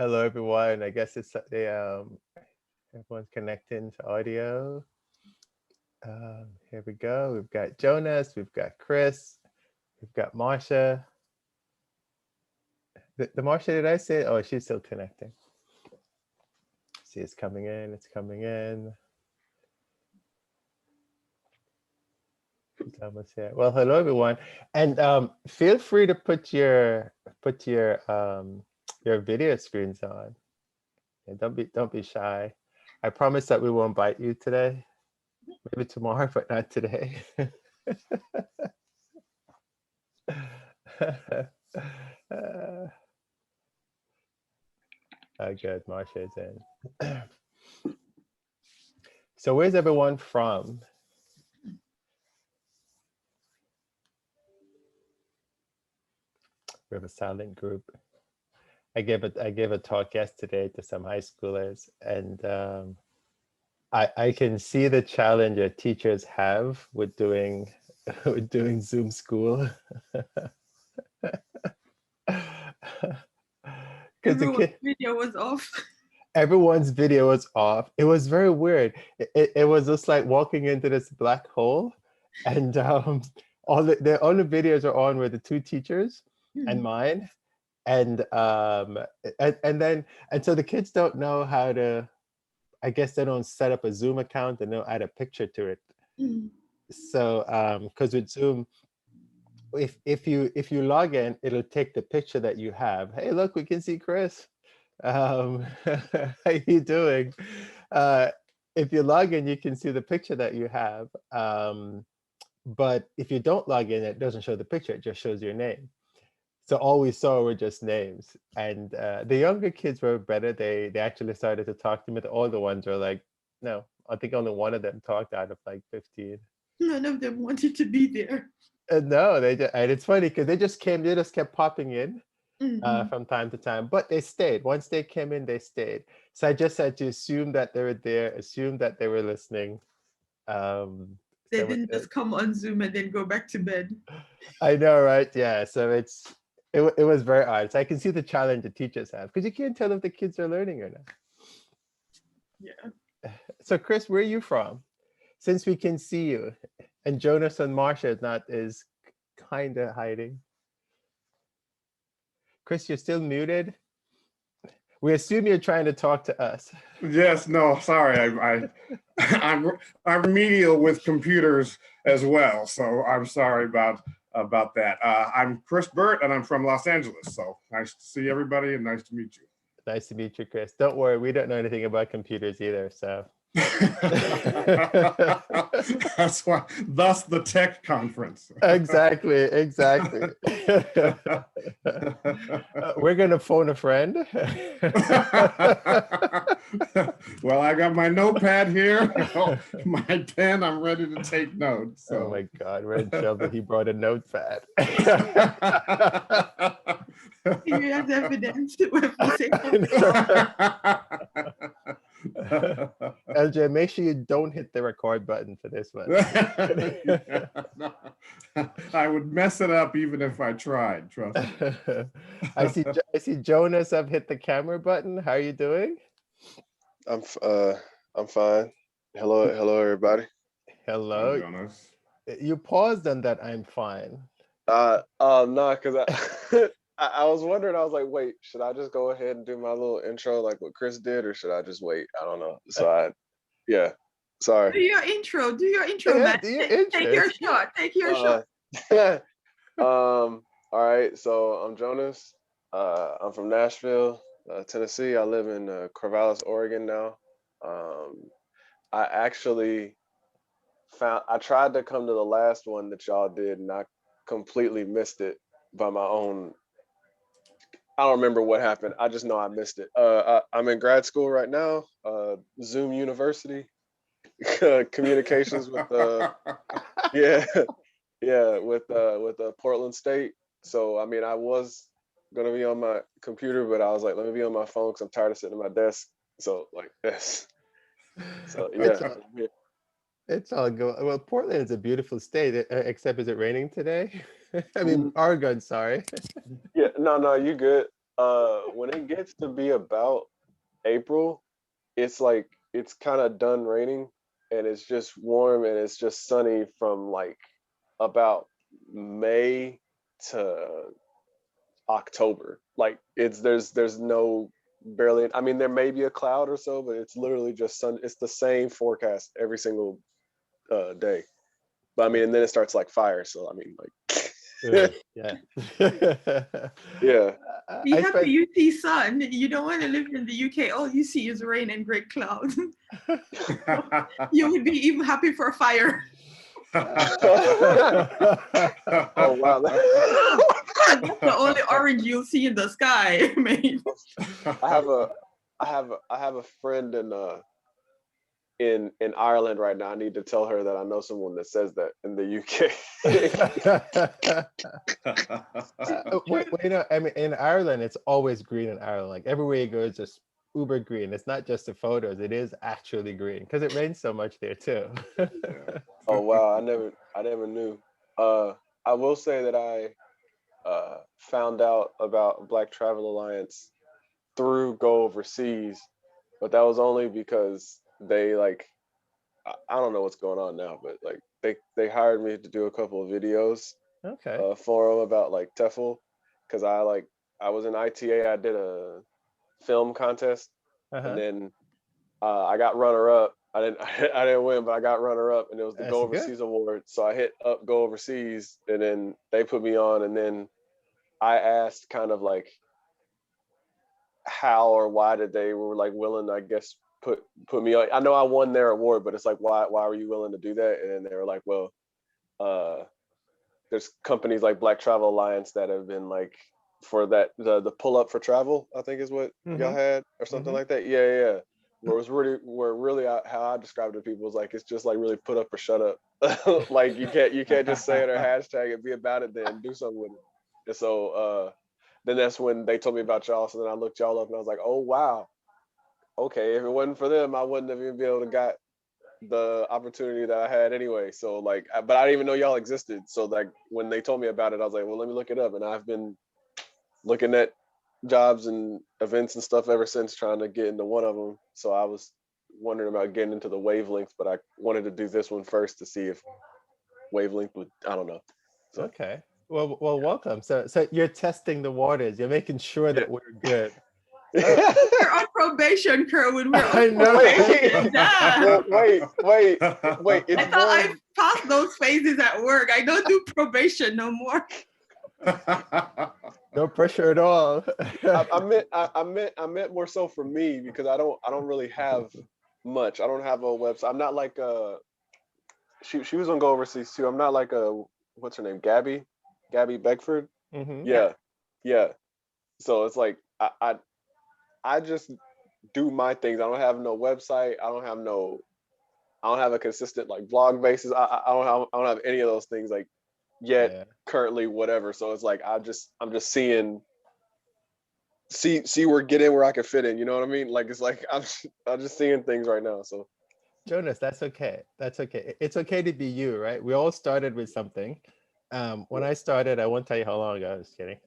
Hello, everyone. I guess it's everyone's connecting to audio. Here we go. We've got Jonas, we've got Chris, we've got Marsha. The Marsha, did I say? Oh, she's still connecting. See, it's coming in. It's coming in. She's almost here. Well, hello, everyone, and feel free to put your video screens on. And don't be shy. I promise that we won't bite you today. Maybe tomorrow, but not today. Oh, good. Marsha is in. So where's everyone from? We have a silent group. I gave a talk yesterday to some high schoolers, and I can see the challenge that teachers have with doing Zoom school. Everyone's video was off. Everyone's video was off. It was very weird. It was just like walking into this black hole, and all the videos are on with the two teachers and mine, and so the kids don't know how to. I guess they don't set up a Zoom account and they'll add a picture to it. So because with Zoom, if you log in, it'll take the picture that you have. Hey, look, we can see Chris. How you doing? If you log in, you can see the picture that you have. But if you don't log in, it doesn't show the picture, it just shows your name. So all we saw were just names. And the younger kids were better. They actually started to talk to me. The older ones were like, no, I think only one of them talked out of like 15. None of them wanted to be there. No, and it's funny because they just kept popping in from time to time, but they stayed. Once they came in, they stayed. So I just had to assume that they were there, assume that they were listening. They didn't just come on Zoom and then go back to bed. I know, right? Yeah. So it was very odd. So I can see the challenge the teachers have because you can't tell if the kids are learning or not. Yeah. So Chris, where are you from? Since we can see you, and Jonas and Marsha is kind of hiding. Chris, you're still muted. We assume you're trying to talk to us. Yes, no, sorry. I'm remedial with computers as well, so I'm sorry about that. I'm Chris Burt, and I'm from Los Angeles. So nice to see everybody, and nice to meet you. Nice to meet you, Chris. Don't worry, we don't know anything about computers either, so. That's why, thus the tech conference. Exactly. We're gonna phone a friend. Well, I got my notepad here, my pen, I'm ready to take notes. So. Oh my God, we're in trouble. He brought a notepad. He has evidence. LJ, make sure you don't hit the record button for this one. I would mess it up even if I tried, trust me. I see Jonas have hit the camera button. How are you doing? I'm fine. Hello everybody. Hello. Hi, Jonas. You paused on that I'm fine. No, because I was wondering, I was like, wait, should I just go ahead and do my little intro like what Chris did, or should I just wait? I don't know. So yeah, sorry. Do your intro, yeah, man. Take your shot. All right, so I'm Jonas. I'm from Nashville, Tennessee. I live in Corvallis, Oregon now. I actually I tried to come to the last one that y'all did, and I completely missed it by my own. I don't remember what happened. I just know I missed it. I'm in grad school right now, Zoom University, communications with with Portland State. So I mean, I was gonna be on my computer, but I was like, let me be on my phone because I'm tired of sitting at my desk. So like this. So yeah. It's all good. Well, Portland is a beautiful state, except is it raining today? I mean, Oregon, sorry. Yeah, no, you good. when it gets to be about April, it's like it's kind of done raining and it's just warm and it's just sunny from like about May to October. Like there's no barely, I mean there may be a cloud or so, but it's literally just sun. It's the same forecast every single day. But I mean, and then it starts like fire. So I mean, like, yeah. yeah. Be happy you see sun. You don't want to live in the UK. All you see is rain and great clouds. You would be even happy for a fire. Oh wow. That's the only orange you'll see in the sky, mate. I have a friend in Ireland right now. I need to tell her that I know someone that says that in the UK. Wait, you know, I mean, in Ireland, it's always green in Ireland. Like everywhere you go, it's just uber green. It's not just the photos; it is actually green because it rains so much there too. Oh wow, I never knew. I will say that I found out about Black Travel Alliance through Go Overseas, but that was only because they like, I don't know what's going on now, but like they hired me to do a couple of videos Okay. for them about like TEFL, because I was in ITA. I did a film contest, and then I got runner up. I didn't win, but I got runner up, and it was the Go Overseas Award. So I hit up Go Overseas, and then they put me on, and then I asked kind of like how or why did they were like willing, I guess, put me on. I know I won their award, but it's like why were you willing to do that? And then they were like, well, there's companies like Black Travel Alliance that have been like for that the pull up for travel, I think is what y'all had or something like that. Yeah. Where it was really how I described it to people was like it's just like really put up or shut up. Like you can't just say it or hashtag it, be about it, then do something with it. And so then that's when they told me about y'all. So then I looked y'all up and I was like, oh wow, okay. If it wasn't for them, I wouldn't have even been able to got the opportunity that I had anyway. So like, but I didn't even know y'all existed. So like when they told me about it, I was like, well, let me look it up. And I've been looking at jobs and events and stuff ever since, trying to get into one of them. So I was wondering about getting into the wavelengths, but I wanted to do this one first to see if wavelength would, I don't know. So. Okay. Well, welcome. So you're testing the waters. You're making sure that we're good. We're on probation, Kerwin. We're on probation. Wait. I thought I passed those phases at work. I don't do probation no more. No pressure at all. I meant more so for me because I don't really have much. I don't have a website. I'm not like she was on Go Overseas too. I'm not like what's her name? Gabby Beckford. Yeah. So it's like I just do my things. I don't have no website. I don't have a consistent like blog basis. I don't have any of those things like yet currently, whatever. So it's like I'm just see where I can fit in. You know what I mean? Like it's like I'm just seeing things right now. So Jonas, that's okay. That's okay. It's okay to be you, right? We all started with something. When I started, I won't tell you how long ago. I was kidding.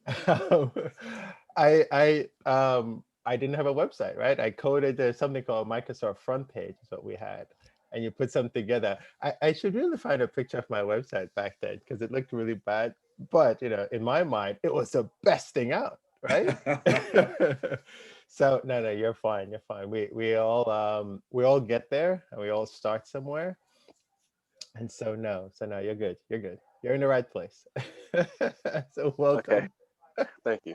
I didn't have a website, right? I coded something called Microsoft Front Page is what we had. And you put something together. I should really find a picture of my website back then because it looked really bad. But, you know, in my mind, it was the best thing out, right? So no, you're fine. You're fine. We all get there and we all start somewhere. And so no, you're good. You're good. You're in the right place. So welcome. Okay. Thank you.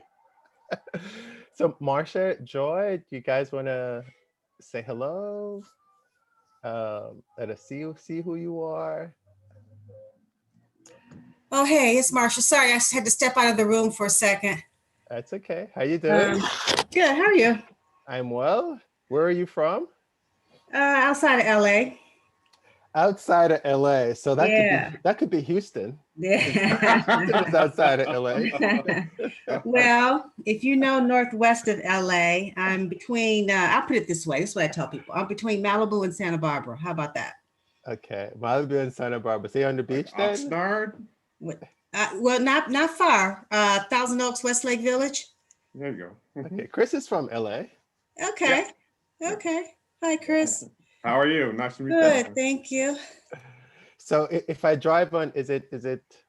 So Marsha, Joy, do you guys want to say hello? Let us see who you are. Oh, hey, it's Marsha. Sorry, I just had to step out of the room for a second. That's okay. How you doing? Good. How are you? I'm well. Where are you from? Outside of LA. Outside of LA. So that could be Houston. Yeah. Houston is outside of LA. Well, if you know northwest of LA, I'm between, I'll put it this way. This is what I tell people. I'm between Malibu and Santa Barbara. How about that? Okay. Malibu and Santa Barbara. So you're on the beach then? Oxnard? Well, not far. Thousand Oaks, Westlake Village. There you go. Okay, Chris is from LA. Okay. Okay. Hi, Chris. How are you? Nice to meet you. Good. Thank you. So if I drive on, is it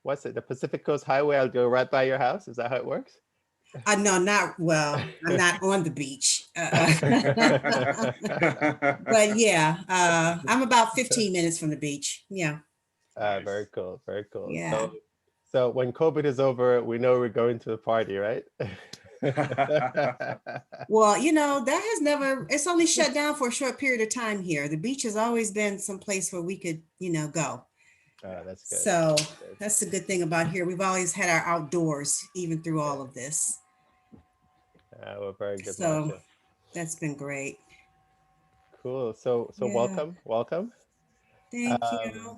what's it, the Pacific Coast Highway? I'll go right by your house. Is that how it works? No, not well. I'm not on the beach. But yeah, I'm about 15 minutes from the beach. Yeah. Very cool. Very cool. Yeah. So when COVID is over, we know we're going to the party, right? Well, you know, that has never, it's only shut down for a short period of time here. The beach has always been some place where we could, you know, go. That's good. So that's the good thing about here. We've always had our outdoors, even through all of this. We're very good. So Marcia. that's been great. Cool. So Yeah. welcome. Thank you.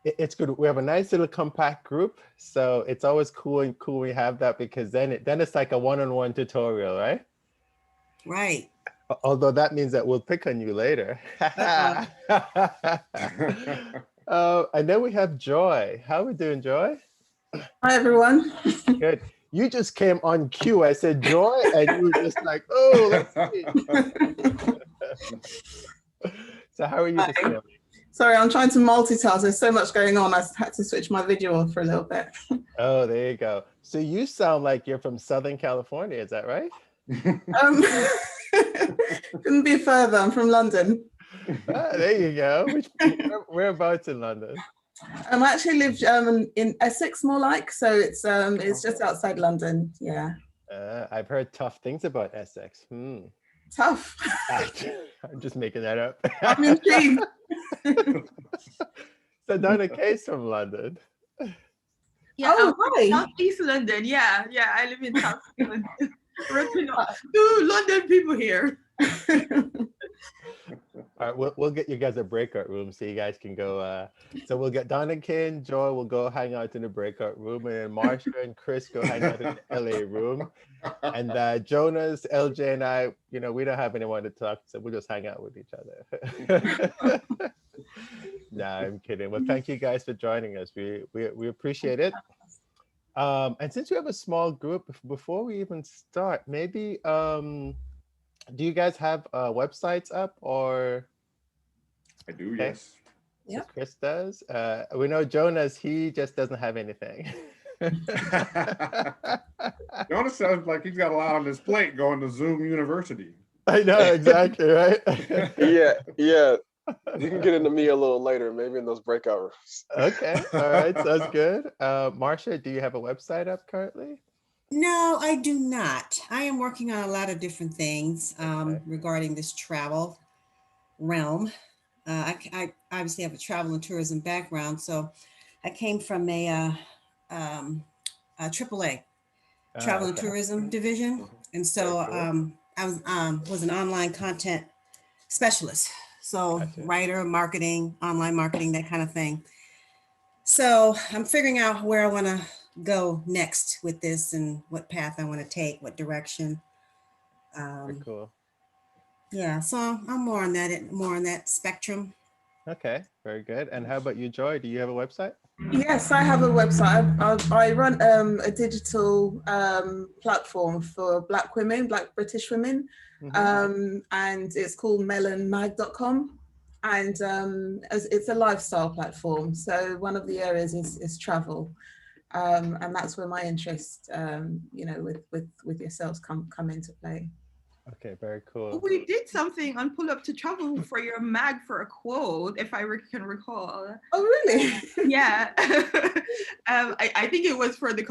It's good. We have a nice little compact group, so it's always cool we have that, because then it's like a one-on-one tutorial, right? Right. Although that means that we'll pick on you later. And then we have Joy. How are we doing, Joy? Hi, everyone. Good. You just came on cue. I said Joy, and you were just like, oh, let's see. So how are you this morning? Sorry, I'm trying to multitask. There's so much going on. I had to switch my video off for a little bit. Oh, there you go. So you sound like you're from Southern California. Is that right? Couldn't be further. I'm from London. There you go. Whereabouts in London? I actually live in Essex, more like. So it's just outside London. Yeah. I've heard tough things about Essex. Tough. I'm just making that up. I'm intrigued. So Donna-Kay's from London. Yeah, Oh, hi. Southeast London. Yeah, I live in South London. Two London people here. All right, we'll get you guys a breakout room so you guys can go. So we'll get Donna-Kay and Joy will go hang out in the breakout room, and then Marcia and Chris go hang out in the LA room. And Jonas, LJ, and I, you know, we don't have anyone to talk, so we'll just hang out with each other. Nah, I'm kidding. Well, thank you guys for joining us. We appreciate it. And since we have a small group, before we even start, maybe do you guys have websites up, or? I do, Okay. yes. Yeah. Chris does. We know Jonas, he just doesn't have anything. Jonas sounds like he's got a lot on his plate going to Zoom University. I know, exactly, right? Yeah. You can get into me a little later, maybe in those breakout rooms. Okay, all right, sounds good. Marcia, do you have a website up currently? No, I do not. I am working on a lot of different things regarding this travel realm. I obviously have a travel and tourism background, so I came from a AAA, travel and tourism division, and so I was an online content specialist, so Gotcha. writer, marketing, online marketing, that kind of thing. So I'm figuring out where I want to go next with this and what path I want to take, what direction. Very cool. Yeah, so I'm more on that spectrum. Okay, very good. And how about you, Joy? Do you have a website? Yes, I have a website. I run a digital platform for Black British women, and it's called melonmag.com. And it's a lifestyle platform. So one of the areas is travel. And that's where my interest, you know, with yourselves come into play. Okay, very cool. We did something on Pull Up to Travel for your mag for a quote, if I can recall. Oh, really? Yeah. I think it was for the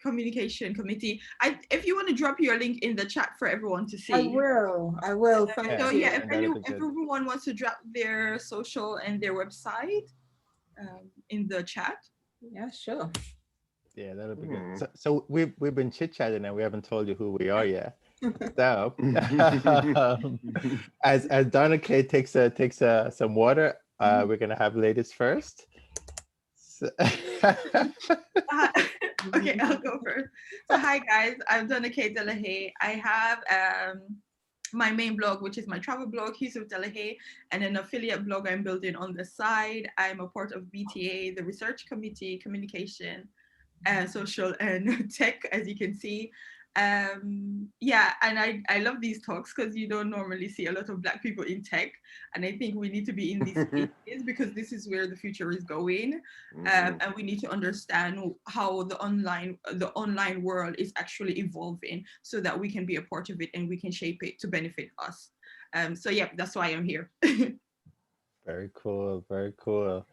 communication committee. If you want to drop your link in the chat for everyone to see. I will. Thank So you. yeah, if everyone wants to drop their social and their website in the chat. Yeah, sure. Yeah, that'll be good. So we've been chit-chatting and we haven't told you who we are yet. So as Donna-Kay takes some water, we're gonna have ladies first. So Okay, I'll go first. So hi guys, I'm Donna-Kay Delahaye. I have my main blog, which is my travel blog, Yusuf Delahaye, and an affiliate blog I'm building on the side. I'm a part of BTA, the research committee, communication, social and tech, as you can see. Yeah, and I love these talks because you don't normally see a lot of Black people in tech, and I think we need to be in these spaces because this is where the future is going, and we need to understand how the online world is actually evolving so that we can be a part of it and we can shape it to benefit us. So yeah, that's why I'm here. Very cool, very cool.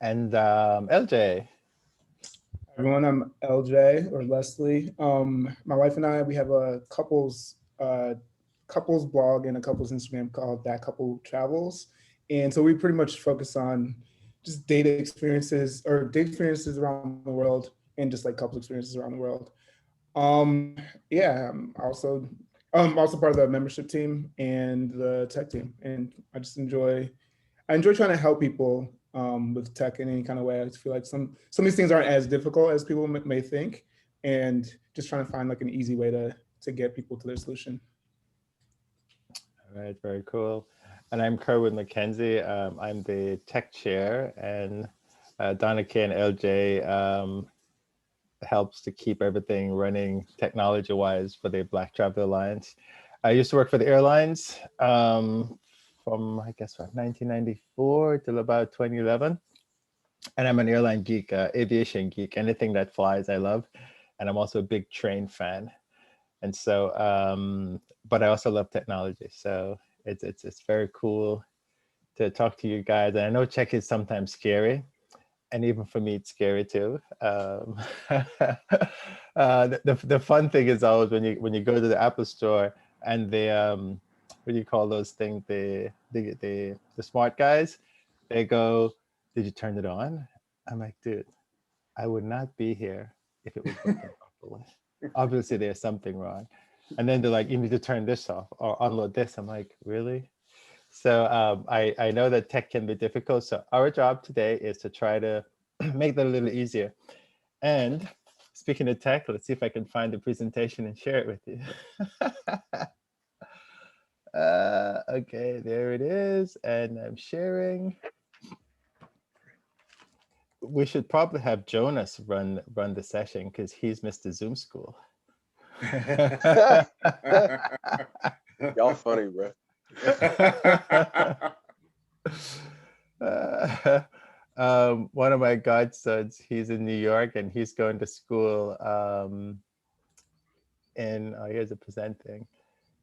And LJ. Everyone, I'm LJ or Leslie. My wife and I, we have a couples blog and a couples Instagram called That Couple Travels. And so we pretty much focus on just data experiences around the world and just like couple experiences around the world. Yeah, I'm also part of the membership team and the tech team. And I enjoy trying to help people with tech in any kind of way. I just feel like some of these things aren't as difficult as people may think, and just trying to find like an easy way to get people to their solution. All right, very cool. And I'm Kerwin McKenzie. I'm the tech chair, and Donna-Kay and LJ helps to keep everything running technology-wise for the Black Travel Alliance. I used to work for the airlines from, I guess, 1994 till about 2011. And I'm an airline geek, aviation geek. Anything that flies, I love. And I'm also a big train fan. And so, but I also love technology. So it's very cool to talk to you guys. And I know tech is sometimes scary. And even for me, it's scary too. The fun thing is always when you go to the Apple store and they, what do you call those things? The smart guys, they go, "Did you turn it on?" I'm like, dude, I would not be here if it was working properly. Obviously, there's something wrong. And then they're like, "You need to turn this off or unload this." I'm like, really? So I know that tech can be difficult. So our job today is to try to make that a little easier. And speaking of tech, let's see if I can find the presentation and share it with you. Okay, there it is. And I'm sharing. We should probably have Jonas run the session because he's Mr. Zoom School. Y'all funny, bro. One of my godsons, he's in New York and he's going to school here's a presenting.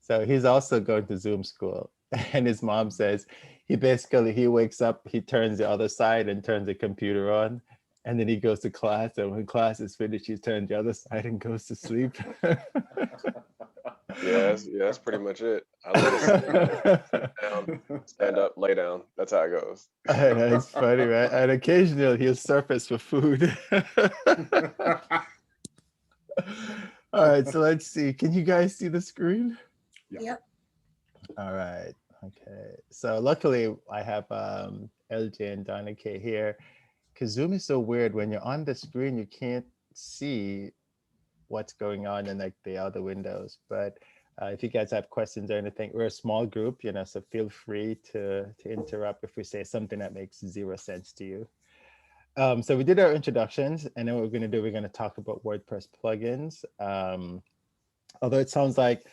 So he's also going to Zoom school. And his mom says he wakes up, he turns the other side and turns the computer on. And then he goes to class. And when class is finished, he turns the other side and goes to sleep. Yeah, that's pretty much it. I literally sit down, stand up, lay down. That's how it goes. I know, it's funny, right? And occasionally he'll surface for food. All right, so let's see. Can you guys see the screen? Yep. All right. Okay. So luckily I have LJ and Donna-Kay here because Zoom is so weird. When you're on the screen, you can't see what's going on in like the other windows. But if you guys have questions or anything, we're a small group, so feel free to interrupt if we say something that makes zero sense to you. So we did our introductions, and then what we're going to talk about WordPress plugins. Although it sounds like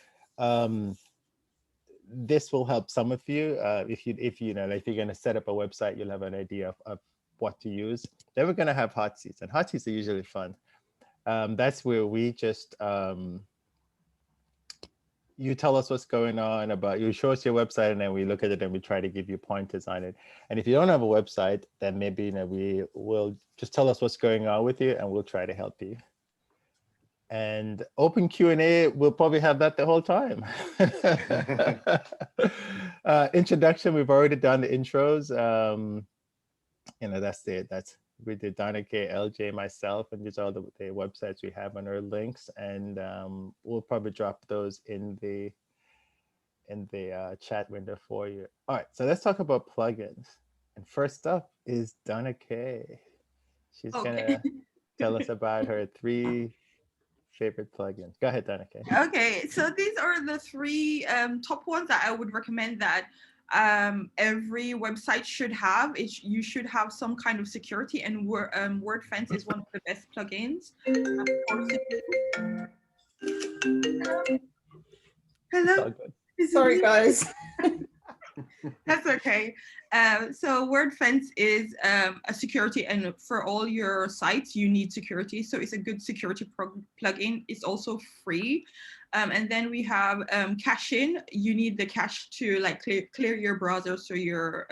this will help some of you. If you're going to set up a website, you'll have an idea of what to use. Then we're going to have hot seats, and hot seats are usually fun. That's where we just you tell us what's going on you show us your website, and then we look at it and we try to give you pointers on it. And if you don't have a website, then maybe we will just tell us what's going on with you, and we'll try to help you. And open Q&A, we'll probably have that the whole time. Introduction, we've already done the intros. We did Donna-Kay, LJ, myself, and these are the websites we have on our links, and we'll probably drop those in the chat window for you. All right, so let's talk about plugins. And first up is Donna-Kay. She's gonna tell us about her 3 favorite plugins. Go ahead, Donna-Kay. Okay, so these are the 3 top ones that I would recommend that every website should have. You should have some kind of security, and WordFence is one of the best plugins. Hello. all good. Is it Sorry, me? guys. That's okay. So WordFence is a security, and for all your sites, you need security. So it's a good security plugin. It's also free. And then we have caching. You need the cache to like clear your browser so your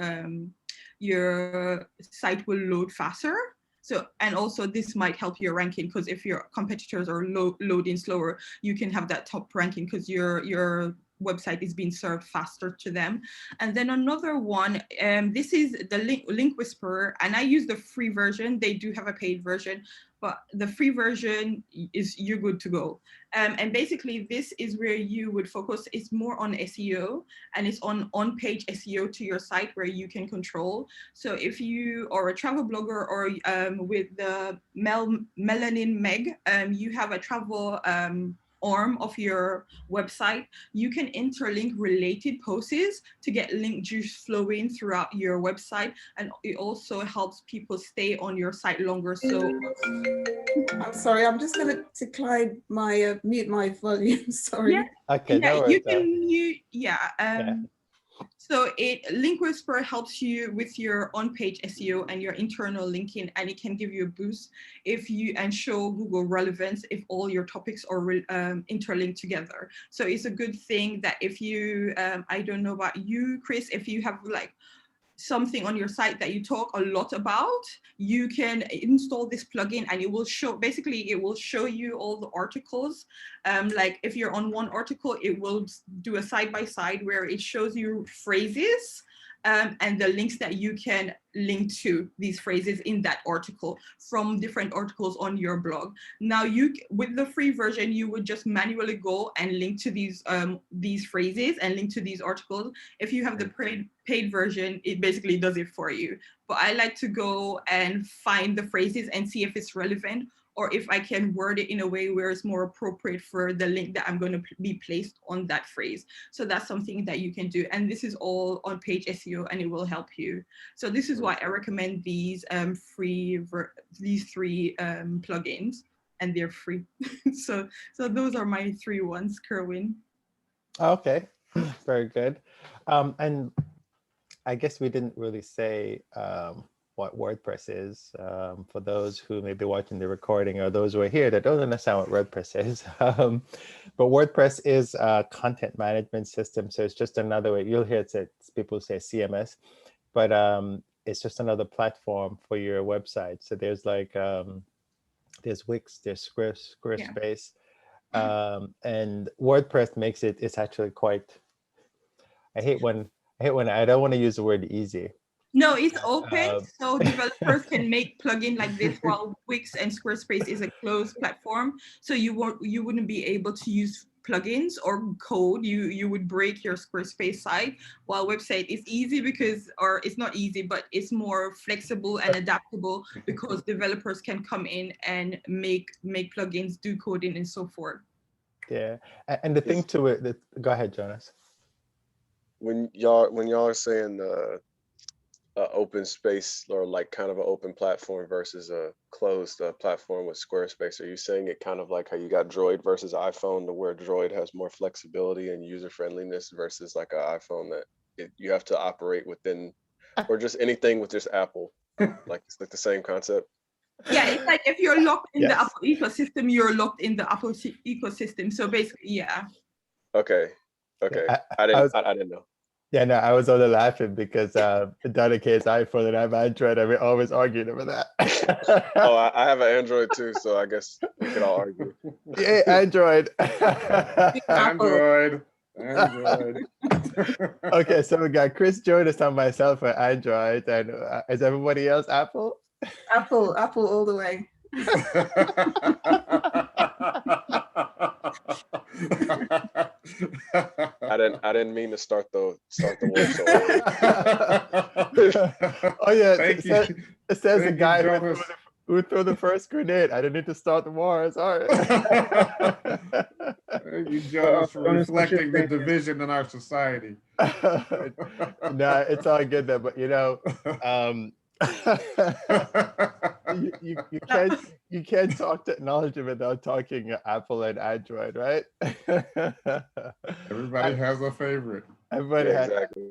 site will load faster. So, and also this might help your ranking, because if your competitors are loading slower, you can have that top ranking because your website is being served faster to them. And then another one, this is the link Whisperer, and I use the free version. They do have a paid version, but the free version is you're good to go. And basically this is where you would focus. It's more on SEO, and it's on-page SEO to your site where you can control. So if you are a travel blogger or with the Melanin Meg, you have a travel arm of your website, you can interlink related posts to get link juice flowing throughout your website, and it also helps people stay on your site longer. So I'm sorry, I'm just going to decline my mute my volume. Sorry. yeah, Okay, yeah, no worries. you can mute. Yeah. So Link Whisperer helps you with your on-page SEO and your internal linking, and it can give you a boost if you and show Google relevance if all your topics are interlinked together. So it's a good thing that if you, I don't know about you, Chris, if you have like something on your site that you talk a lot about, you can install this plugin and it will show, basically it will show you all the articles. Like if you're on one article, it will do a side-by-side where it shows you phrases and the links that you can link to these phrases in that article from different articles on your blog. Now with the free version, you would just manually go and link to these phrases and link to these articles. If you have the paid version, it basically does it for you. But I like to go and find the phrases and see if it's relevant, or if I can word it in a way where it's more appropriate for the link that I'm going to be placed on that phrase. So that's something that you can do. And this is all on page SEO, and it will help you. So this is why I recommend these three plugins, and they're free. So those are my 3 ones, Kerwin. Okay, very good. And I guess we didn't really say what WordPress is for those who may be watching the recording, or those who are here that don't understand what WordPress is. But WordPress is a content management system. So it's just another way. You'll hear people say CMS, but it's just another platform for your website. So there's like, there's Wix, there's Squarespace, and WordPress makes it's actually quite, I hate when I don't want to use the word easy. No, it's open, so developers can make plugin like this, while Wix and Squarespace is a closed platform. So you wouldn't be able to use plugins or code. You would break your Squarespace site, while website is easy or it's not easy, but it's more flexible and adaptable because developers can come in and make plugins, do coding and so forth. Yeah, and the thing to it, go ahead, Jonas. When y'all are saying open space, or like kind of an open platform versus a closed platform with Squarespace, are you saying it kind of like how you got Droid versus iPhone, to where Droid has more flexibility and user friendliness versus like an iPhone that you have to operate within, or just anything with just Apple? Like it's like the same concept? Yeah, it's like if you're locked in the Apple ecosystem, you're locked in the Apple ecosystem. So basically, yeah. Okay. I didn't know. Yeah, no, I was only laughing because Donna-Kay's iPhone and I have Android, and we always argued over that. Oh, I have an Android too, so I guess we could all argue. Yeah, Android. Android. Okay, so we got Chris, Jonas, and myself for Android, and is everybody else Apple? Apple all the way. I didn't mean to start the war so early. Oh yeah, Thank you. it says the guy Jonas. who threw the first grenade. I didn't need to start the war. Sorry. Thank you, Jonas, for reflecting the division in our society. No, it's all good though. But you know, you can't talk technology without talking Apple and Android, right? Everybody has a favorite. Everybody Yeah, has. exactly.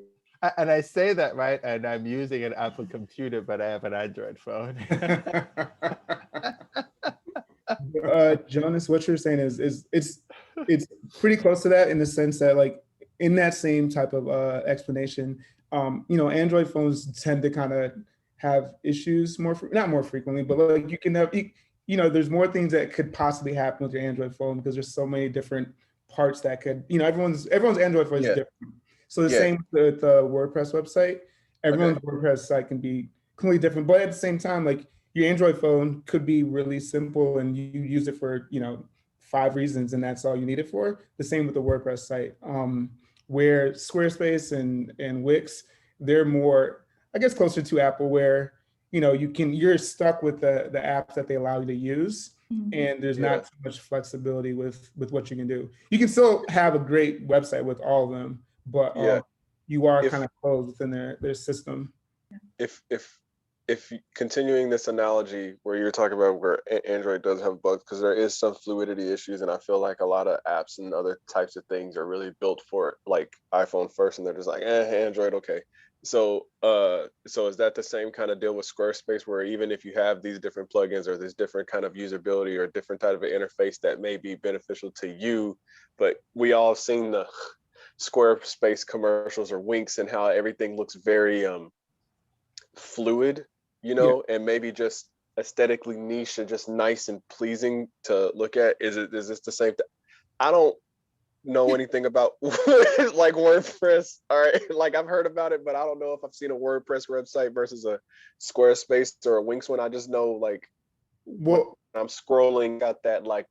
And I say that, right? And I'm using an Apple computer, but I have an Android phone. Jonas, what you're saying is it's pretty close to that in the sense that, like, in that same type of explanation, Android phones tend to kind of have issues not more frequently, but like you can have, there's more things that could possibly happen with your Android phone because there's so many different parts that could, everyone's Android phone is Yeah. different. So the Yeah. same with the WordPress website. Everyone's WordPress site can be completely different, but at the same time, like, your Android phone could be really simple and you use it for, 5 reasons and that's all you need it for. The same with the WordPress site, where Squarespace and Wix, they're more, I guess, closer to Apple, where, you're stuck with the apps that they allow you to use. And there's not too much flexibility with what you can do. You can still have a great website with all of them, but you are kind of closed within their system. If continuing this analogy where you're talking about where Android does have bugs, because there is some fluidity issues, and I feel like a lot of apps and other types of things are really built for like iPhone first, and they're just like, Android, okay. So is that the same kind of deal with Squarespace, where even if you have these different plugins or this different kind of usability or different type of interface that may be beneficial to you, but we all seen the Squarespace commercials or Winks and how everything looks very fluid, and maybe just aesthetically niche and just nice and pleasing to look at. Is this the same thing? I don't know anything about like WordPress. All right, like I've heard about it, but I don't know if I've seen a WordPress website versus a Squarespace or a Wix one. I just know, like, when I'm scrolling, got that like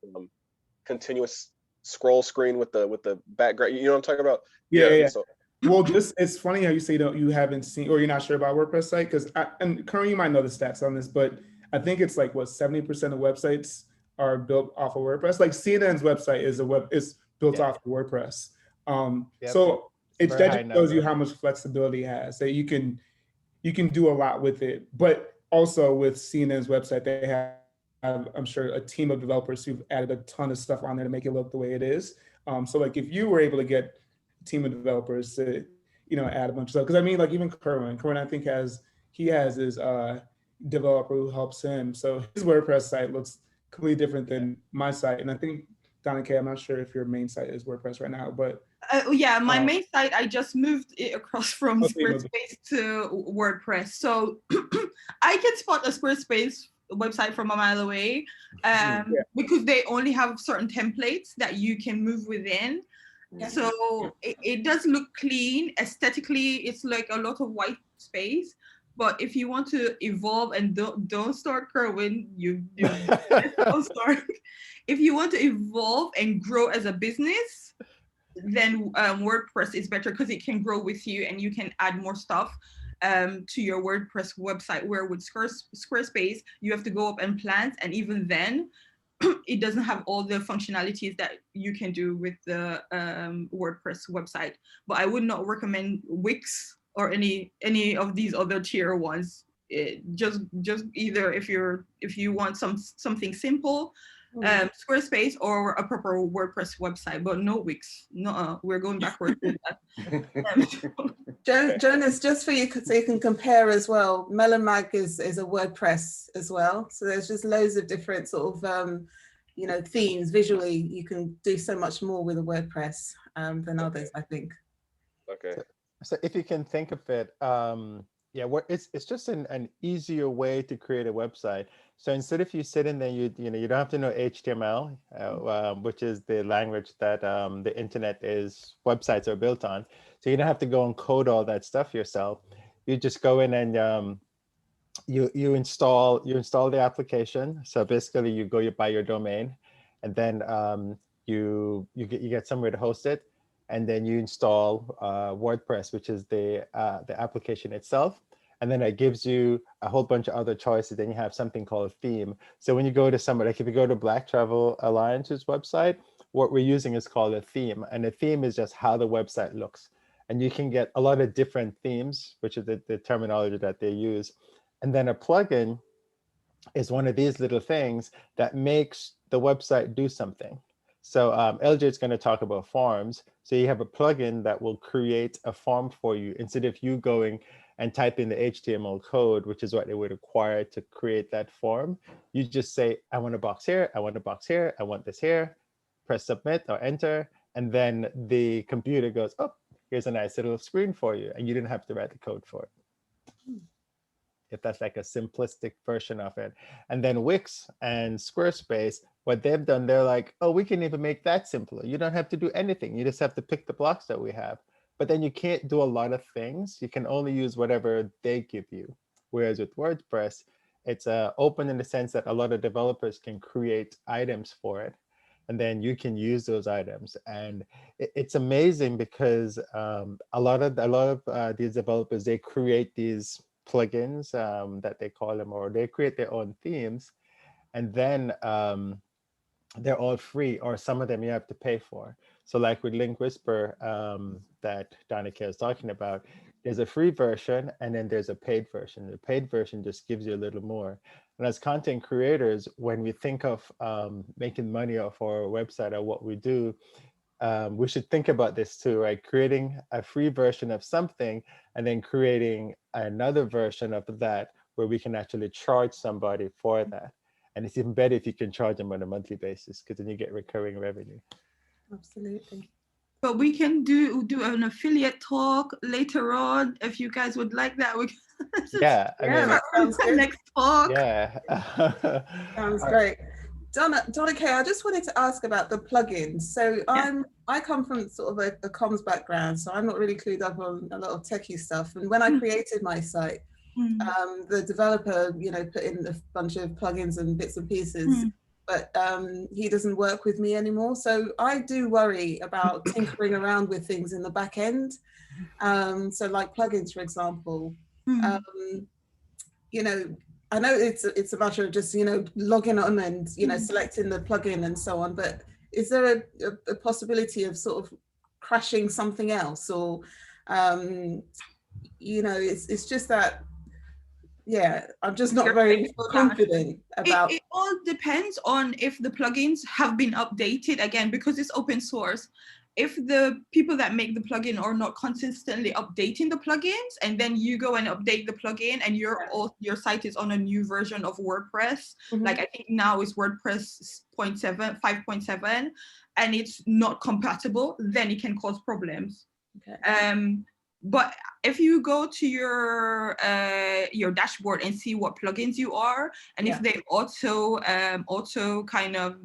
continuous scroll screen with the background. You know what I'm talking about? Yeah. So, well, it's funny how you say you haven't seen, or you're not sure about WordPress site, because and currently you might know the stats on this, but I think it's like 70% of websites are built off of WordPress. Like CNN's website is built off of WordPress. So that just shows you how much flexibility it has. That you can do a lot with it. But also with CNN's website, they have, I'm sure, a team of developers who've added a ton of stuff on there to make it look the way it is. So like if you were able to get a team of developers to, add a bunch of stuff, because I mean, like even Kerwin, I think has his developer who helps him. So his WordPress site looks completely different than my site. And I think, Donna-Kay, I'm not sure if your main site is WordPress right now, but my main site, I just moved it across from Squarespace to WordPress. So I can spot a Squarespace website from a mile away because they only have certain templates that you can move within. So it does look clean. Aesthetically, it's like a lot of white space. But if you want to evolve, and don't start, Kerwin, you don't start. If you want to evolve and grow as a business, then WordPress is better because it can grow with you and you can add more stuff to your WordPress website, where with Squarespace, you have to go up and plant. And even then, it doesn't have all the functionalities that you can do with the WordPress website. But I would not recommend Wix or any of these other tier ones. Just either if you want something simple, Squarespace or a proper WordPress website, but no Wix. No, we're going backwards with that. Jonas, just for you, so you can compare as well, Melon Mag is a WordPress as well. So there's just loads of different sort of themes. Visually, you can do so much more with a WordPress than others, I think. Okay. So if you can think of it, it's just an easier way to create a website. So instead of you sitting there, you don't have to know HTML, which is the language that the internet websites are built on. So you don't have to go and code all that stuff yourself. You just go in and you install the application. So basically, you buy your domain, and then you get somewhere to host it. And then you install WordPress, which is the application itself. And then it gives you a whole bunch of other choices. Then you have something called a theme. So when you go to somebody, like if you go to Black Travel Alliance's website, what we're using is called a theme. And the theme is just how the website looks. And you can get a lot of different themes, which is the terminology that they use. And then a plugin is one of these little things that makes the website do something. So LJ is going to talk about forms. So you have a plugin that will create a form for you instead of you going and typing the HTML code, which is what they would require to create that form. You just say, I want a box here, I want a box here, I want this here, press submit or enter. And then the computer goes, oh, here's a nice little screen for you. And you didn't have to write the code for it. If that's like a simplistic version of it. And then Wix and Squarespace, what they've done, they're like, oh, we can even make that simpler. You don't have to do anything. You just have to pick the blocks that we have. But then you can't do a lot of things. You can only use whatever they give you. Whereas with WordPress, it's open in the sense that a lot of developers can create items for it. And then you can use those items. And it's amazing because a lot of these developers, they create these plugins that they call them, or they create their own themes, and then they're all free, or some of them you have to pay for. So like with Link Whisper that Donna-Kay was talking about, there's a free version and then there's a paid version. The paid version just gives you a little more. And as content creators, when we think of making money off our website or what we do, we should think about this too, right? Creating a free version of something and then creating another version of that where we can actually charge somebody for that. And it's even better if you can charge them on a monthly basis, because then you get recurring revenue. Absolutely. But we can do an affiliate talk later on if you guys would like that. We can Yeah, I mean, that sounds good. next talk. yeah. Sounds great. Donna-Kay, I just wanted to ask about the plugins. So I come from sort of a comms background, so I'm not really clued up on a lot of techie stuff. And when I created my site, the developer, put in a bunch of plugins and bits and pieces, but he doesn't work with me anymore. So I do worry about tinkering around with things in the back end. So like plugins, for example, I know it's a matter of just, logging on and, selecting the plugin and so on, but is there a possibility of sort of crashing something else, or, it's just that, I'm just not very confident about. It all depends on if the plugins have been updated, again, because it's open source. If the people that make the plugin are not consistently updating the plugins, and then you go and update the plugin and your site is on a new version of WordPress, like I think now is WordPress 5.7, and it's not compatible, then it can cause problems. Okay. But if you go to your dashboard and see what plugins you are, and if they auto kind of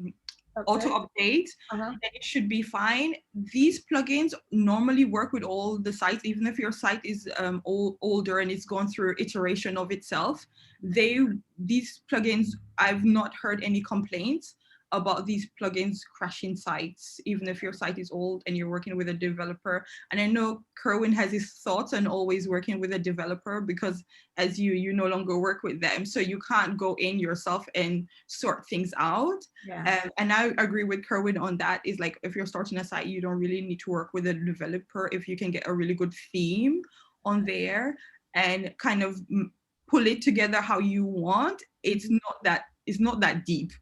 auto update, then it should be fine. These plugins normally work with all the sites, even if your site is older and it's gone through iteration of itself. These plugins, I've not heard any complaints about these plugins crashing sites, even if your site is old and you're working with a developer. And I know Kerwin has his thoughts on always working with a developer, because as you no longer work with them, so you can't go in yourself and sort things out. And I agree with Kerwin on that. Is like, if you're starting a site, you don't really need to work with a developer. If you can get a really good theme on there and kind of pull it together how you want, it's not that deep.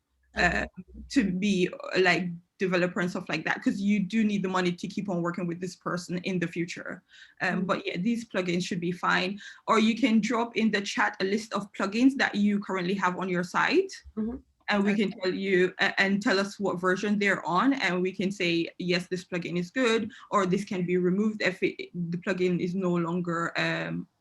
To be like developer and stuff like that, because you do need the money to keep on working with this person in the future. But yeah, these plugins should be fine. Or you can drop in the chat a list of plugins that you currently have on your site. And we can tell you and tell us what version they're on, and we can say, yes, this plugin is good, or this can be removed if the plugin is no longer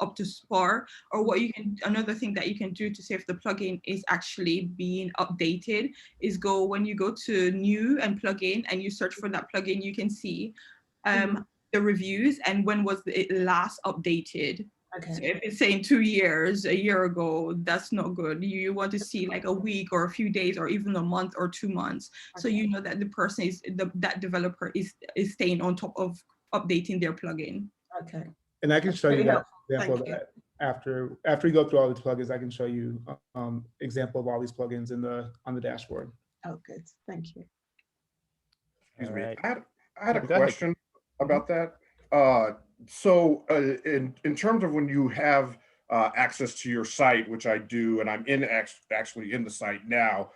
up to par. Or another thing that you can do to see if the plugin is actually being updated is when you go to new and plugin and you search for that plugin, you can see the reviews and when was it last updated. So if it's saying 2 years, a year ago, that's not good. You want to see like a week or a few days or even a month or 2 months. So you know that the person that developer is staying on top of updating their plugin. Okay. And I can show you that example of that after we go through all these plugins. I can show you example of all these plugins on the dashboard. Oh, good. Thank you. Excuse me. I had a question about that. So in terms of when you have access to your site, which I do, and I'm actually in the site now.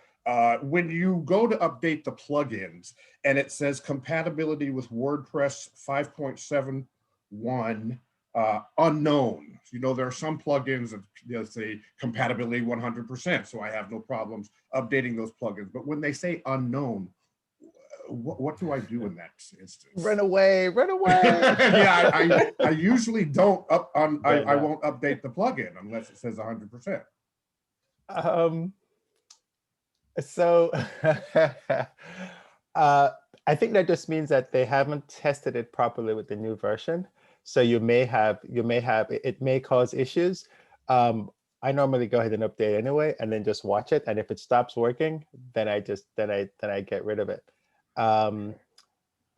When you go to update the plugins and it says compatibility with WordPress 5.71 unknown, you know, there are some plugins that say compatibility 100%, so I have no problems updating those plugins. But when they say unknown, what do I do in that instance? Run away, run away. Yeah, I usually don't I won't update the plugin unless it says 100%. So I think that just means that they haven't tested it properly with the new version. So it may cause issues. I normally go ahead and update anyway, and then just watch it. And if it stops working, then I get rid of it.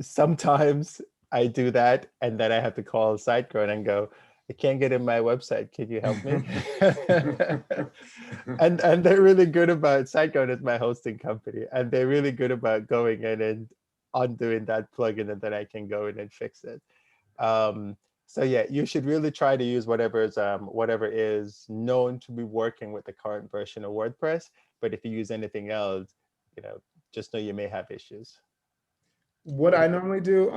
Sometimes I do that, and then I have to call SiteGround and go, I can't get in my website. Can you help me? and they're really good about, SiteGround is my hosting company, and they're really good about going in and undoing that plugin, and then I can go in and fix it. So yeah, you should really try to use whatever is known to be working with the current version of WordPress. But if you use anything else, you know, just know you may have issues. What I normally do,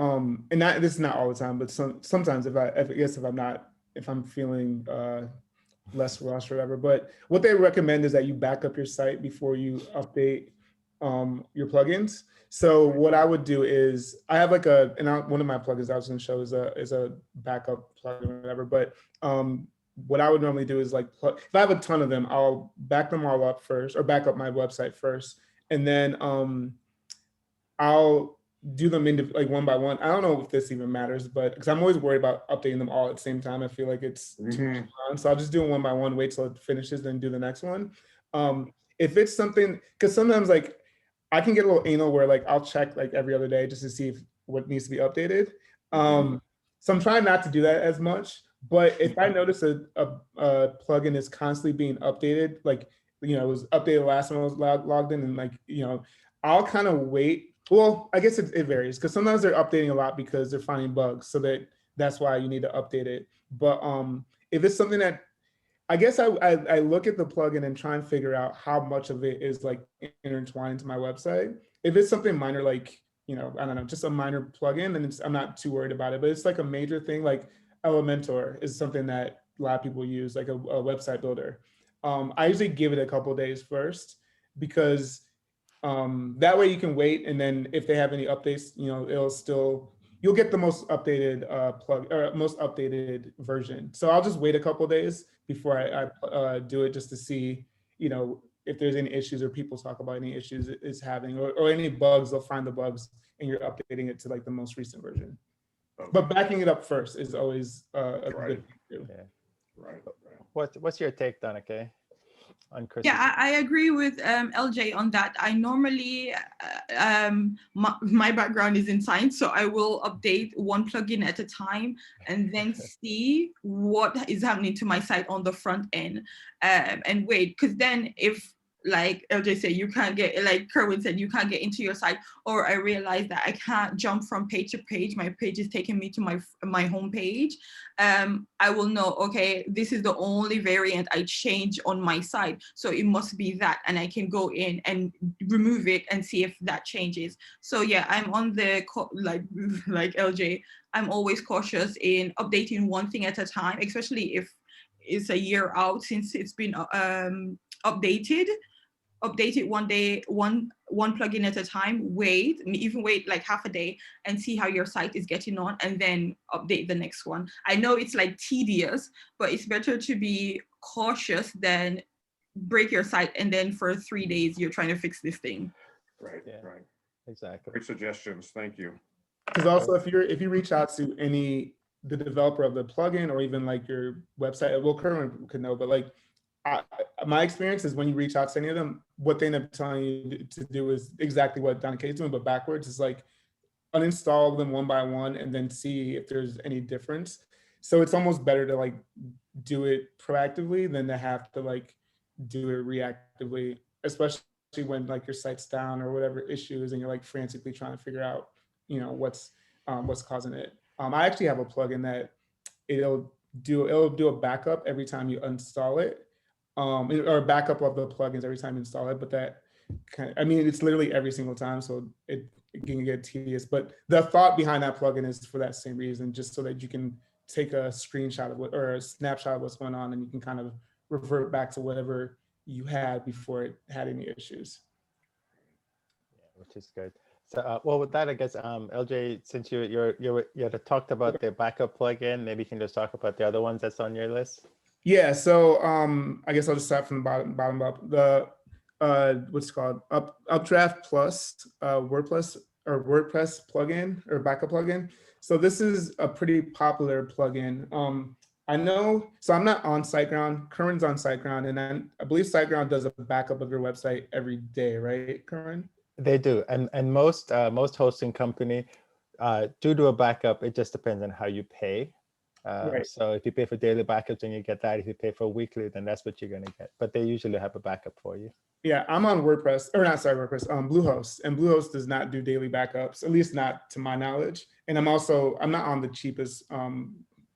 and this is not all the time, but sometimes if I'm feeling less rushed or whatever, but what they recommend is that you back up your site before you update your plugins. So what I would do is I have like one of my plugins I was going to show is a backup plugin or whatever. But what I would normally do is like if I have a ton of them, I'll back them all up first, or back up my website first, and then I'll do them like one by one. I don't know if this even matters, but because I'm always worried about updating them all at the same time, I feel like it's too much fun. So I'll just do them one by one, wait till it finishes, then do the next one. If it's something, because sometimes like I can get a little anal where like I'll check like every other day just to see what needs to be updated. So I'm trying not to do that as much. But if I notice a plugin is constantly being updated, like, you know, it was updated last time I was logged in, and like, you know, I'll kind of wait. Well, I guess it varies, because sometimes they're updating a lot because they're finding bugs, so that's why you need to update it. But if it's something that, I guess I look at the plugin and try and figure out how much of it is like intertwined to my website. If it's something minor, like, you know, I don't know, just a minor plugin, then I'm not too worried about it. But it's like a major thing, like Elementor is something that a lot of people use, like a website builder. I usually give it a couple of days first, because that way you can wait, and then if they have any updates, you know, you'll get the most updated most updated version. So I'll just wait a couple of days before I do it, just to see, you know, if there's any issues or people talk about any issues it's having, or any bugs. They'll find the bugs and you're updating it to like the most recent version. Okay. But backing it up first is always a good thing to do. Yeah. Right. What's your take, Donna-Kay? Yeah, I agree with LJ on that. I normally, my background is in science, so I will update one plugin at a time and then see what is happening to my site on the front end, and wait, because then if, like LJ said, you can't get, like Kerwin said, you can't get into your site, or I realize that I can't jump from page to page, my page is taking me to my home page, I will know, okay, this is the only variant I change on my site, so it must be that, and I can go in and remove it and see if that changes. So yeah, I'm on the, like LJ, I'm always cautious in updating one thing at a time, especially if it's a year out since it's been updated. Update it one day, one plugin at a time, wait like half a day and see how your site is getting on, and then update the next one. I know it's like tedious, but it's better to be cautious than break your site and then for 3 days you're trying to fix this thing. Right, yeah, right. Exactly. Great suggestions, thank you. Because also if you reach out to the developer of the plugin, or even like your website, well, Kerwin could know, but like, my experience is when you reach out to any of them, what they end up telling you to do is exactly what Donna-Kay is doing, but backwards. Is like uninstall them one by one and then see if there's any difference. So it's almost better to like do it proactively than to have to like do it reactively, especially when like your site's down or whatever issue is, and you're like frantically trying to figure out, you know, what's causing it. I actually have a plugin that it'll do a backup every time you install it, or a backup of the plugins every time you install it. But that I mean, it's literally every single time, so it can get tedious. But the thought behind that plugin is for that same reason, just so that you can take a screenshot of what, or a snapshot of what's going on, and you can kind of revert back to whatever you had before it had any issues. Yeah, which is good. So, well, with that, I guess, LJ, since you had talked about the backup plugin, maybe you can just talk about the other ones that's on your list. Yeah. So, I guess I'll just start from the bottom up. The what's it called, Updraft Plus WordPress plugin or backup plugin. So this is a pretty popular plugin. I know, so I'm not on SiteGround. Kerwin's on SiteGround, and then I believe SiteGround does a backup of your website every day, right, Kerwin? They do, and most hosting company do a backup. It just depends on how you pay. Right. So if you pay for daily backups, then you get that. If you pay for weekly, then that's what you're going to get. But they usually have a backup for you. Yeah, I'm on WordPress, or not, sorry, WordPress, Bluehost, and Bluehost does not do daily backups, at least not to my knowledge. And I'm not on the cheapest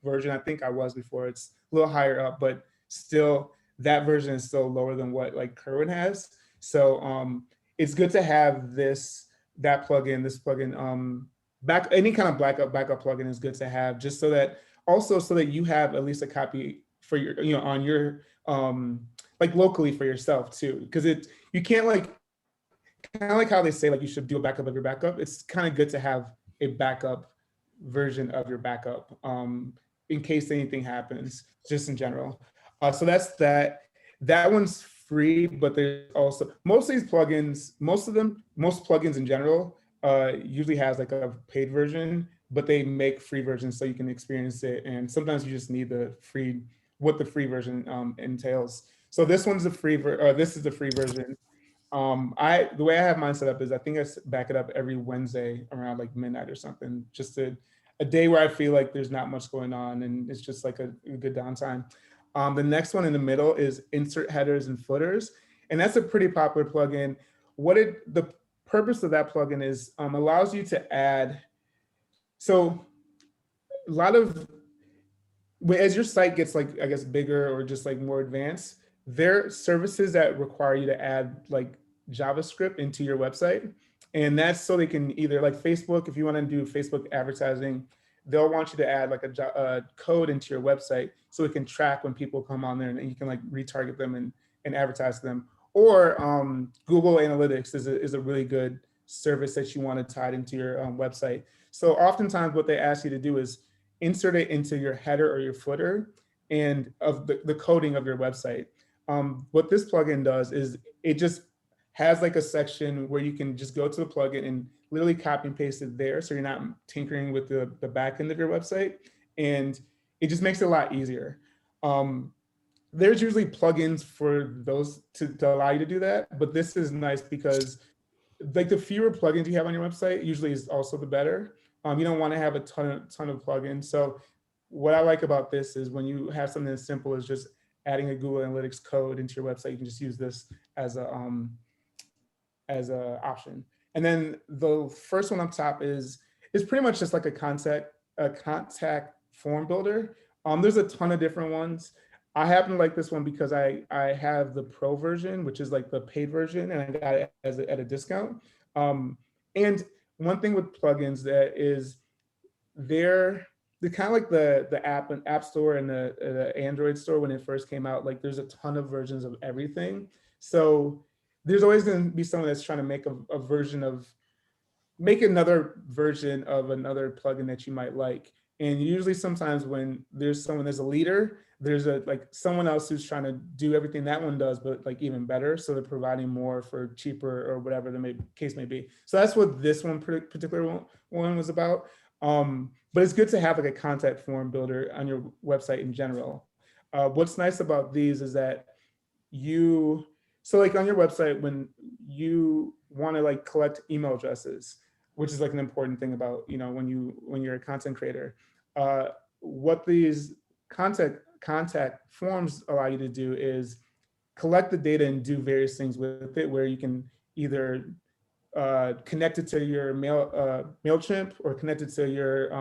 version. I think I was before. It's a little higher up, but still, that version is still lower than what like Kerwin has. So it's good to have this plugin, any kind of backup plugin is good to have, just so that you have at least a copy for your, on your like locally for yourself too, because you can't like, kind of like how they say like you should do a backup of your backup. It's kind of good to have a backup version of your backup in case anything happens, just in general. So that's that. That one's free, but there's also most plugins in general usually has like a paid version, but they make free versions so you can experience it. And sometimes you just need what the free version entails. So this one's this is the free version. The way I have mine set up is I think I back it up every Wednesday around like midnight or something, just a day where I feel like there's not much going on and it's just like a good downtime. The next one in the middle is insert headers and footers, and that's a pretty popular plugin. The purpose of that plugin is allows you to add. So a lot of, as your site gets like, I guess, bigger or just like more advanced, there are services that require you to add like JavaScript into your website. And that's so they can either, like Facebook, if you want to do Facebook advertising, they'll want you to add like a code into your website so it can track when people come on there and you can like retarget them and advertise to them. Or Google Analytics is a really good service that you want to tie into your website. So oftentimes what they ask you to do is insert it into your header or your footer and of the coding of your website. What this plugin does is it just has like a section where you can just go to the plugin and literally copy and paste it there, so you're not tinkering with the back end of your website, and it just makes it a lot easier. There's usually plugins for those to allow you to do that, but this is nice because like the fewer plugins you have on your website usually is also the better. You don't want to have a ton of plugins. So what I like about this is when you have something as simple as just adding a Google Analytics code into your website, you can just use this as a option. And then the first one up top is pretty much just like a contact form builder. There's a ton of different ones. I happen to like this one because I have the pro version, which is like the paid version, and I got it at a discount. And one thing with plugins that is they're kind of like the app store and the Android store when it first came out. Like there's a ton of versions of everything. So there's always going to be someone that's trying to make make another version of another plugin that you might like. And usually sometimes when there's a leader, there's someone else who's trying to do everything that one does, but like even better. So they're providing more for cheaper or whatever the case may be. So that's what this particular one was about. But it's good to have like a contact form builder on your website in general. What's nice about these is that so like on your website, when you want to like collect email addresses, which is like an important thing about, when you're a content creator, what these contact forms allow you to do is collect the data and do various things with it, where you can either connect it to your MailChimp or connect it to your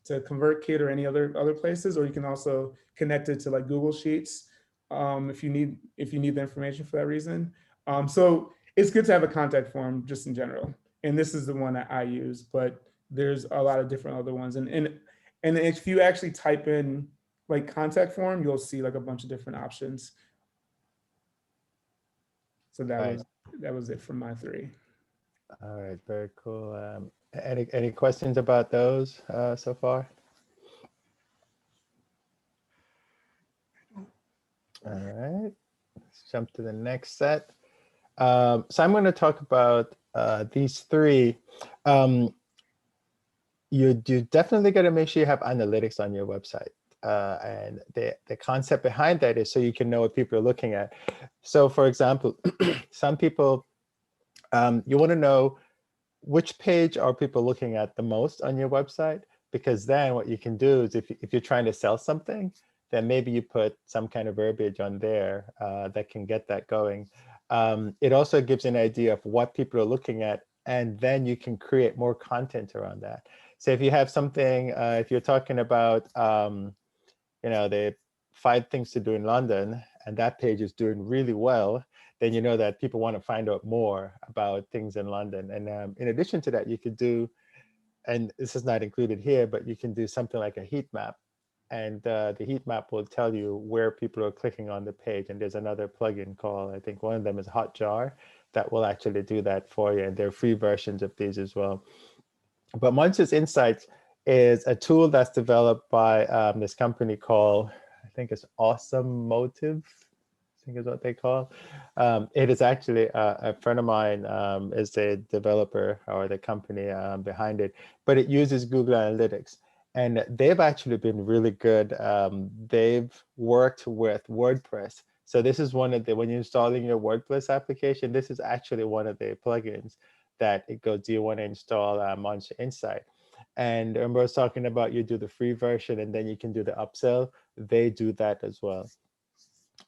ConvertKit or any other places, or you can also connect it to like Google Sheets if you need the information for that reason. So it's good to have a contact form just in general. And this is the one that I use, but there's a lot of different other ones. And if you actually type in like contact form, you'll see like a bunch of different options. So that was it from my 3. All right, very cool. Any questions about those so far? All right, let's jump to the next set. So I'm going to talk about these 3. You definitely got to make sure you have analytics on your website. And the concept behind that is so you can know what people are looking at. So for example, some people, you want to know which page are people looking at the most on your website, because then what you can do is if you're trying to sell something, then maybe you put some kind of verbiage on there that can get that going. It also gives an idea of what people are looking at, and then you can create more content around that. So if you have something, if you're talking about, the 5 things to do in London, and that page is doing really well, then you know that people want to find out more about things in London. And in addition to that, you could do, and this is not included here, but you can do something like a heat map. And the heat map will tell you where people are clicking on the page. And there's another plugin called, I think one of them is Hotjar, that will actually do that for you. And there are free versions of these as well. But Monsters Insights is a tool that's developed by this company called, I think it's Awesome Motive, I think is what they call. It is actually a friend of mine is a developer, or the company behind it, but it uses Google Analytics. And they've actually been really good. They've worked with WordPress. So this is one of the, when you're installing your WordPress application, this is actually one of the plugins that it goes, do you want to install Monster Insight? And remember I was talking about you do the free version and then you can do the upsell. They do that as well.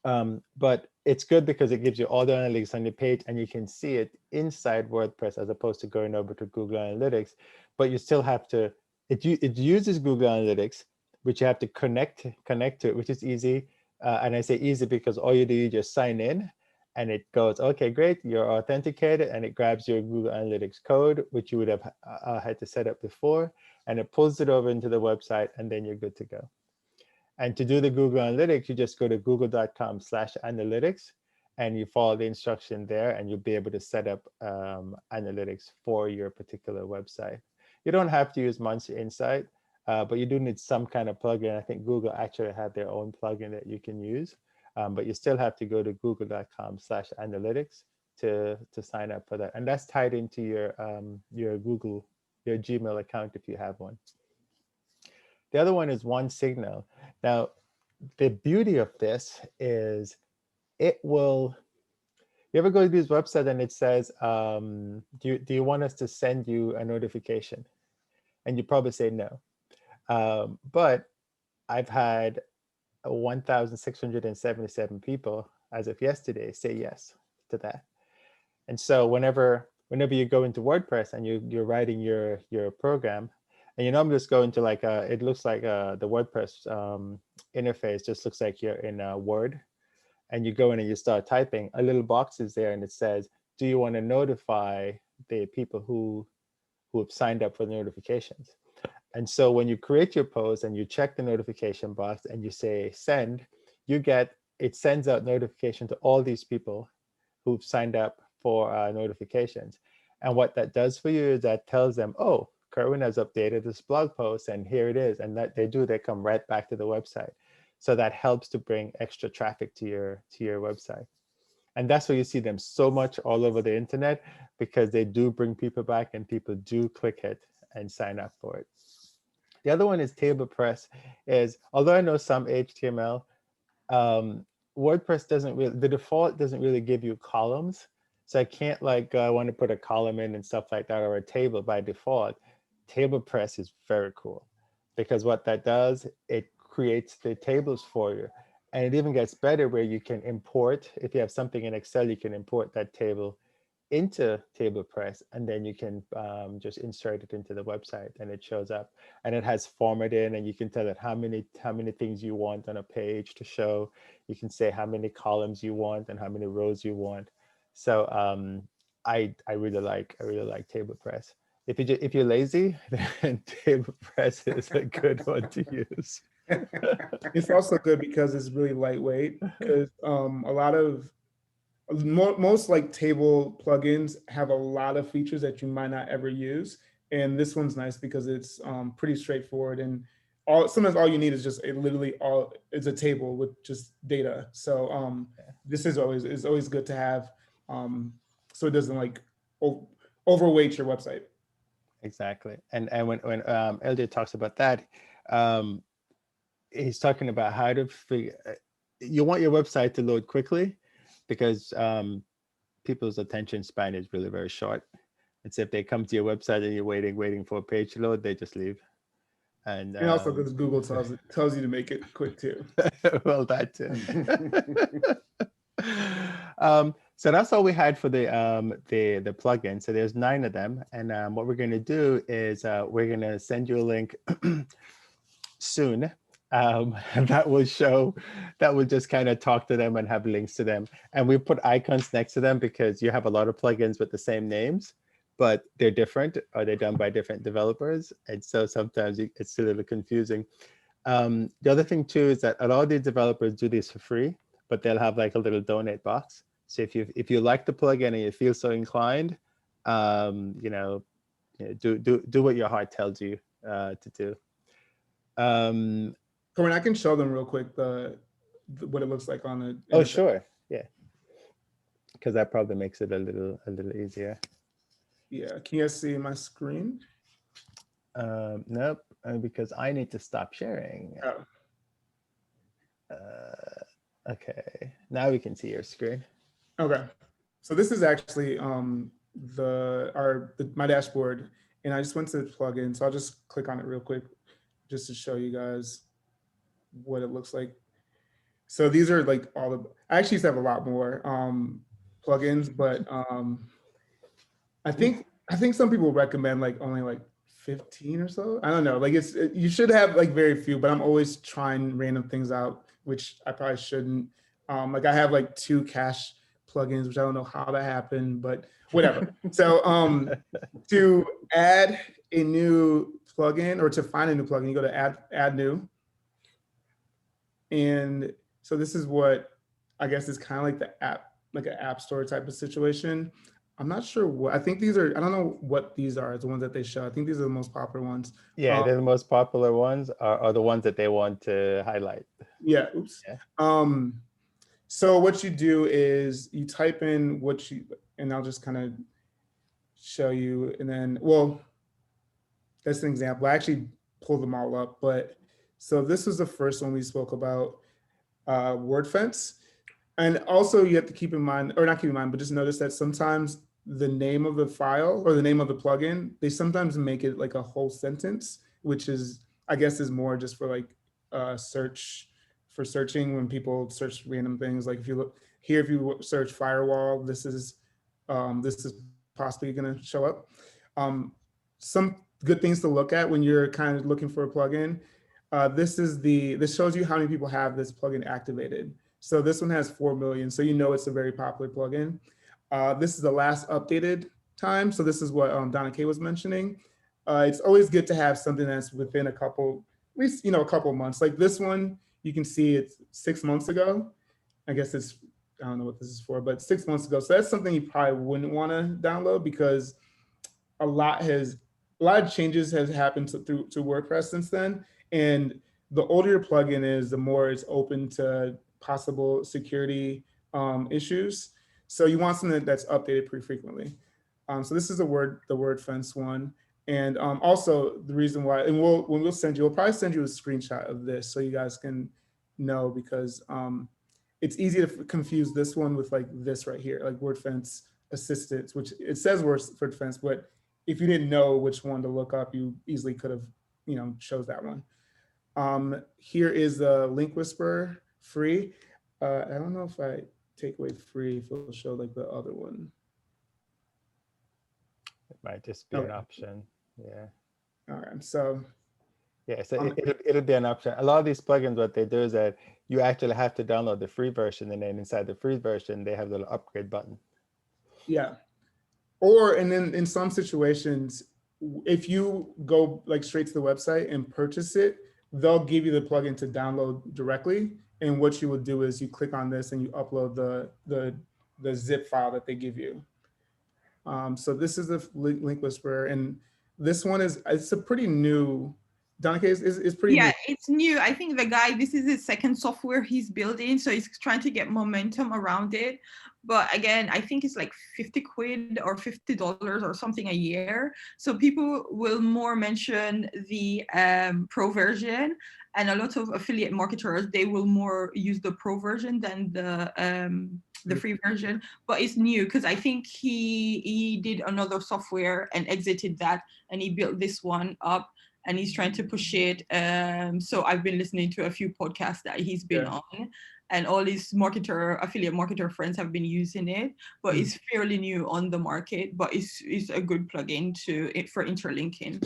But it's good because it gives you all the analytics on your page and you can see it inside WordPress as opposed to going over to Google Analytics. But you still have to, it uses Google Analytics, which you have to connect to it, which is easy. And I say easy because all you do, you just sign in and it goes, okay, great, you're authenticated, and it grabs your Google Analytics code, which you would have had to set up before, and it pulls it over into the website, and then you're good to go. And to do the Google Analytics, you just go to google.com/analytics, and you follow the instruction there, and you'll be able to set up analytics for your particular website. You don't have to use Monster Insight, but you do need some kind of plugin. I think Google actually have their own plugin that you can use, but you still have to go to google.com/analytics to sign up for that. And that's tied into your Gmail account if you have one. The other one is OneSignal. Now, the beauty of this is it will, you ever go to this website and it says, do you want us to send you a notification? And you probably say no. But I've had 1,677 people as of yesterday say yes to that. And so whenever you go into WordPress and you're writing your program, and you normally just go into like it looks like the WordPress interface just looks like you're in Word, and you go in and you start typing, a little box is there and it says, do you want to notify the people who have signed up for the notifications? And so when you create your post and you check the notification box and you say send, it sends out notification to all these people who've signed up for notifications. And what that does for you is that tells them, oh, Kerwin has updated this blog post and here it is. And that they come right back to the website. So that helps to bring extra traffic to your website. And that's why you see them so much all over the internet, because they do bring people back and people do click it and sign up for it. The other one is TablePress. Although I know some HTML, WordPress the default doesn't really give you columns. So I can't want to put a column in and stuff like that, or a table by default. TablePress is very cool because what that does, it creates the tables for you. And it even gets better where you can import, if you have something in Excel, you can import that table into TablePress, and then you can just insert it into the website, and it shows up, and it has formatting, and you can tell it how many things you want on a page to show. You can say how many columns you want and how many rows you want. So I really like TablePress. If you're lazy, then TablePress is a good one to use. It's also good because it's really lightweight, because a lot of most like table plugins have a lot of features that you might not ever use, and this one's nice because it's pretty straightforward, and sometimes all you need is just literally all it's a table with just data. So this is always good to have, so it doesn't like overweight your website. Exactly. And when LJ talks about that, he's talking about how to figure. You want your website to load quickly, because people's attention span is really very short. And so if they come to your website and you're waiting for a page to load, they just leave. And also because Google tells you to make it quick too. Well, that too. So that's all we had for the plugin. So there's 9 of them, and what we're going to do is we're going to send you a link soon. And that will just kind of talk to them and have links to them. And we put icons next to them because you have a lot of plugins with the same names, but they're different, or they're done by different developers. And so sometimes it's a little confusing. The other thing too is that a lot of these developers do this for free, but they'll have like a little donate box. So if you like the plugin and you feel so inclined, do what your heart tells you to do. Kerwin, I can show them real quick what it looks like on the. Oh, sure, yeah, because that probably makes it a little easier. Yeah, can you guys see my screen? Nope, because I need to stop sharing. Oh. Okay, now we can see your screen. Okay, so this is actually my dashboard, and I just went to the plugin, so I'll just click on it real quick just to show you guys what it looks like. So these are like all the, I actually used to have a lot more plugins, but I think some people recommend like only like 15 or so. I don't know, like you should have like very few, but I'm always trying random things out, which I probably shouldn't. Like I have like 2 cache plugins, which I don't know how that happened, but whatever. So to add a new plugin, or to find a new plugin, you go to add new. And so this is what I guess is kind of like the app, like an app store type of situation. I'm not sure what, I think these are, I don't know what these are, the ones that they show. I think these are the most popular ones. Yeah, they're the most popular ones, are the ones that they want to highlight. Yeah, oops. Yeah. So what you do is you type in and I'll just kind of show you, and then, well, that's an example. I actually pulled them all up, but so this was the first one we spoke about, WordFence. And also you have to keep in mind, or not keep in mind, but just notice that sometimes the name of the file or the name of the plugin, they sometimes make it like a whole sentence, which is, I guess, is more just for like searching when people search random things. Like if you look here, if you search firewall, this is possibly going to show up. Some good things to look at when you're kind of looking for a plugin. This shows you how many people have this plugin activated. So this one has 4 million. So you know it's a very popular plugin. This is the last updated time. So this is what Donna-Kay was mentioning. It's always good to have something that's within a couple, at least, a couple months. Like this one, you can see it's 6 months ago. I guess I don't know what this is for, but 6 months ago. So that's something you probably wouldn't want to download, because a lot of changes has happened to WordPress since then. And the older your plugin is, the more it's open to possible security issues. So you want something that's updated pretty frequently. So this is the WordFence one. And also the reason why, and we'll probably send you a screenshot of this so you guys can know, because it's easy to confuse this one with like this right here, like WordFence Assistance, which it says WordFence, but if you didn't know which one to look up, you easily could have, chose that one. Here is the Link Whisperer free. I don't know if I take away free, if it'll show like the other one. It might just be an Okay. option. Yeah. All right. So Yeah, so um, it'll be an option. A lot of these plugins, what they do is that you actually have to download the free version, and then inside the free version, they have the little upgrade button. yeah. Or, and then in some situations, if you go like straight to the website and purchase it, they'll give you the plugin to download directly. And what you would do is you click on this and you upload the zip file that they give you. So this is the link whisperer, and this one it's a pretty new. Donna-Kay is pretty Yeah, new. it's new. I think the guy, this is his second software he's building, so he's trying to get momentum around it. But again, I think it's like 50 quid or $50 or something a year. So people will more mention the pro version, and a lot of affiliate marketers, they will more use the pro version than the free version. But it's new because I think he did another software and exited that, and he built this one up, and he's trying to push it. So I've been listening to a few podcasts that he's been on, and all his affiliate marketer friends have been using it, but it's fairly new on the market, but it's a good plugin for interlinking.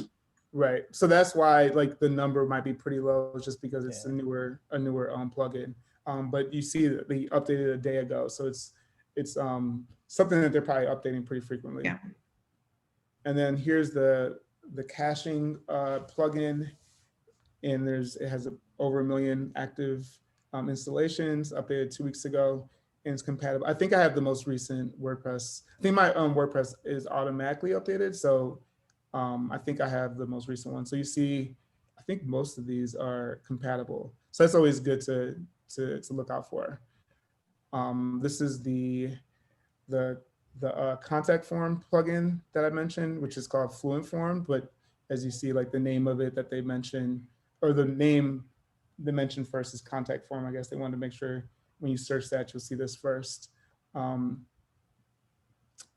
Right. So that's why like the number might be pretty low, just because it's a newer plugin. But you see that they updated a day ago, so it's something that they're probably updating pretty frequently. Yeah. And then here's the caching plugin, and it has over 1 million active installations, updated 2 weeks ago, and it's compatible. I think I have the most recent WordPress. I think my WordPress is automatically updated, so I think I have the most recent one. So you see, I think most of these are compatible. So that's always good to look out for. This is the contact form plugin that I mentioned, which is called Fluent Form. But as you see, like the name of it that they mentioned, or the name they mentioned first is contact form. I guess they wanted to make sure when you search that, you'll see this first.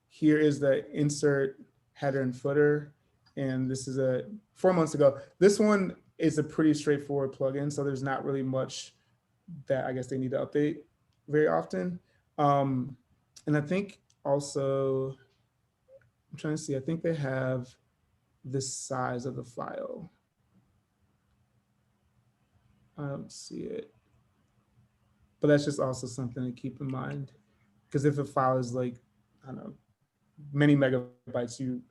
Here is the insert header and footer. And this is 4 months ago. This one is a pretty straightforward plugin, so there's not really much that I guess they need to update very often. And I think also, I'm trying to see, I think they have the size of the file. I don't see it. But that's just also something to keep in mind. Because if a file is like, I don't know, many megabytes, you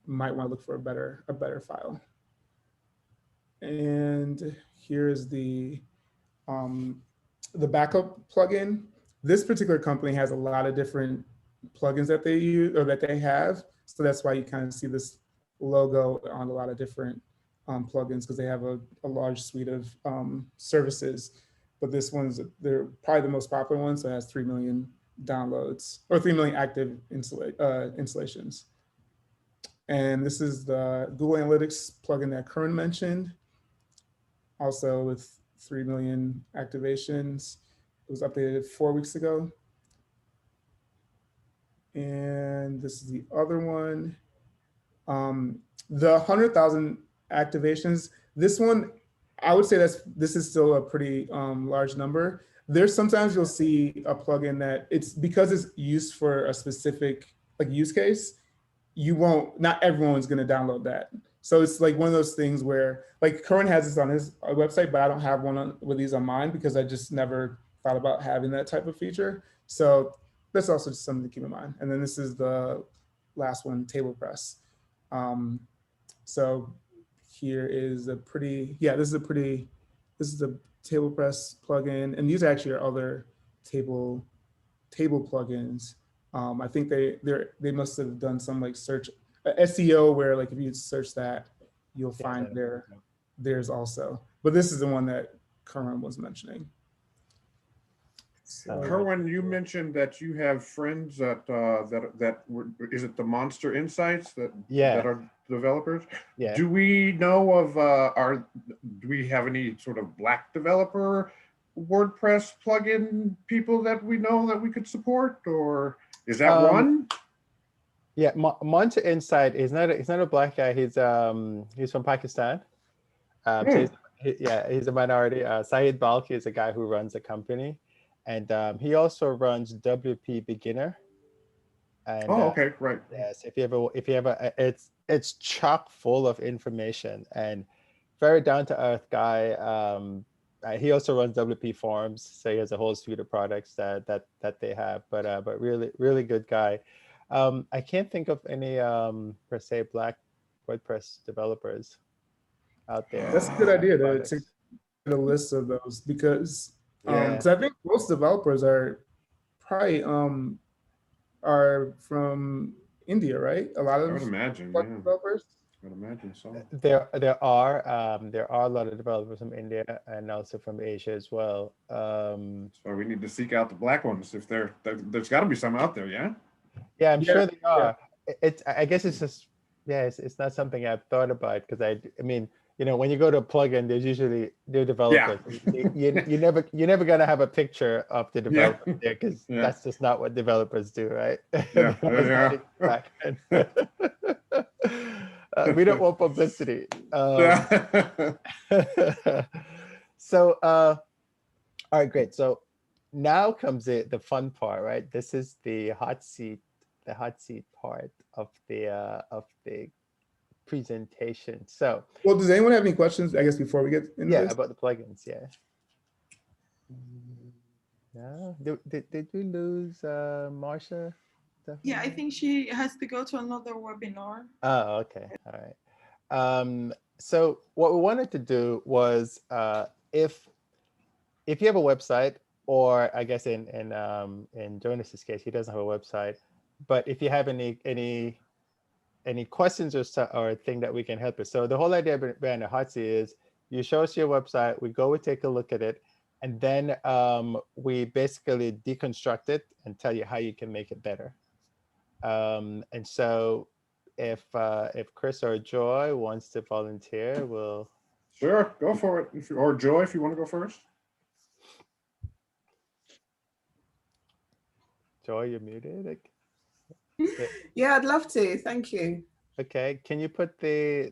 might want to look for a better file. And here is the backup plugin. This particular company has a lot of different plugins that they use or that they have. So that's why you kind of see this logo on a lot of different plugins, because they have a large suite of services. But this they're probably the most popular one. So it has 3 million downloads, or 3 million active installations. And this is the Google Analytics plugin that Kerwin mentioned, also with 3 million activations. It was updated 4 weeks ago. And this is the other one. The 100,000 activations, this one, I would say this is still a pretty large number. There's sometimes you'll see a plugin that because it's used for a specific use case, not everyone's going to download that. So it's like one of those things where like Kerwin has this on his website, but I don't have one with these on mine because I just never thought about having that type of feature. So that's also just something to keep in mind. And then this is the last one, table press. So here is this is a table press plugin, and these actually are other table plugins. I think they must have done some like search SEO where like if you search that, you'll find theirs also. But this is the one that Kerwin was mentioning. So, Kerwin, you mentioned that you have friends that is it the Monster Insights that are developers? Yeah. Do we know of do we have any sort of Black developer WordPress plugin people that we know that we could support, or is that one? Yeah, Monster Insight is not a Black guy. He's from Pakistan. So he's a minority. Sahid Balki is a guy who runs a company. And he also runs WP Beginner. And Oh, okay, right. yes, if you ever, it's chock full of information and very down to earth guy. He also runs WP Forums, so he has a whole suite of products that they have. But really good guy. I can't think of any per se Black WordPress developers out there. That's a good idea to Products. get a list of those because Yeah. I think most developers are probably are from India, right? A lot I would of imagine, Black yeah. developers. I would imagine so. There are a lot of developers from India and also from Asia as well. So we need to seek out the Black ones. If there's got to be some out there, yeah. Yeah, I'm Yeah, sure they are. I guess it's just it's not something I've thought about because I mean, you know, when you go to a plugin, there's usually new developers. You're never gonna have a picture of the developer there because that's just not what developers do, right? Yeah. We don't want publicity. So, all right, great. So now comes the fun part, right? This is the hot seat part of the presentation. So, well, does anyone have any questions? I guess before we get into this? about the plugins, yeah. No, did we lose Marsha? Yeah, I think she has to go to another webinar. Oh, okay, all right. So what we wanted to do was if you have a website, or I guess in Jonas's case, he doesn't have a website, but if you have any questions or thing that we can help with. So the whole idea behind the hot seat is you show us your website, we go and take a look at it, and then we basically deconstruct it and tell you how you can make it better. And so if Chris or Joy wants to volunteer, we'll. Sure, go for it. Or Joy, if you want to go first. Joy, you're muted. Yeah, I'd love to. Thank you. Okay, can you put the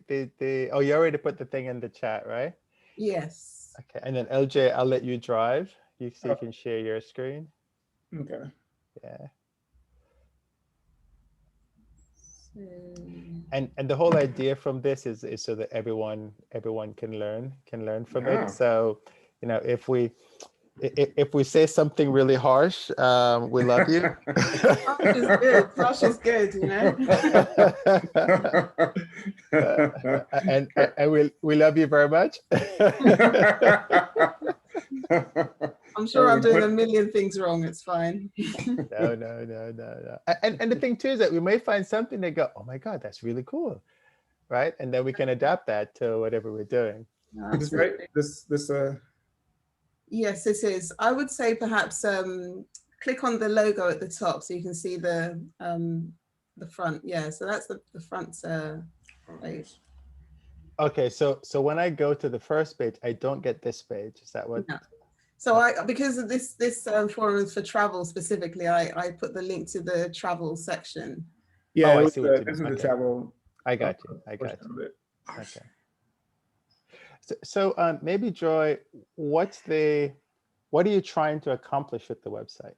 oh, you already put the thing in the chat, right? Yes. Okay, and then LJ, I'll let you drive. You can share your screen. Okay. Yeah. And the whole idea from this is so that everyone can learn from it. So, you know, if we say something really harsh, we love you. Harsh is good. Harsh is good, you know. And we love you very much. I'm sure I'm doing a million things wrong. It's fine. No. And the thing too is that we may find something that go, oh my God, that's really cool, right? And then we can adapt that to whatever we're doing. This right? This Yes, this is. I would say perhaps click on the logo at the top so you can see the front. Yeah, so that's the front page. Okay, so when I go to the first page, I don't get this page. Is that what? No. So because of this forum is for travel specifically, I put the link to the travel section. Yeah, I see what you this is mean. the travel. I got you. Okay. So maybe Joy, what are you trying to accomplish with the website?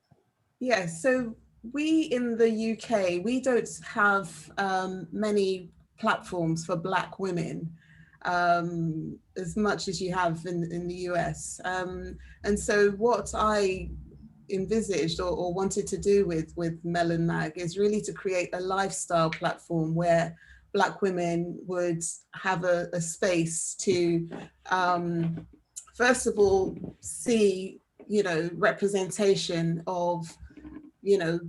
Yeah, so we in the UK, we don't have many platforms for Black women as much as you have in the US. And so what I envisaged or wanted to do with Melon Mag is really to create a lifestyle platform where Black women would have a space to, first of all, see, you know, representation of, you know,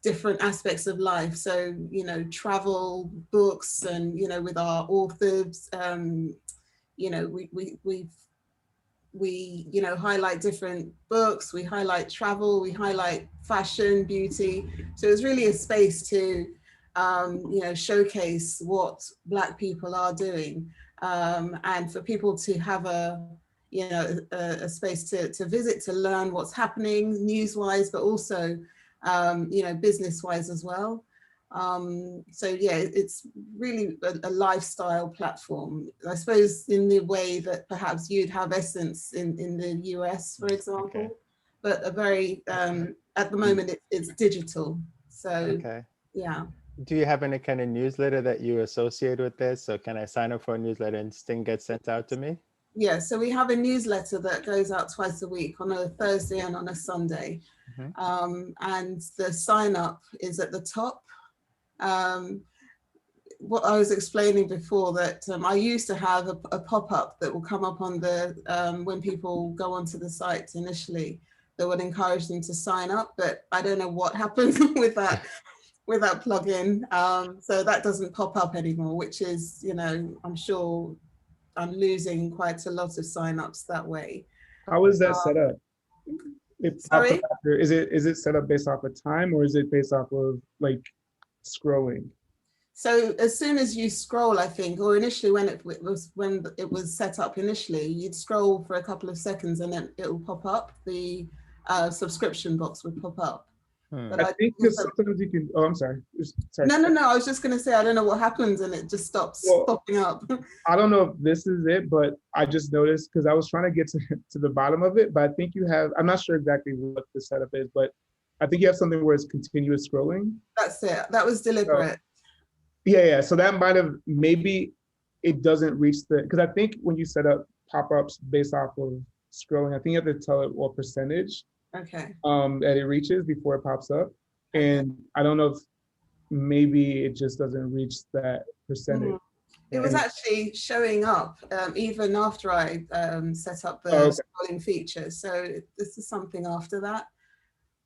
different aspects of life. So, you know, travel, books, and, you know, with our authors, you know, we, you know, highlight different books, we highlight travel, we highlight fashion, beauty. So it's really a space to, you know, showcase what Black people are doing, and for people to have a, you know, a space to visit, to learn what's happening news-wise, but also, you know, business-wise as well. So yeah, it's really a lifestyle platform, I suppose, in the way that perhaps you'd have Essence in the US, for example, but a very, at the moment it's digital. So Yeah. Do you have any kind of newsletter that you associate with this? So can I sign up for a newsletter and this thing gets sent out to me? Yeah, so we have a newsletter that goes out twice a week on a Thursday and on a Sunday. And the sign up is at the top. What I was explaining before, that I used to have a pop-up that will come up on the, when people go onto the site initially, that would encourage them to sign up, but I don't know what happened with that plugin. So that doesn't pop up anymore, which is, you know, I'm sure I'm losing quite a lot of signups that way. How is that set up? Sorry? Is it set up based off of time, or is it based off of like scrolling? So as soon as you scroll, I think, or initially when it was set up initially, you'd scroll for a couple of seconds and then it will pop up. The subscription box would pop up. But I think because sometimes you can. Oh, I'm sorry. No. I was just going to say, I don't know what happens, and it just stops popping up. I don't know if this is it, but I just noticed, because I was trying to get to the bottom of it, but I think you have. I'm not sure exactly what the setup is, but I think you have something where it's continuous scrolling. That's it. That was deliberate. Yeah. So that might have, maybe it doesn't reach because I think when you set up pop-ups based off of scrolling, I think you have to tell it what percentage that it reaches before it pops up. And I don't know if maybe it just doesn't reach that percentage. It was actually showing up even after I set up the scrolling feature. So this is something after that.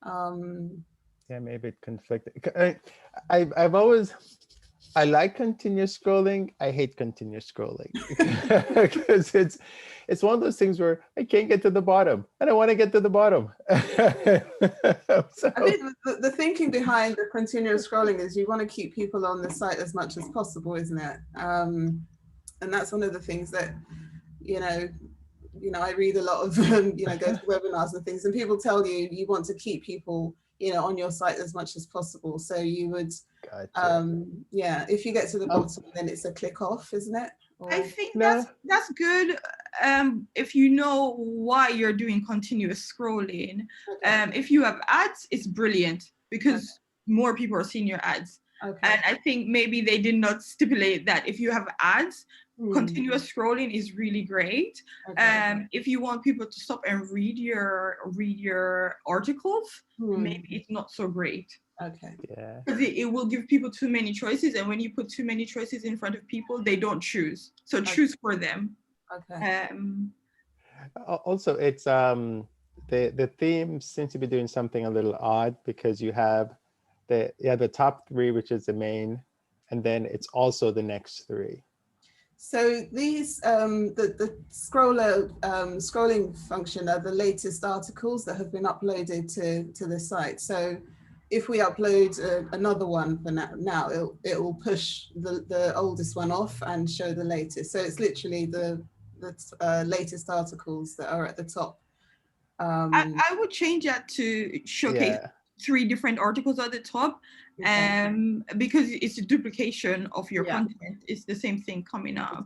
Yeah, maybe it conflicted. I like continuous scrolling. I hate continuous scrolling because it's one of those things where I can't get to the bottom and I want to get to the bottom. So, I think the thinking behind the continuous scrolling is you want to keep people on the site as much as possible, isn't it? And that's one of the things that, you know, I read a lot of, go to webinars and things, and people tell you, you want to keep people, on your site as much as possible. So you would, if you get to the bottom, then it's a click off, isn't it? I think that's good if you know why you're doing continuous scrolling. If you have ads, it's brilliant because more people are seeing your ads. And I think maybe they did not stipulate that if you have ads, continuous scrolling is really great. If you want people to stop and read your articles, maybe it's not so great. Because it will give people too many choices, and when you put too many choices in front of people, they don't choose. So choose for them. Also, it's the theme seems to be doing something a little odd, because you have the top three, which is the main, and then it's also the next three. So these the scrolling function are the latest articles that have been uploaded to the site. So if we upload another one for now, it will push the oldest one off and show the latest. So it's literally the latest articles that are at the top. I would change that to showcase 3 different articles at the top, because it's a duplication of your content. It's the same thing coming up.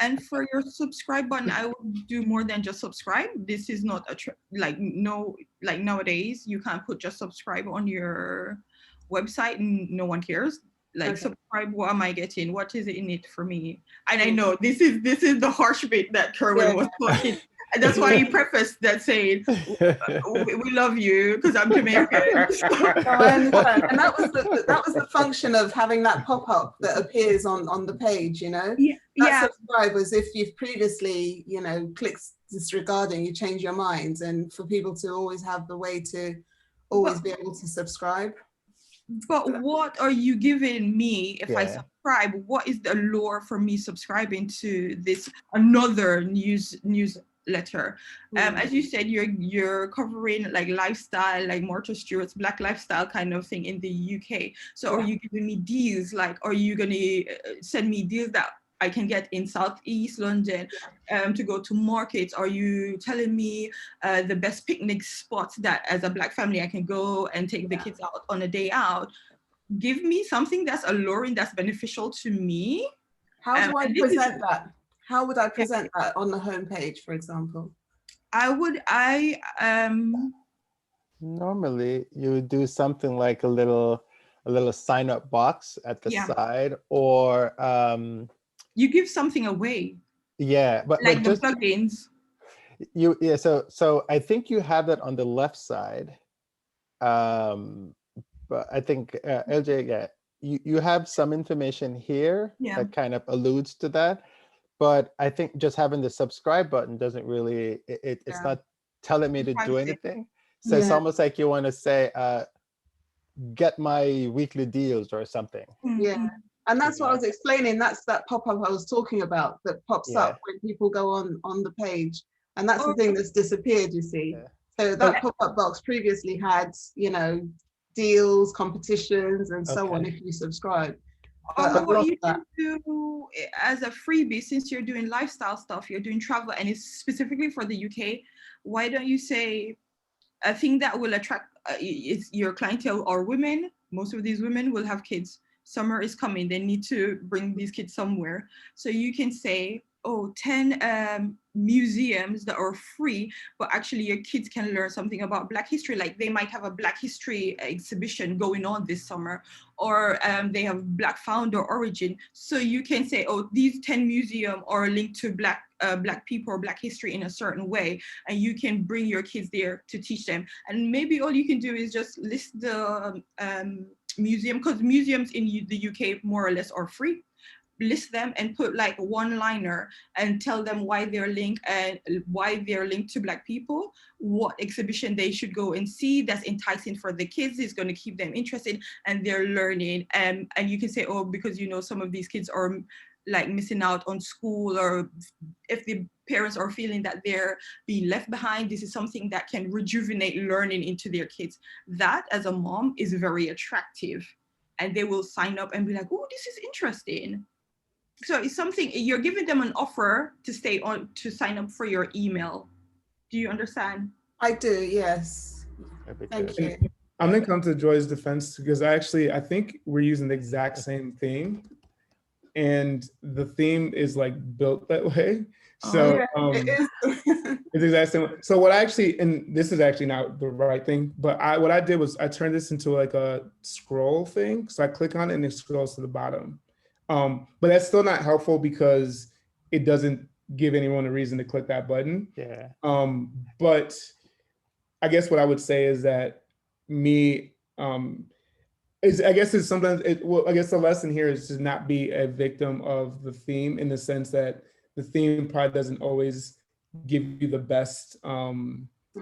And for your subscribe button, I would do more than just subscribe. This is not like nowadays you can't put just subscribe on your website and no one cares. Subscribe, what am I getting? What is it in it for me? And I know this is the harsh bit that Kerwin was talking. And that's why he prefaced that saying, we love you because I'm Jamaican. I understand. And that was the function of having that pop-up that appears on the page, Subscribe was if you've previously, clicked disregarding, you change your mind, and for people to always have the way to always be able to subscribe. But what are you giving me if I subscribe? What is the allure for me subscribing to this another newsletter? As you said, you're covering like lifestyle, like Martha Stewart's Black lifestyle kind of thing in the UK. So are you giving me deals? Like, are you gonna send me deals that I can get in Southeast London to go to markets? Are you telling me the best picnic spots that as a Black family I can go and take the kids out on a day out? Give me something that's alluring, that's beneficial to me. How do I present that? How would I present that on the homepage, for example? Normally you would do something like a little a little sign up box at the Yeah. side, or You give something away, yeah, but like the just plugins. yeah. So I think you have that on the left side. But I think LJ, yeah, you have some information here Yeah. that kind of alludes to that. But I think just having the subscribe button doesn't really, it's Yeah. not telling me to do Privacy. anything. So it's Yeah. almost like you want to say, get my weekly deals or something. Yeah. Mhm. And that's what I Yeah. was explaining. That's that pop-up I was talking about that pops Yeah. up when people go on the page. And that's the Oh. thing that's disappeared, you see. Yeah. So that pop-up box previously had, you know, deals, competitions, and so on Okay. if you subscribe. Or But I've what lost you that. can do as a freebie, since you're doing lifestyle stuff, you're doing travel, and it's specifically for the UK, why don't you say a thing that will attract your clientele are women? Most of these women will have kids. Summer is coming. They need to bring these kids somewhere. So you can say, oh, 10 museums that are free, but actually your kids can learn something about Black history. Like they might have a Black history exhibition going on this summer, or they have Black founder origin. So you can say, oh, these 10 museums are linked to Black people or Black history in a certain way, and you can bring your kids there to teach them. And maybe all you can do is just list the museum, because museums in the UK more or less are free. List them and put like one liner and tell them why they're linked and why they're linked to Black people, what exhibition they should go and see that's enticing for the kids, is going to keep them interested and they're learning. And you can say, oh, because you know some of these kids are like missing out on school, or if the parents are feeling that they're being left behind, this is something that can rejuvenate learning into their kids. That as a mom is very attractive, and they will sign up and be like, oh, this is interesting. So it's something you're giving them an offer to stay on, to sign up for your email. Do you understand? I do, yes. That'd be Thank good. you. I'm gonna come to Joy's defense because I think we're using the exact same theme, and the theme is like built that way. So It is. it's exactly same. So what I actually, and this is actually not the right thing, but what I did was I turned this into like a scroll thing. So I click on it and it scrolls to the bottom. But that's still not helpful because it doesn't give anyone a reason to click that button. Yeah. But I guess what I would say is that I guess it's sometimes I guess the lesson here is to not be a victim of the theme, in the sense that the theme probably doesn't always give you the best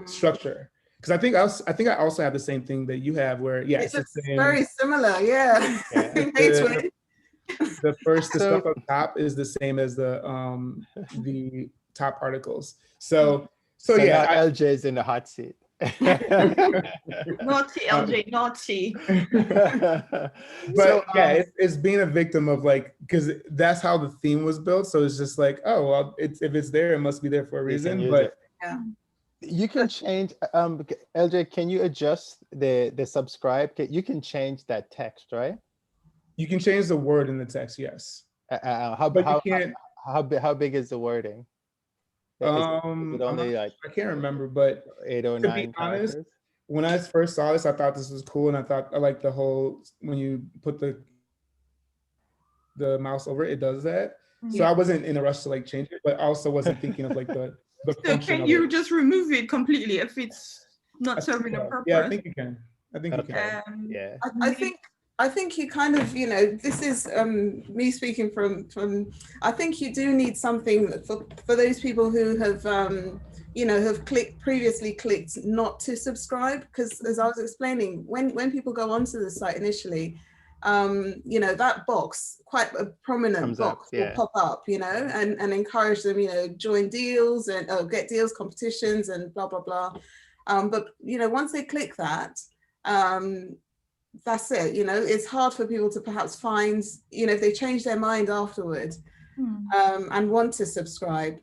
structure. Because I think I also have the same thing that you have, where It's very similar, yeah. The stuff up top is the same as the top articles. So yeah, now LJ's in the hot seat. Naughty LJ, naughty. But yeah, it's being a victim of, like, because that's how the theme was built. So it's just like, oh well, if it's there, it must be there for a reason. But yeah. You can change, LJ, can you adjust the subscribe? You can change that text, right? You can change the word in the text, yes. How big is the wording? Is it only like, I can't remember, but 8 or 9 honest, characters? when I first saw this, I thought this was cool, and I liked the whole, when you put the mouse over it, it does that. So I wasn't in a rush to like change it, but I also wasn't thinking of like the So function can you of it. just remove it completely if it's not serving a purpose? Yeah, I think you can. I think you can. Yeah. I think you kind of, you know, this is me speaking from, I think you do need something for those people who have, you know, have previously clicked not to subscribe, because as I was explaining, when people go onto the site initially, you know, that box, quite a prominent box, will pop up, you know, and encourage them, you know, join deals and get deals, competitions and blah, blah, blah. But, you know, once they click that, that's it. You know, it's hard for people to perhaps find, you know, if they change their mind afterward and want to subscribe,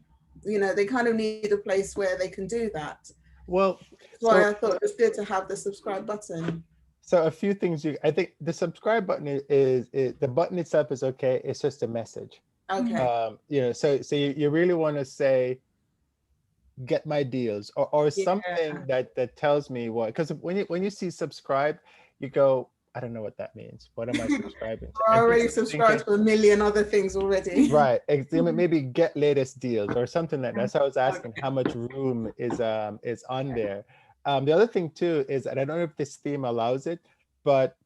you know, they kind of need a place where they can do that. Well, that's why I thought it was good to have the subscribe button. So a few things I think the subscribe button is the button itself is okay. It's just a message. Okay. You know, so you really want to say, get my deals, or something that tells me what, because when you see subscribe, you go, I don't know what that means. What am I subscribing to? I And already people subscribed thinking, to a million other things already. right, maybe get latest deals or something like that. That's why I was asking Okay. how much room is on there. The other thing too is, and I don't know if this theme allows it, but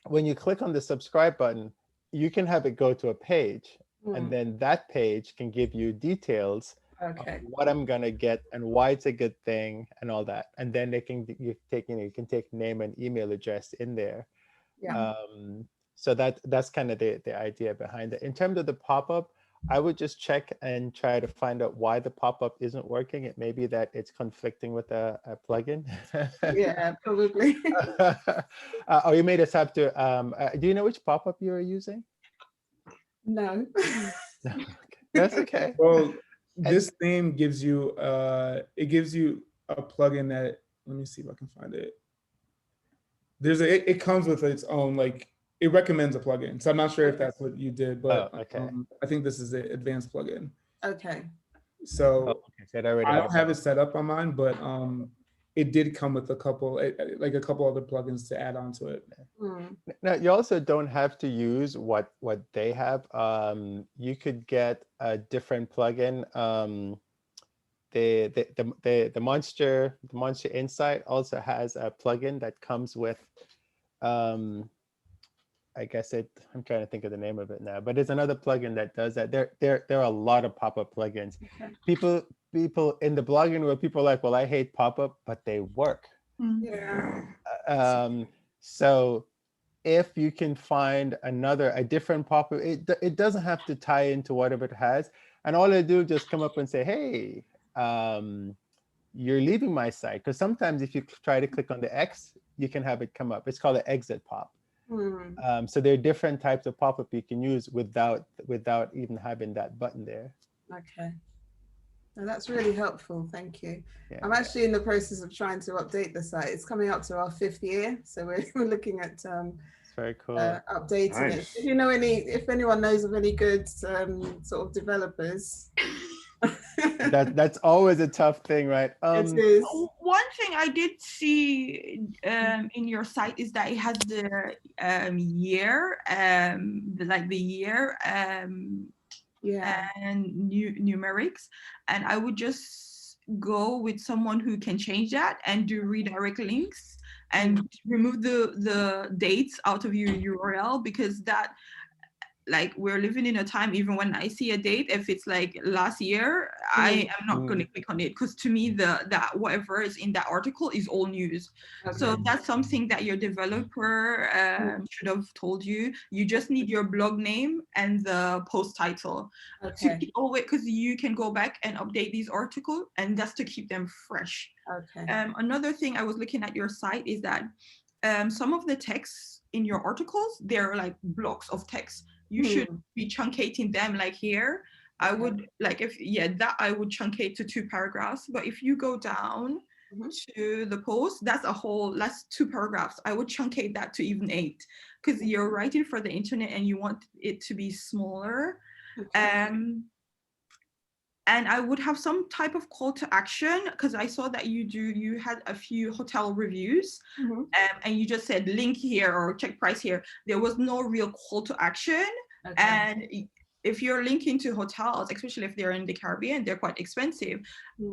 when you click on the subscribe button, you can have it go to a page, and then that page can give you details of Okay. what I'm gonna get and why it's a good thing and all that. And then you can take name and email address in there. Yeah. So that's kind of the idea behind it. In terms of the pop-up, I would just check and try to find out why the pop-up isn't working. It may be that it's conflicting with a plugin. Yeah, probably. Oh, you made us have to. Do you know which pop-up you're using? No. Okay. That's okay. Well, this theme gives you it gives you a plugin that, let me see if I can find it. It comes with its own, like, it recommends a plugin. So I'm not sure if that's what you did, but okay. I think this is the advanced plugin. Okay. So Okay. So I don't have it set up on mine, but it did come with a couple other plugins to add on to it. Now, you also don't have to use what they have. You could get a different plugin. The Monster Insight also has a plugin that comes with, I guess I'm trying to think of the name of it now, but it's another plugin that does that. There are a lot of pop-up plugins. Okay. People in the blogging world, people are like, well, I hate pop-up, but they work. Yeah. So if you can find a different pop-up, it doesn't have to tie into whatever it has. And all I do is just come up and say, hey, you're leaving my site. Because sometimes if you try to click on the X, you can have it come up. It's called an exit pop. So there are different types of pop-up you can use without even having that button there. Okay. No, that's really helpful. Thank you. Yeah, I'm actually in the process of trying to update the site. It's coming up to our 5th year, so we're looking at it's very cool. updating Nice. it. If you know if anyone knows of any good sort of developers. That's always a tough thing, right? It is. One thing I did see in your site is that it has the year, like the year Yeah. and numerics, and I would just go with someone who can change that and do redirect links and remove the dates out of your URL, because that, like, we're living in a time, even when I see a date, if it's like last year, I am not going to click on it, because to me that whatever is in that article is all news. So that's something that your developer should have told you. You just need your blog name and the post title to keep always, because you can go back and update these articles, and that's to keep them fresh. Another thing I was looking at your site is that some of the texts in your articles, they're like blocks of text. You should be truncating them, like here. I would like, I would truncate to 2 paragraphs. But if you go down to the post, that's 2 paragraphs. I would truncate that to even 8, because you're writing for the internet and you want it to be smaller. And I would have some type of call to action, because I saw that you had a few hotel reviews, and you just said link here or check price here. There was no real call to action. And if you're linking to hotels, especially if they're in the Caribbean, they're quite expensive.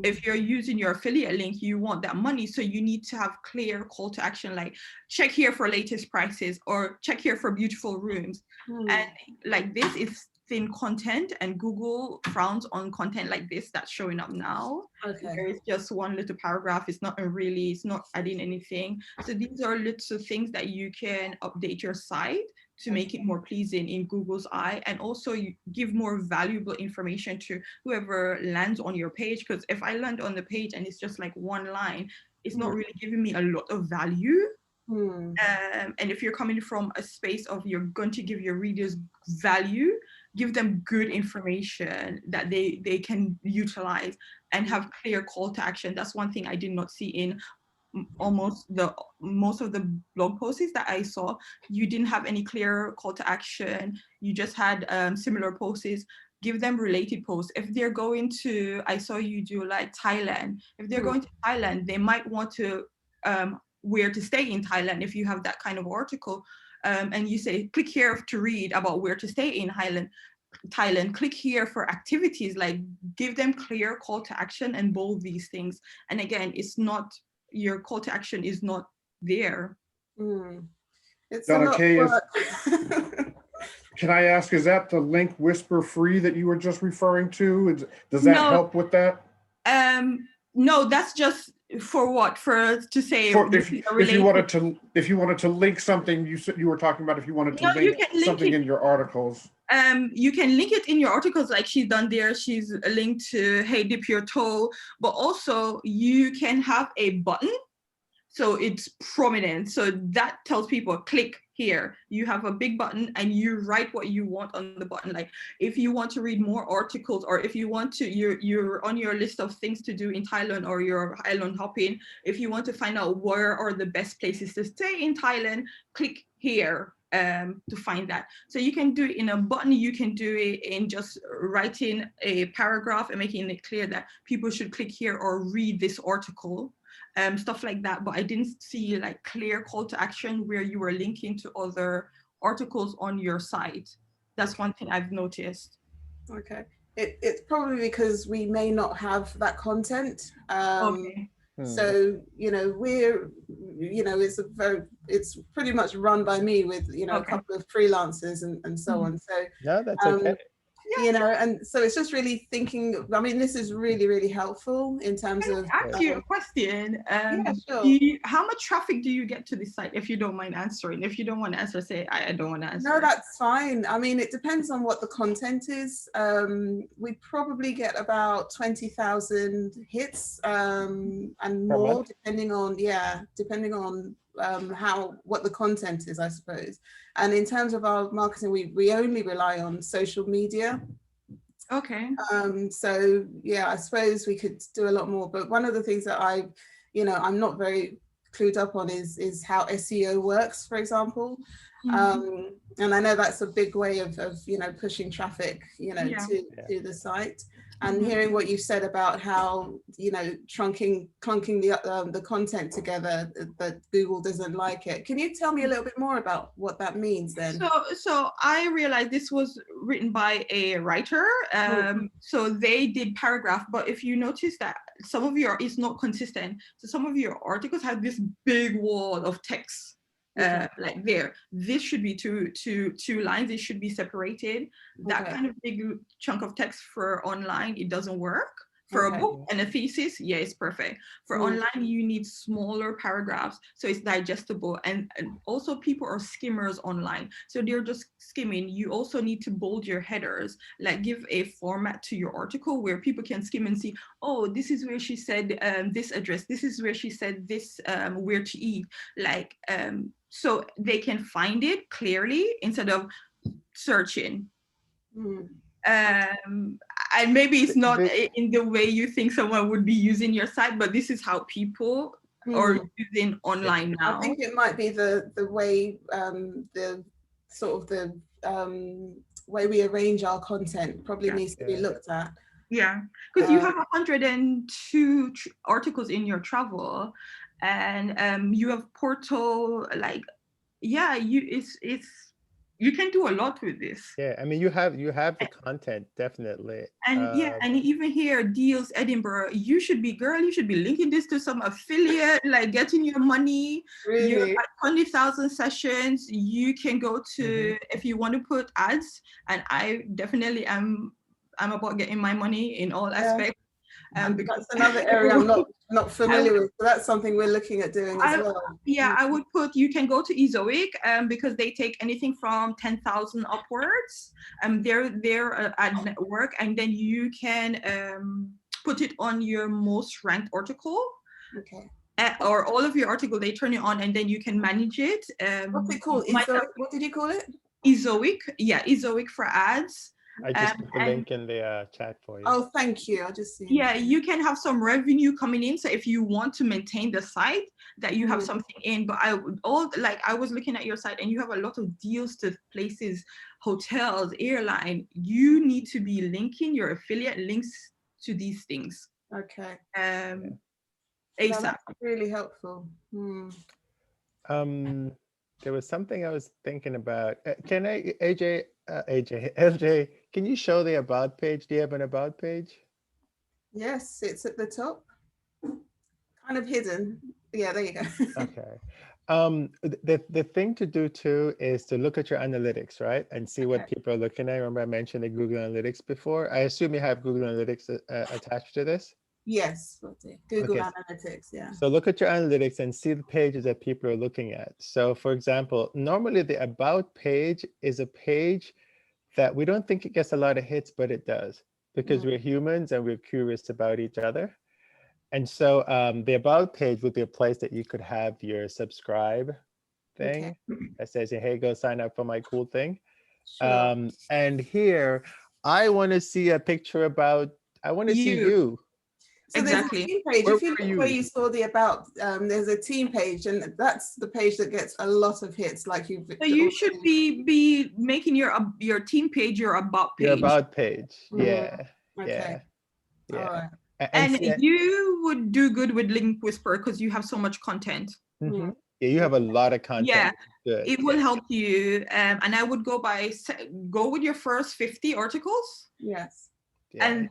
If you're using your affiliate link, you want that money. So you need to have clear call to action, like check here for latest prices or check here for beautiful rooms. And like this is thin content, and Google frowns on content like this that's showing up now. There is just one little paragraph. It's not adding anything. So these are little things that you can update your site to make it more pleasing in Google's eye, and also you give more valuable information to whoever lands on your page. Because if I land on the page and it's just like one line, it's not really giving me a lot of value. And if you're coming from a space of you're going to give your readers value, give them good information that they can utilize and have clear call to action. That's one thing I did not see in most of the blog posts that I saw. You didn't have any clear call to action. You just had similar posts. Give them related posts. If they're going to, I saw you do like Thailand. If they're going to Thailand, they might want to where to stay in Thailand, if you have that kind of article, and you say, click here to read about where to stay in Thailand, click here for activities, like give them clear call to action and bold these things. And again, it's not, your call to action is not there. It's Donna-Kay, a lot of work. can I ask, is that the link Whisper Free that you were just referring to? Does that help with that? No, that's just for what? For to say if you wanted to link something, you said you were talking about if you wanted to link something in your articles. You can link it in your articles, like she's done there. She's linked to hey, dip your toe, but also you can have a button, so it's prominent. So that tells people click here. You have a big button and you write what you want on the button. Like if you want to read more articles, or if you want to, you're on your list of things to do in Thailand, or you're island hopping. If you want to find out where are the best places to stay in Thailand, click here to find that. So you can do it in a button. You can do it in just writing a paragraph and making it clear that people should click here or read this article. Stuff like that, but I didn't see like clear call to action where you were linking to other articles on your site. That's one thing I've noticed. Okay, it's probably because we may not have that content. Okay. So it's pretty much run by me with a couple of freelancers and so on. So no, that's okay. And so it's just really thinking, I mean, this is really, really helpful in terms of... Ask you a question. Yeah, sure. How much traffic do you get to this site? If you don't mind answering. If you don't want to answer, say, I don't want to answer. No, that's fine. I mean, it depends on what the content is. We probably get about 20,000 hits and more, depending on what the content is, I suppose. And in terms of our marketing, we only rely on social media. Okay. So yeah, I suppose we could do a lot more. But one of the things that I'm not very clued up on is how SEO works, for example. And I know that's a big way of pushing traffic, to the site. And hearing what you said about how, clunking the content together, that Google doesn't like it. Can you tell me a little bit more about what that means then? So I realized this was written by a writer. So they did paragraph, but if you notice that some of it's not consistent. So some of your articles have this big wall of text. Like there, this should be two lines. It should be separated. That kind of big chunk of text for online, it doesn't work. For a book and a thesis, yeah, it's perfect. For online, you need smaller paragraphs so it's digestible. And also people are skimmers online, so they're just skimming. You also need to bold your headers, like give a format to your article where people can skim and see, oh, this is where she said this address, this is where she said this, where to eat, like so they can find it clearly instead of searching. And maybe it's not in the way you think someone would be using your site, but this is how people are using online now. I think it might be the way way we arrange our content probably needs to be looked at. Yeah, because you have 102 articles in your travel, and you have portal, like, yeah, you can do a lot with this. Yeah, I mean, you have the content, definitely. And and even here, Deals Edinburgh, you should be linking this to some affiliate, like getting your money. Really? You're at 20,000 sessions. You can go to, if you want to put ads, and I definitely am about getting my money in all aspects. Because that's another area I'm not familiar with. So that's something we're looking at doing as well. Yeah, I would put, you can go to Ezoic because they take anything from 10,000 upwards. They're at network, and then you can put it on your most ranked article. Okay. Or all of your article, they turn it on, and then you can manage it. What's it called? What did you call it? Ezoic. Yeah, Ezoic for ads. I just put the link in the chat for you. Oh, thank you. I just see. Yeah, you can have some revenue coming in. So if you want to maintain the site, that you have something in. But I was looking at your site, and you have a lot of deals to places, hotels, airline. You need to be linking your affiliate links to these things. Okay. No, ASAP. that's really helpful. There was something I was thinking about. Can I, LJ, can you show the about page? Do you have an about page? Yes, it's at the top, kind of hidden. Yeah, there you go. Okay. The thing to do too is to look at your analytics, right? And see what people are looking at. Remember I mentioned the Google Analytics before. I assume you have Google Analytics attached to this? Yes, Google Okay. Analytics, yeah. So look at your analytics and see the pages that people are looking at. So for example, normally the about page is a page that we don't think it gets a lot of hits, but it does, because we're humans and we're curious about each other. And so the about page would be a place that you could have your subscribe thing that says, hey, go sign up for my cool thing. Sure. And here, I want to see a picture about, I want to see you. So Exactly. there's a team page. Where If you were look you? where you saw the about, there's a team page, and that's the page that gets a lot of hits. Like you've. So you should be making your team page your about page. Your about page. Yeah. Okay. Yeah. All right. And you would do good with Link Whisper because you have so much content. Yeah, you have a lot of content. Yeah, Good. it will help you. And I would go with your first 50 articles. Yes. Yeah. And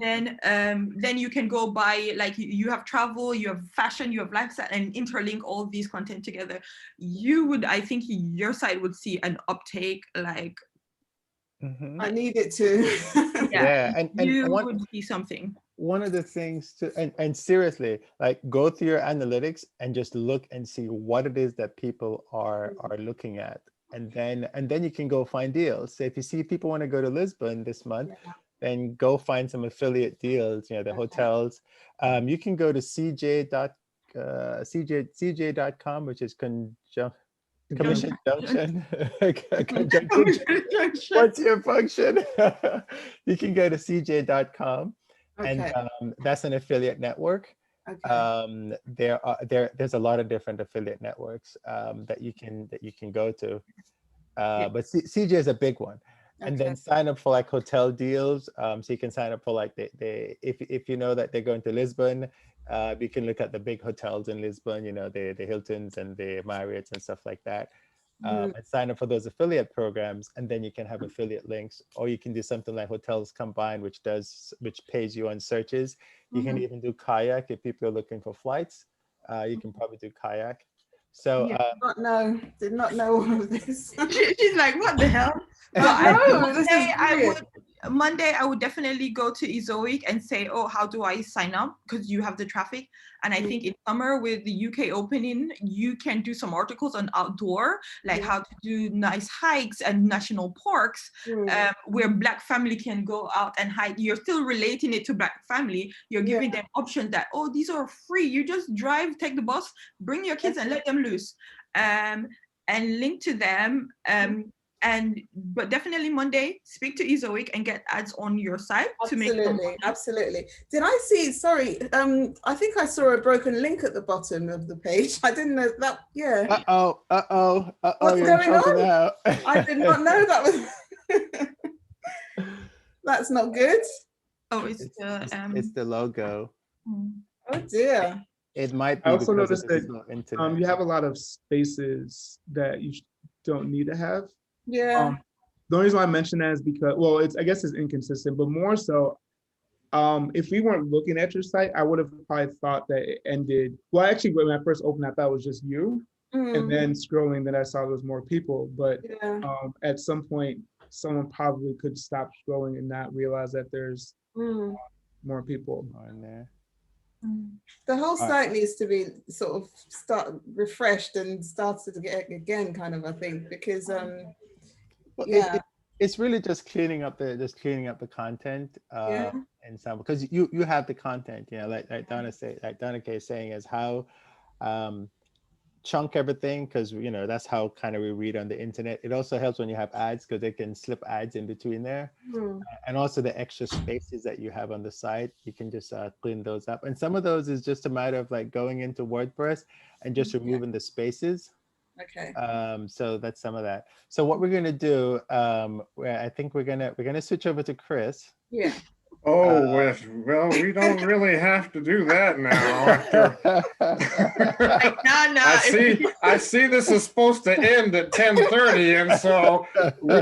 then you can go by, like, you have travel, you have fashion, you have lifestyle, and interlink all these content together. You would, I think your site would see an uptake, like. I need it to. Yeah. And you would see something. One of the things to, and seriously, like, go through your analytics and just look and see what it is that people are looking at. And then you can go find deals. So if you see people want to go to Lisbon this month, then go find some affiliate deals, the hotels. You can go to cj.com, which is commission junction. What's your function? You can go to cj.com. And that's an affiliate network. There's a lot of different affiliate networks that you can go to. But CJ is a big one. And then sign up for like hotel deals. So you can sign up for like if you know that they're going to Lisbon, you can look at the big hotels in Lisbon, the Hiltons and the Marriotts and stuff like that. And sign up for those affiliate programs, and then you can have affiliate links, or you can do something like Hotels Combined, which pays you on searches. You can even do Kayak if people are looking for flights. You can probably do Kayak. So did not know all of this. She's like, what the hell? Monday, I would definitely go to Ezoic and say, oh, how do I sign up? Because you have the traffic. And I think in summer with the UK opening, you can do some articles on outdoor, like how to do nice hikes and national parks, where Black family can go out and hike. You're still relating it to Black family. You're giving them options that, oh, these are free. You just drive, take the bus, bring your kids and let them loose. And link to them. But definitely Monday, speak to Ezoic and get ads on your site to make them money. Absolutely. Did I see, sorry, I think I saw a broken link at the bottom of the page. I didn't know that, What's going on? Now. I did not know that was, that's not good. Oh, it's the logo. Oh dear. It might be. I also noticed that you have a lot of spaces that you don't need to have. Yeah. The only reason why I mention that is because, well, I guess it's inconsistent, but more so, if we weren't looking at your site, I would have probably thought that it ended. Well, actually, when I first opened, I thought it was just you, and then scrolling, then I saw there was more people. But at some point, someone probably could stop scrolling and not realize that there's more people on there. The whole site needs to be sort of refreshed and started again, kind of, I think, because it's really just cleaning up the content and some, because you have the content, like Donna-Kay is saying, is how chunk everything, because that's how kind of we read on the internet. It also helps when you have ads, because they can slip ads in between there, and also the extra spaces that you have on the site, you can just clean those up. And some of those is just a matter of like going into WordPress and just removing the spaces. So that's some of that. So what we're gonna do, I think we're gonna switch over to Chris. Oh, well, we don't really have to do that now. Like, nah. I see this is supposed to end at 10:30, and so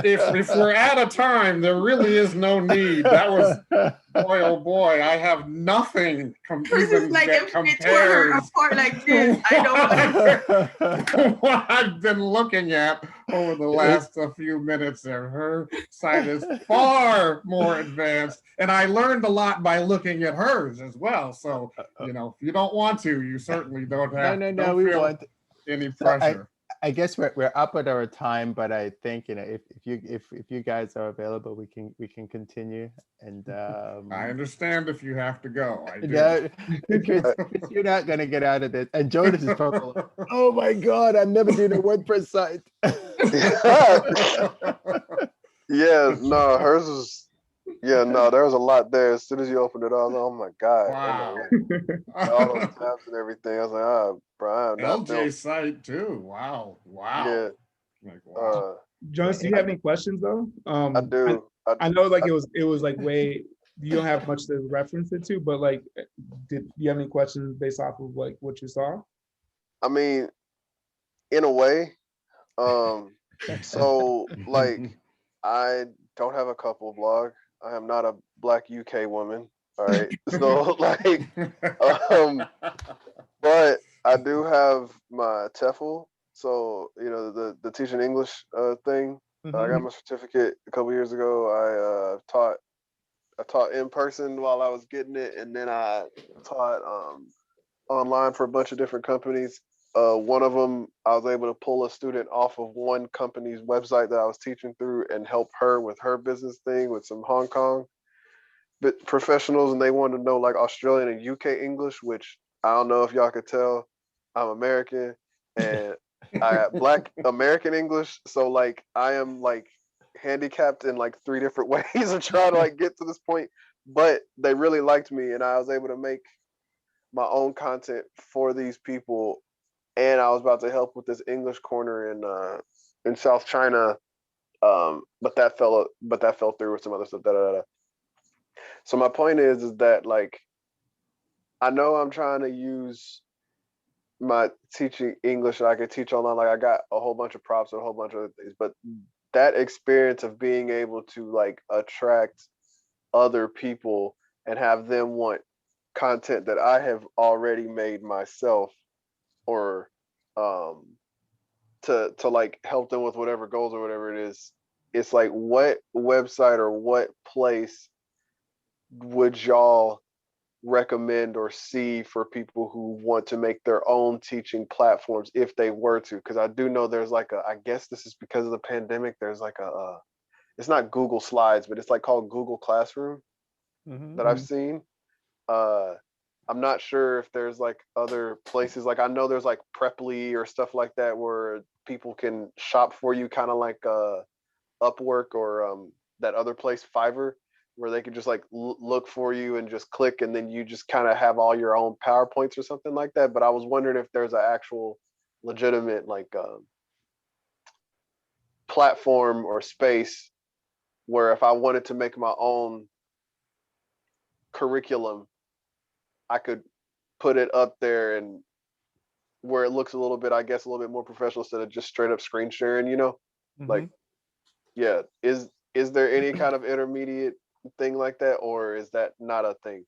if we're out of time, there really is no need. That was, boy, oh boy, I have nothing Chris is like, if they tore her apart like this, I don't what I've been looking at over the last few minutes there. Her side is far more advanced, and I learned a lot by looking at hers as well. So, if you don't want to, you certainly don't have to. No, we want any pressure. I guess we're up at our time, but I think if you guys are available, we can continue. And I understand if you have to go. I do. No, Chris, you're not gonna get out of this. And Jonas is probably like, oh my God, I'm never doing a WordPress site. Yeah, no, hers was. Yeah, no, there was a lot there. As soon as you opened it, I was like, oh my God. Wow. All those tabs and everything. I was like, oh, bro, I'm not built. LJ site too. Wow. Yeah. Like, wow. Jonas, do you have any questions though? I do. I know like it was like way, you don't have much to reference it to, but like, did you have any questions based off of like what you saw? I mean, in a way, so like, I don't have a couple blog. I am not a Black UK woman. All right. So like, but I do have my TEFL. So, the teaching English thing. Mm-hmm. I got my certificate a couple years ago. I taught in person while I was getting it, and then I taught online for a bunch of different companies. One of them, I was able to pull a student off of one company's website that I was teaching through and help her with her business thing with some Hong Kong professionals, and they wanted to know like Australian and UK English, which I don't know if y'all could tell, I'm American and I got Black American English, so like I am like handicapped in like 3 different ways of trying to like get to this point, but they really liked me, and I was able to make my own content for these people. And I was about to help with this English corner in South China, but that fell through with some other stuff. So my point is that like, I know I'm trying to use my teaching English that I could teach online. Like I got a whole bunch of props and a whole bunch of other things, but that experience of being able to like attract other people and have them want content that I have already made myself, or to like help them with whatever goals or whatever it is, it's like, what website or what place would y'all recommend or see for people who want to make their own teaching platforms if they were to? Because I do know there's like I guess this is because of the pandemic, there's like it's not Google Slides, but it's like called Google Classroom that I've seen. I'm not sure if there's like other places. Like I know there's like Preply or stuff like that where people can shop for you, kind of like Upwork or that other place, Fiverr, where they can just like look for you and just click, and then you just kind of have all your own PowerPoints or something like that. But I was wondering if there's an actual legitimate like platform or space where if I wanted to make my own curriculum, I could put it up there and where it looks a little bit, I guess, a little bit more professional instead of just straight up screen sharing, like, yeah. Is there any kind of intermediate thing like that, or is that not a thing?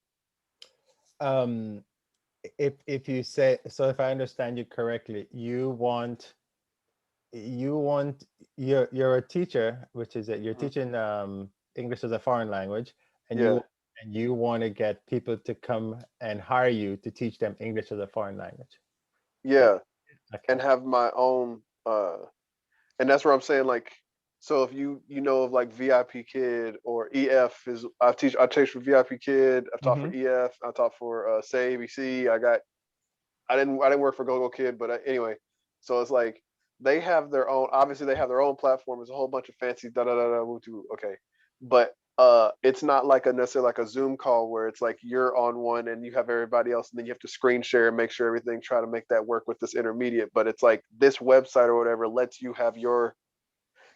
If you say, so if I understand you correctly, you're a teacher, which is that you're teaching English as a foreign language, and you want to get people to come and hire you to teach them English as a foreign language. Yeah. Okay. And have my own, and that's where I'm saying, like, so if you know of like VIP Kid or EF is, I teach for VIP Kid, I've taught for EF, I taught for Say ABC, I didn't work for GoGo Kid, but anyway, so it's like they have their own, obviously they have their own platform. There's a whole bunch of fancy okay, but it's not like necessarily like a Zoom call where it's like you're on one and you have everybody else, and then you have to screen share and make sure everything, try to make that work with this intermediate. But it's like this website or whatever lets you have your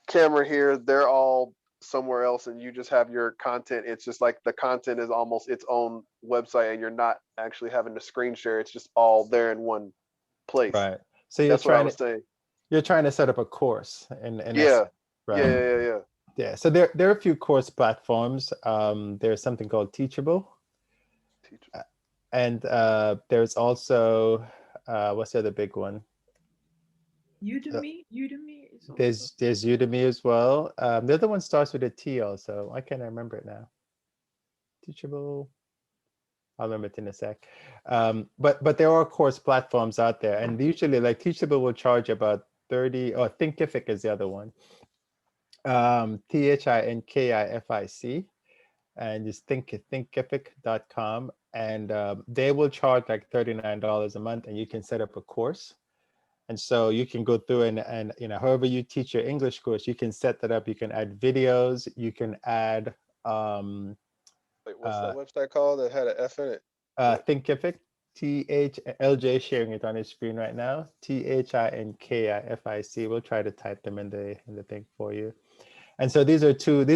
camera here. They're all somewhere else and you just have your content. It's just like the content is almost its own website and you're not actually having to screen share. It's just all there in one place. Right. So That's what I was saying. you're trying to set up a course in Yeah. essence, right? Yeah. Yeah. So there are a few course platforms. There's something called Teachable. And there's also what's the other big one? Udemy. Udemy is There's Udemy as well. The other one starts with a T also. I can't remember it now. Teachable. I'll remember it in a sec. But there are course platforms out there, and usually like Teachable will charge about 30, or Thinkific is the other one. Thinkific, and just thinkific.com, and they will charge like $39 a month, and you can set up a course. And so you can go through and you know, however you teach your English course, you can set that up. You can add videos. You can add. Wait, what's that website called that had an F in it? Thinkific. LJ sharing it on his screen right now. Thinkific. We'll try to type them in the thing for you. And so these are two of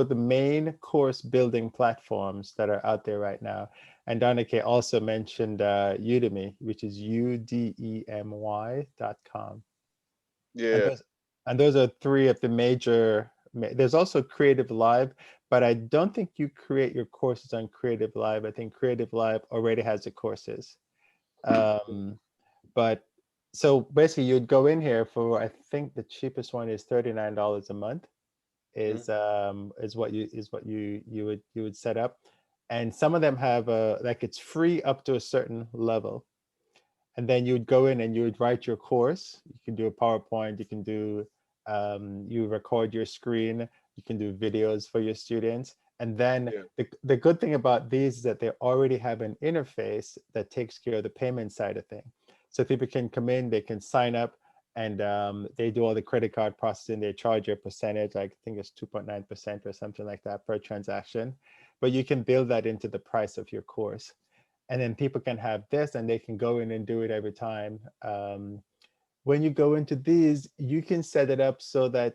the main course building platforms that are out there right now. And Donna-Kay also mentioned Udemy, which is udemy.com. Yeah. And those are three of the major. There's also Creative Live, but I don't think you create your courses on Creative Live. I think Creative Live already has the courses. But so basically you'd go in here for, I think the cheapest one is $39 a month. Is what you would set up, and some of them have like it's free up to a certain level, and then you would go in and you would write your course. You can do a PowerPoint, you can do you record your screen, you can do videos for your students, and then the good thing about these is that they already have an interface that takes care of the payment side of things. So people can come in, they can sign up, and they do all the credit card processing. They charge you a percentage, like I think it's 2.9% or something like that per transaction. But you can build that into the price of your course. And then people can have this and they can go in and do it every time. When you go into these, you can set it up so that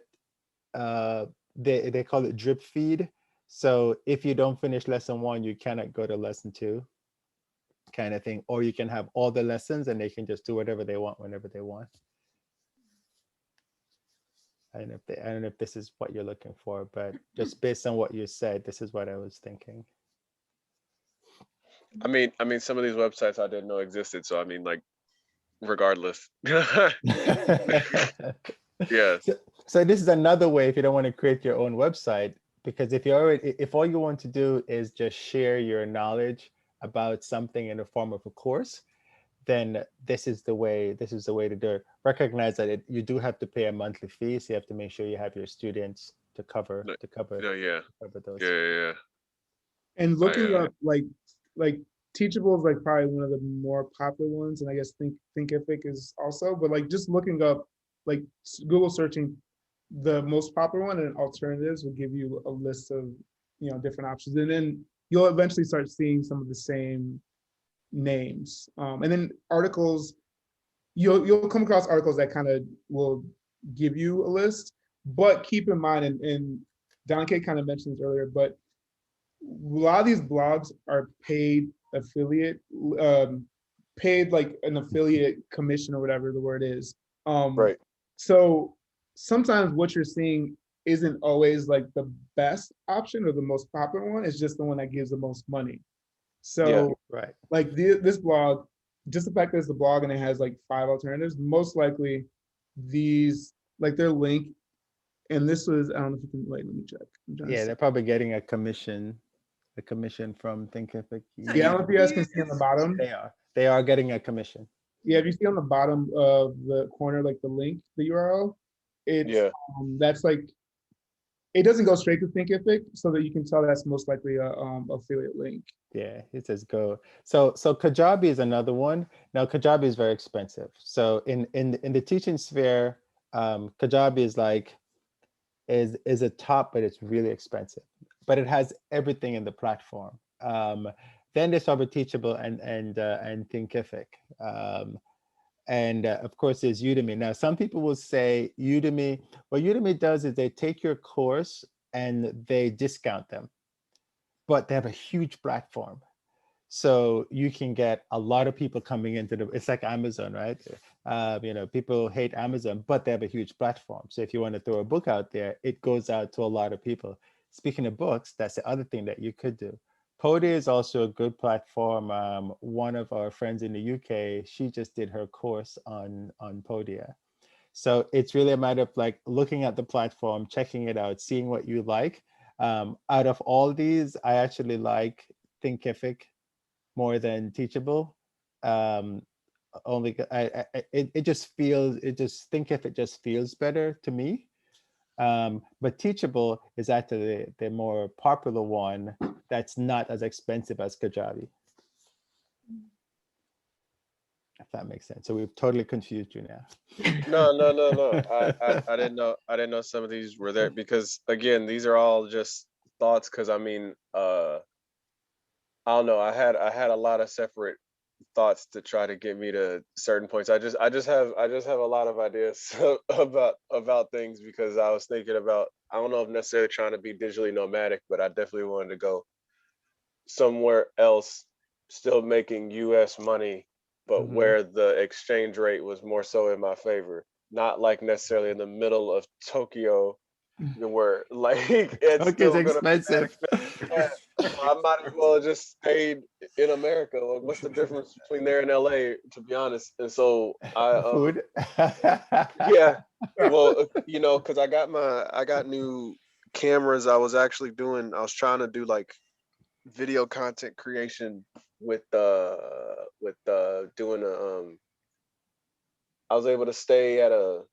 they call it drip feed. So if you don't finish lesson 1, you cannot go to lesson 2 kind of thing. Or you can have all the lessons and they can just do whatever they want whenever they want. I don't know if this is what you're looking for, but just based on what you said, this is what I was thinking. I mean, some of these websites I didn't know existed. So I mean, like, regardless. Yeah. So this is another way if you don't want to create your own website, because if all you want to do is just share your knowledge about something in the form of a course, then this is the way to do it. Recognize that you do have to pay a monthly fee, so you have to make sure you have your students to cover those. Yeah. And looking up like Teachable is like probably one of the more popular ones, and I guess Thinkific is also. But like just looking up, like Google searching the most popular one and alternatives will give you a list of different options, and then you'll eventually start seeing some of the same names, and then articles. You'll come across articles that kind of will give you a list, but keep in mind, and Donna-Kay kind of mentioned this earlier, but a lot of these blogs are paid affiliate, paid like an affiliate commission or whatever the word is. Right. So sometimes what you're seeing isn't always like the best option or the most popular one. It's just the one that gives the most money. So like this blog, just the fact that it's a blog and it has like 5 alternatives, most likely these, like their link, and this was, I don't know if you can, wait, let me check. Yeah, they're probably getting a commission from Thinkific. Yeah, I don't know if you guys can see on the bottom. They are getting a commission. Yeah, if you see on the bottom of the corner, like the link, the URL, it's that's like, it doesn't go straight to Thinkific, so that you can tell that's most likely a affiliate link. Yeah, it says go. So Kajabi is another one. Now Kajabi is very expensive. So in the teaching sphere, Kajabi is a top, but it's really expensive. But it has everything in the platform. Then there's Over Teachable and Thinkific. And of course, there's Udemy. Now, some people will say Udemy, what Udemy does is they take your course and they discount them, but they have a huge platform. So you can get a lot of people coming into it's like Amazon, right? People hate Amazon, but they have a huge platform. So if you want to throw a book out there, it goes out to a lot of people. Speaking of books, that's the other thing that you could do. Podia is also a good platform. One of our friends in the UK, she just did her course on Podia. So it's really a matter of like looking at the platform, checking it out, seeing what you like. Out of all these, I actually like Thinkific more than Teachable. Only it just Thinkific just feels better to me. But Teachable is actually the more popular one that's not as expensive as Kajabi. If that makes sense. So we've totally confused you now. No. I didn't know some of these were there, because again, these are all just thoughts. Because I mean, I don't know. I had a lot of separate thoughts to try to get me to certain points. I just have a lot of ideas about things, because I was thinking about, I don't know if necessarily trying to be digitally nomadic, but I definitely wanted to go somewhere else, still making US money, but where the exchange rate was more so in my favor, not like necessarily in the middle of Tokyo, where like it's still expensive. I might as well have just stayed in America. Like, what's the difference between there and LA, to be honest? And so food. Yeah, well, because I got new cameras. I was trying to do like video content creation with doing I was able to stay at a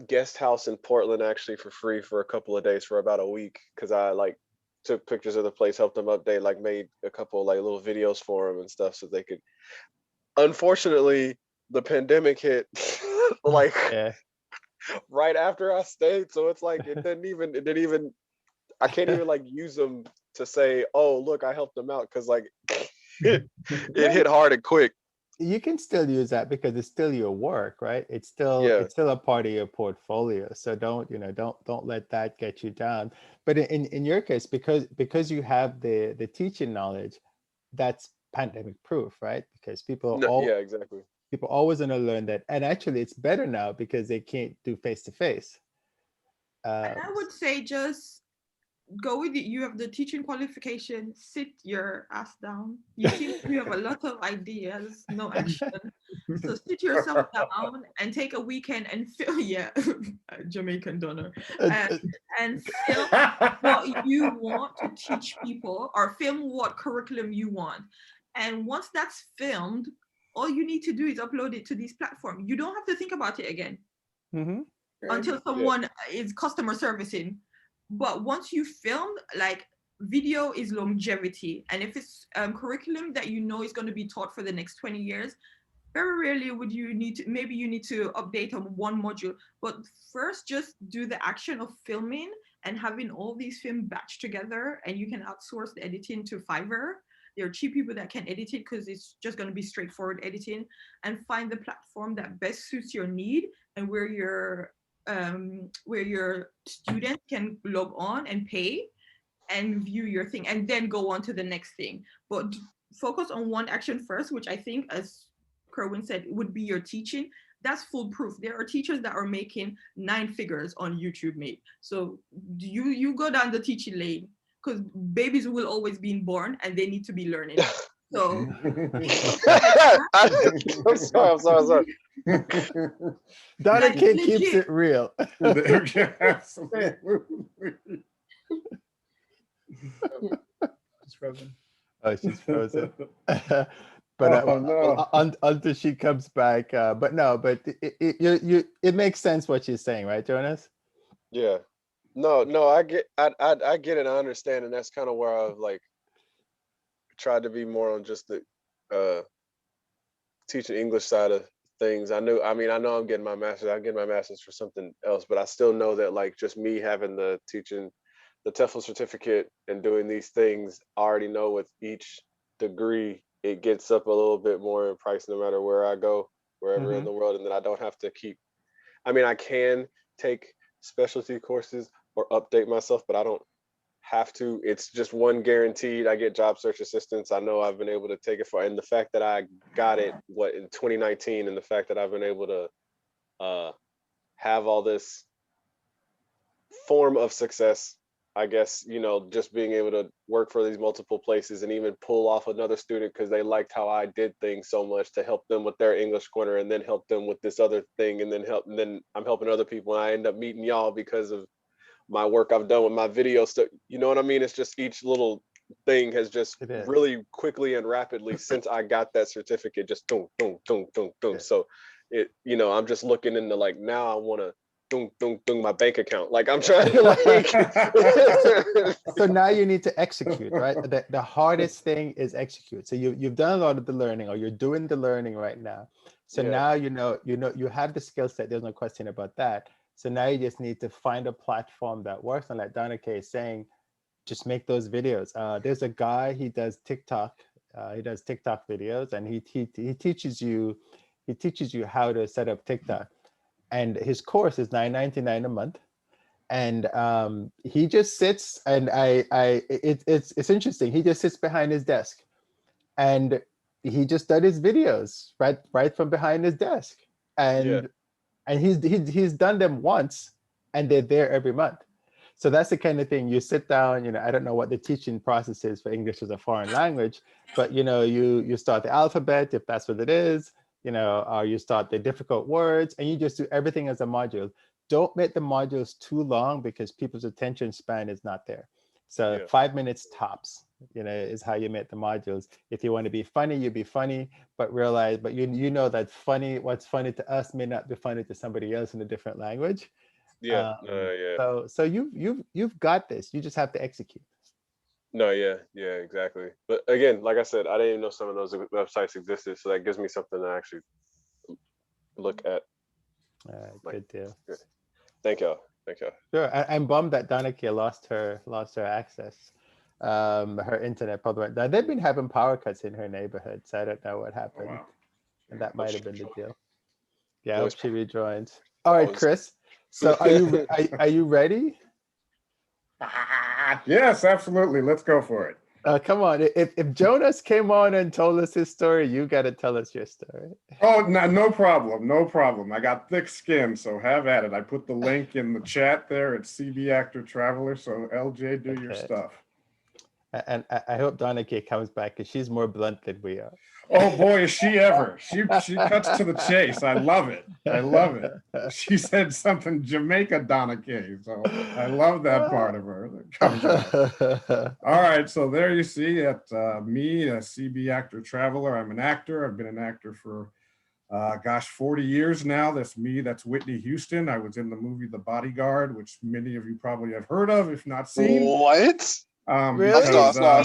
guest house in Portland actually for free for a couple of days for about a week, because I like took pictures of the place, helped them update, like made a couple like little videos for them and stuff so they could. Unfortunately, the pandemic hit like right after I stayed, so it's like it didn't even I can't even like use them to say, oh look, I helped them out, because like it hit hard and quick. You can still use that because it's still your work, right? It's still a part of your portfolio. So don't let that get you down. But in your case, because you have the teaching knowledge, that's pandemic proof, right? Because people exactly. People always want to learn that, and actually it's better now because they can't do face-to-face. And I would say just go with it. You have the teaching qualification, sit your ass down. You seem you have a lot of ideas, no action. So sit yourself down and take a weekend and film, Jamaican Donna, and film what you want to teach people, or film what curriculum you want. And once that's filmed, all you need to do is upload it to this platform. You don't have to think about it again until someone is customer servicing. But once you filmed, like, video is longevity. And if it's curriculum that you know is going to be taught for the next 20 years, very rarely would you need to, maybe you need to update on one module. But first, just do the action of filming and having all these film batched together, and you can outsource the editing to Fiverr. There are cheap people that can edit it because it's just going to be straightforward editing, and find the platform that best suits your need and where your students can log on and pay and view your thing, and then go on to the next thing. But focus on one action first, which I think, as Kerwin said, would be your teaching. That's foolproof. There are teachers that are making 9 figures on YouTube, mate. So you go down the teaching lane, because babies will always be born and they need to be learning. So I'm sorry. Donna-Kay keeps it real. She's frozen. Oh, she's frozen. But until she comes back. But it makes sense what she's saying, right, Jonas? Yeah. No, I get it, I understand, and that's kind of where I've like tried to be more on just the teaching English side of things. I know I'm getting my master's. I'm getting my master's for something else, but I still know that like just me having the teaching, the TEFL certificate and doing these things, I already know with each degree it gets up a little bit more in price no matter where I go, wherever in the world, and then I don't have to keep. I mean, I can take specialty courses, or update myself, but I don't have to. It's just one guaranteed. I get job search assistance. I know I've been able to take it for, and the fact that I got it in 2019, and the fact that I've been able to have all this form of success, I guess, you know, just being able to work for these multiple places and even pull off another student because they liked how I did things so much to help them with their English corner, and then help them with this other thing, and then I'm helping other people, and I end up meeting y'all because of my work I've done with my video stuff. You know what I mean? It's just each little thing has just really quickly and rapidly since I got that certificate, just boom, boom, boom, boom, boom. Yeah. So it, you know, I'm just looking into like, now I want to my bank account. Like I'm trying to like. So now you need to execute, right? The hardest thing is execute. So you've done a lot of the learning, or you're doing the learning right now. So now you have the skill set. There's no question about that. So now you just need to find a platform that works. And like Donna-Kay is saying, just make those videos. There's a guy, he does TikTok. He does TikTok videos, and he teaches you how to set up TikTok. And his course is $9.99 a month. And he just sits, and it's interesting. He just sits behind his desk, and he just does his videos right from behind his desk. And he's done them once, and they're there every month. So that's the kind of thing. You sit down, you know, I don't know what the teaching process is for English as a foreign language, but you know, you start the alphabet, if that's what it is, you know, or you start the difficult words, and you just do everything as a module. Don't make the modules too long because people's attention span is not there. So 5 minutes tops, you know, is how you make the modules. If you want to be funny, you be funny, but realize, but you know that what's funny to us may not be funny to somebody else in a different language. So you've got this. You just have to execute. No, exactly. But again, like I said, I didn't even know some of those websites existed, so that gives me something to actually look at. Good deal. Good. Thank y'all. Sure. I'm bummed that Donna-Kay lost her access. Her internet probably went down. They've been having power cuts in her neighborhood, so I don't know what happened. Oh, wow. And that might have been the deal. Yeah, I hope she rejoins. All right, Chris. So are you ready? Yes, absolutely. Let's go for it. Come on. If Jonas came on and told us his story, you got to tell us your story. Oh, no problem. No problem. I got thick skin, so have at it. I put the link in the chat there at CB Actor Traveler. So LJ, do your stuff. And I hope Donna-Kay comes back because she's more blunt than we are. Oh boy, is she ever. She cuts to the chase. I love it. She said something Jamaica Donna-Kay, so I love that part of her that comes out. All right, so there you see it. Me, a CB Actor Traveler. I'm an actor. I've been an actor for 40 years now. That's me. That's Whitney Houston. I was in the movie The Bodyguard, which many of you probably have heard of, if not seen. What? Really?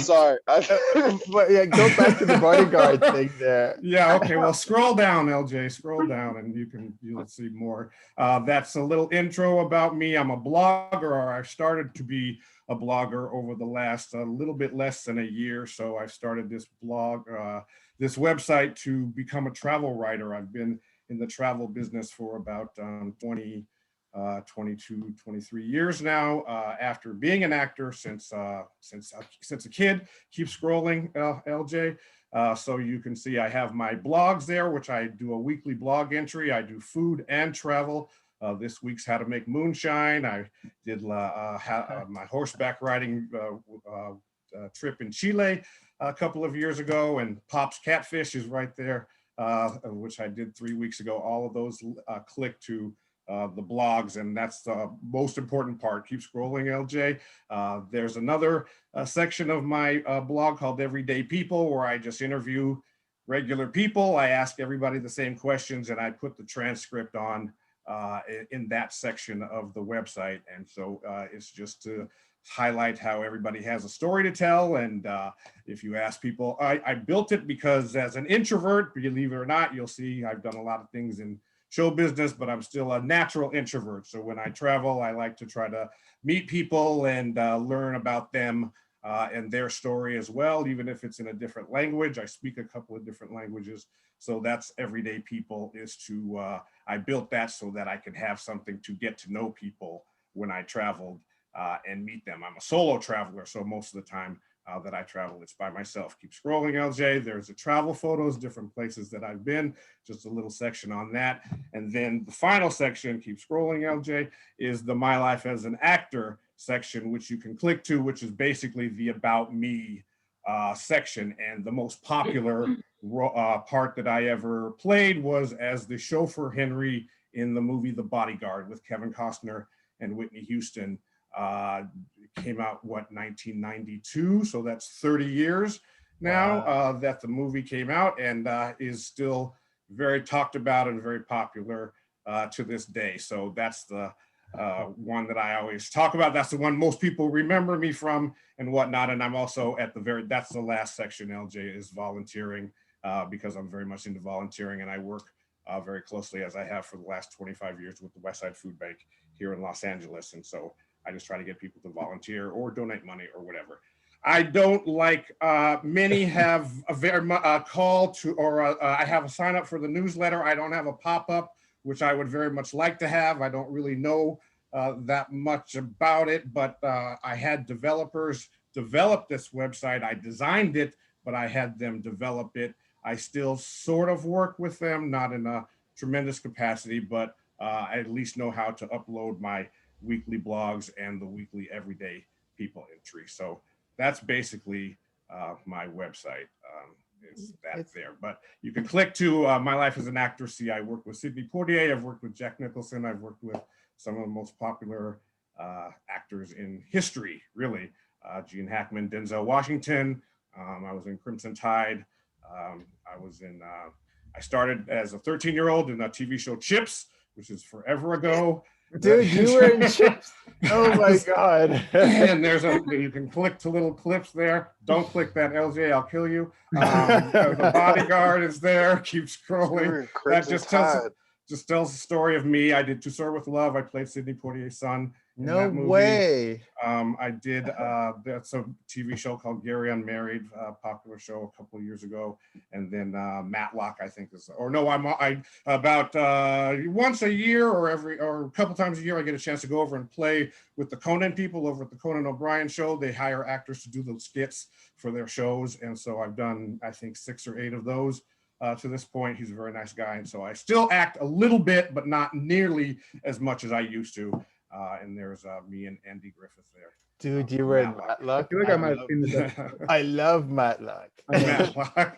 Sorry. But yeah, go back to the Bodyguard thing there. Yeah, okay. Well, scroll down, LJ. Scroll down, and you'll see more. That's a little intro about me. I'm a blogger, or I've started to be a blogger over the last little bit less than a year. So I started this blog, this website to become a travel writer. I've been in the travel business for about 22, 23 years now, after being an actor since a kid. Keep scrolling, LJ. So you can see I have my blogs there, which I do a weekly blog entry. I do food and travel. This week's How to Make Moonshine. I did my horseback riding trip in Chile a couple of years ago, and Pop's Catfish is right there, which I did 3 weeks ago. All of those click to the blogs, and that's the most important part. Keep scrolling, LJ. There's another section of my blog called Everyday People, where I just interview regular people. I ask everybody the same questions, and I put the transcript on in that section of the website. And so it's just to highlight how everybody has a story to tell. And if you ask people, I built it because as an introvert, believe it or not, you'll see I've done a lot of things in show business, but I'm still a natural introvert. So when I travel, I like to try to meet people and learn about them and their story as well, even if it's in a different language. I speak a couple of different languages. So that's Everyday People, is to, I built that so that I could have something to get to know people when I traveled. and meet them. I'm a solo traveler, so most of the time that I travel, it's by myself. Keep scrolling, LJ. There's the travel photos, different places that I've been, just a little section on that. And then the final section, keep scrolling, LJ, is the My Life as an Actor section, which you can click to, which is basically the About Me section. And the most popular part that I ever played was as the chauffeur Henry in the movie The Bodyguard with Kevin Costner and Whitney Houston. It came out, what, 1992? So that's 30 years now that the movie came out, and is still very talked about and very popular to this day. So that's the one that I always talk about. That's the one most people remember me from and whatnot. And I'm also at that's the last section, LJ, is volunteering, because I'm very much into volunteering, and I work very closely, as I have for the last 25 years, with the Westside Food Bank here in Los Angeles. And so I just try to get people to volunteer or donate money or whatever. I don't like, many have a very call to, or I have a sign up for the newsletter. I don't have a pop-up, which I would very much like to have. I don't really know that much about it, but I had developers develop this website. I designed it, but I had them develop it. I still sort of work with them, not in a tremendous capacity, but I at least know how to upload my weekly blogs and the weekly Everyday People entry. So that's basically my website. Is that there? But you can click to My Life as an Actor. See, I work with Sidney Poitier. I've worked with Jack Nicholson. I've worked with some of the most popular actors in history, really. Gene Hackman, Denzel Washington. I was in Crimson Tide. I started as a 13-year-old in a TV show Chips, which is forever ago. Dude, you were in Chips. Oh my God. And you can click to little clips there. Don't click that, LJ, I'll kill you. The Bodyguard is there. Keep scrolling. That just tells the story of me. I did To Serve with Love. I played Sidney Poitier's son. No way. I did, that's a TV show called Gary Unmarried, popular show a couple of years ago. And then Matlock, I think is, or no, about once a year or a couple times a year, I get a chance to go over and play with the Conan people over at the Conan O'Brien show. They hire actors to do those skits for their shows. And so I've done, I think, 6 or 8 of those. To this point. He's a very nice guy. And so I still act a little bit, but not nearly as much as I used to. And there's me and Andy Griffith there. Dude, you were in Matlock? I feel like I might have seen this. I love Matlock. Matlock.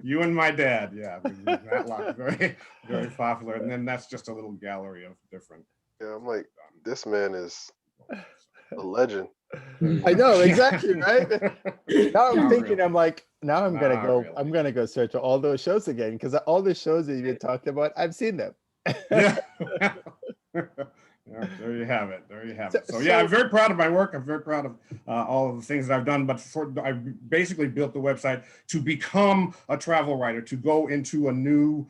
You and my dad, yeah. Matlock, very, very popular. And then that's just a little gallery of different. Yeah, I'm like, this man is a legend. I know, exactly, right? Now I'm thinking, really. I'm like, now I'm gonna go. Really. I'm gonna go search all those shows again, because all the shows that you talked about, I've seen them. Yeah. Yeah, there you have it. There you have it. So yeah, I'm very proud of my work. I'm very proud of all of the things that I've done. But I basically built the website to become a travel writer, to go into a new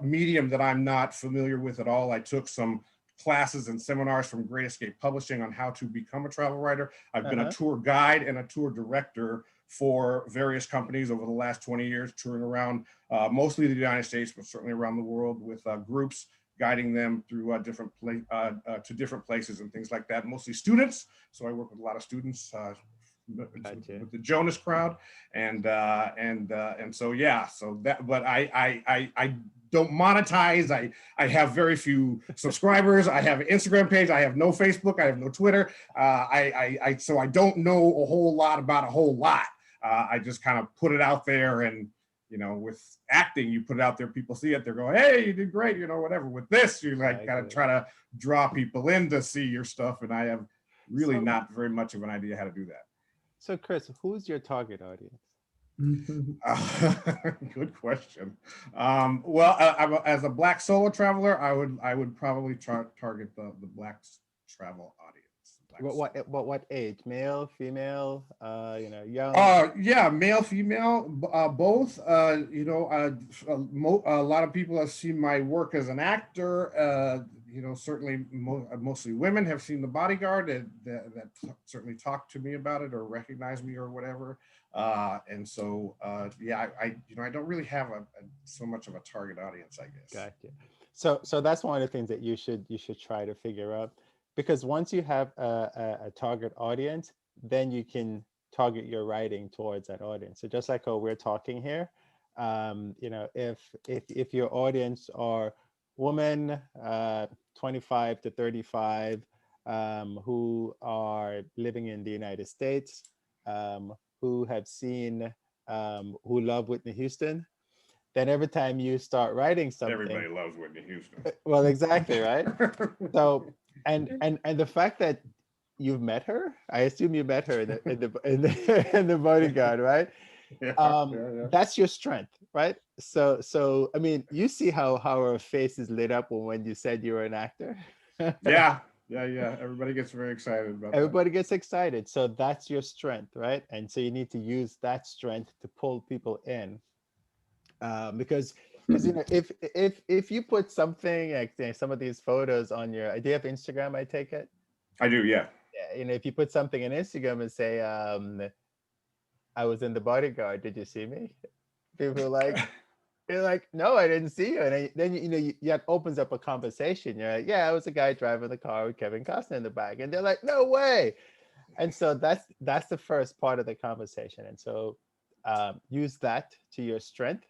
medium that I'm not familiar with at all. I took some classes and seminars from Great Escape Publishing on how to become a travel writer. I've been a tour guide and a tour director for various companies over the last 20 years, touring around mostly the United States, but certainly around the world with groups, guiding them through to different places and things like that, mostly students. So I work with a lot of students with the Jonas crowd. And so, yeah, so that, but I don't monetize. I have very few subscribers. I have an Instagram page. I have no Facebook. I have no Twitter. So I don't know a whole lot about a whole lot. I just kind of put it out there, and you know, with acting, you put it out there, people see it, they're going, hey, you did great, you know, whatever. With this, you like gotta try to draw people in to see your stuff, and I have really not very much of an idea how to do that. So Chris, who's your target audience? Good question. Well, as a Black solo traveler, I would probably target the Black travel audience. What age? Male, female, you know, young? Yeah, male, female, both. You know, a lot of people have seen my work as an actor. You know, certainly mostly women have seen The Bodyguard that certainly talk to me about it or recognize me or whatever. And so, yeah, I don't really have so much of a target audience, I guess. Gotcha. So that's one of the things that you should try to figure out. because once you have a target audience, then you can target your writing towards that audience. So just like how we're talking here, you know, if your audience are women 25 to 35 who are living in the United States, who have seen, who love Whitney Houston, then every time you start writing something, Everybody loves Whitney Houston. well, exactly, right? So, and the fact that you've met her, I assume you met her in the Bodyguard, right? That's your strength, right? So I mean, you see how her face is lit up when you said you were an actor. Yeah. Everybody gets very excited about Everybody gets excited. So that's your strength, right? And so you need to use that strength to pull people in. Because you know, if you put something like, you know, some of these photos on your, do you have Instagram? I take it. I do, yeah. Yeah, you know, if you put something on Instagram and say, I was in the Bodyguard, did you see me? People are like, you're like, no, I didn't see you. And then you know, that opens up a conversation. You're like, yeah, I was a guy driving the car with Kevin Costner in the back, and they're like, no way. And so that's the first part of the conversation. And so use that to your strength.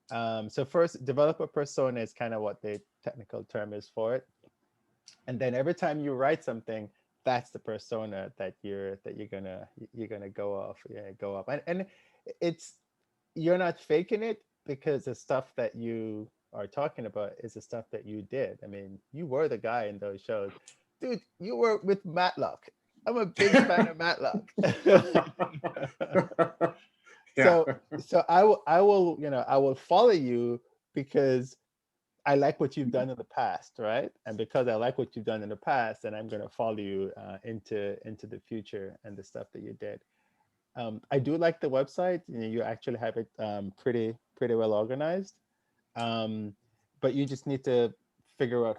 So first, develop a persona is kind of what the technical term is for it. And then every time you write something, that's the persona that you're gonna go off. Yeah, go up. And it's, you're not faking it, because the stuff that you are talking about is the stuff that you did. I mean, you were the guy in those shows. Dude, you were with Matlock. I'm a big fan of Matlock. So I will, you know, I will follow you because I like what you've done in the past, right? And because I like what you've done in the past, then I'm going to follow you into the future and the stuff that you did. I do like the website. You know, you actually have it pretty well organized. But you just need to figure out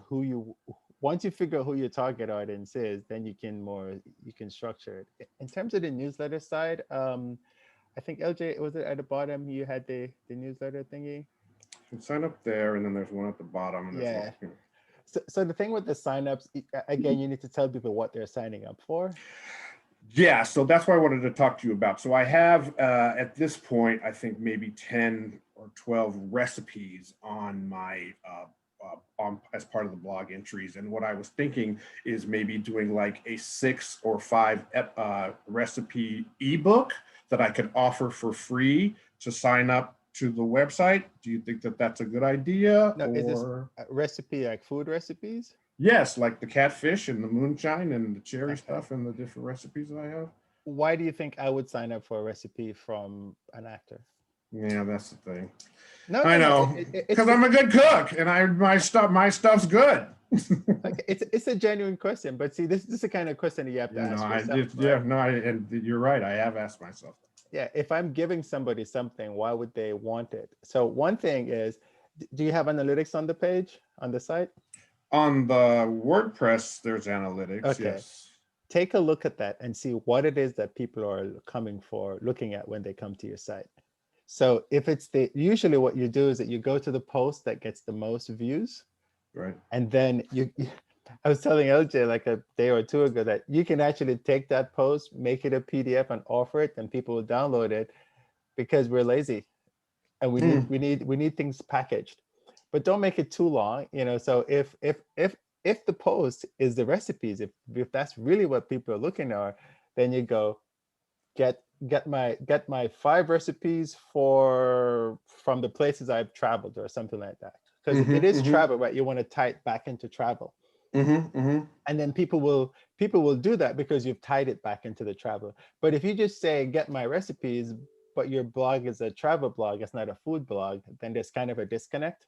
once you figure out who your target audience is, then you can structure it. In terms of the newsletter side, I think LJ, was it at the bottom you had the newsletter thingy? You can sign up there, and then there's one at the bottom. And yeah. So the thing with the signups, again, you need to tell people what they're signing up for. Yeah, so that's what I wanted to talk to you about. So I have, at this point, I think maybe 10 or 12 recipes on my, as part of the blog entries. And what I was thinking is maybe doing like a 6 or 5 recipe ebook that I could offer for free to sign up to the website. Do you think that that's a good idea? No, is this a recipe, like food recipes? Yes, like the catfish and the moonshine and the cherry stuff and the different recipes that I have. Why do you think I would sign up for a recipe from an actor? Yeah, that's the thing. No, I know, because I'm a good cook and my stuff's good. Okay, it's a genuine question, but see, this is the kind of question that you have to ask yourself. And you're right. I have asked myself. Yeah, if I'm giving somebody something, why would they want it? So one thing is, do you have analytics on the page, on the site? On the WordPress, there's analytics. Okay. Yes. Take a look at that and see what it is that people are looking at when they come to your site. So if it's usually what you do is that you go to the post that gets the most views. Right. And then I was telling LJ like a day or two ago that you can actually take that post, make it a PDF and offer it, and people will download it, because we're lazy and we need things packaged. But don't make it too long, you know. So if the post is the recipes, if that's really what people are looking at, then you go get my 5 recipes from the places I've traveled or something like that. Because it is travel, right? You want to tie it back into travel. And then people will do that because you've tied it back into the travel. But if you just say get my recipes, but your blog is a travel blog, it's not a food blog, then there's kind of a disconnect.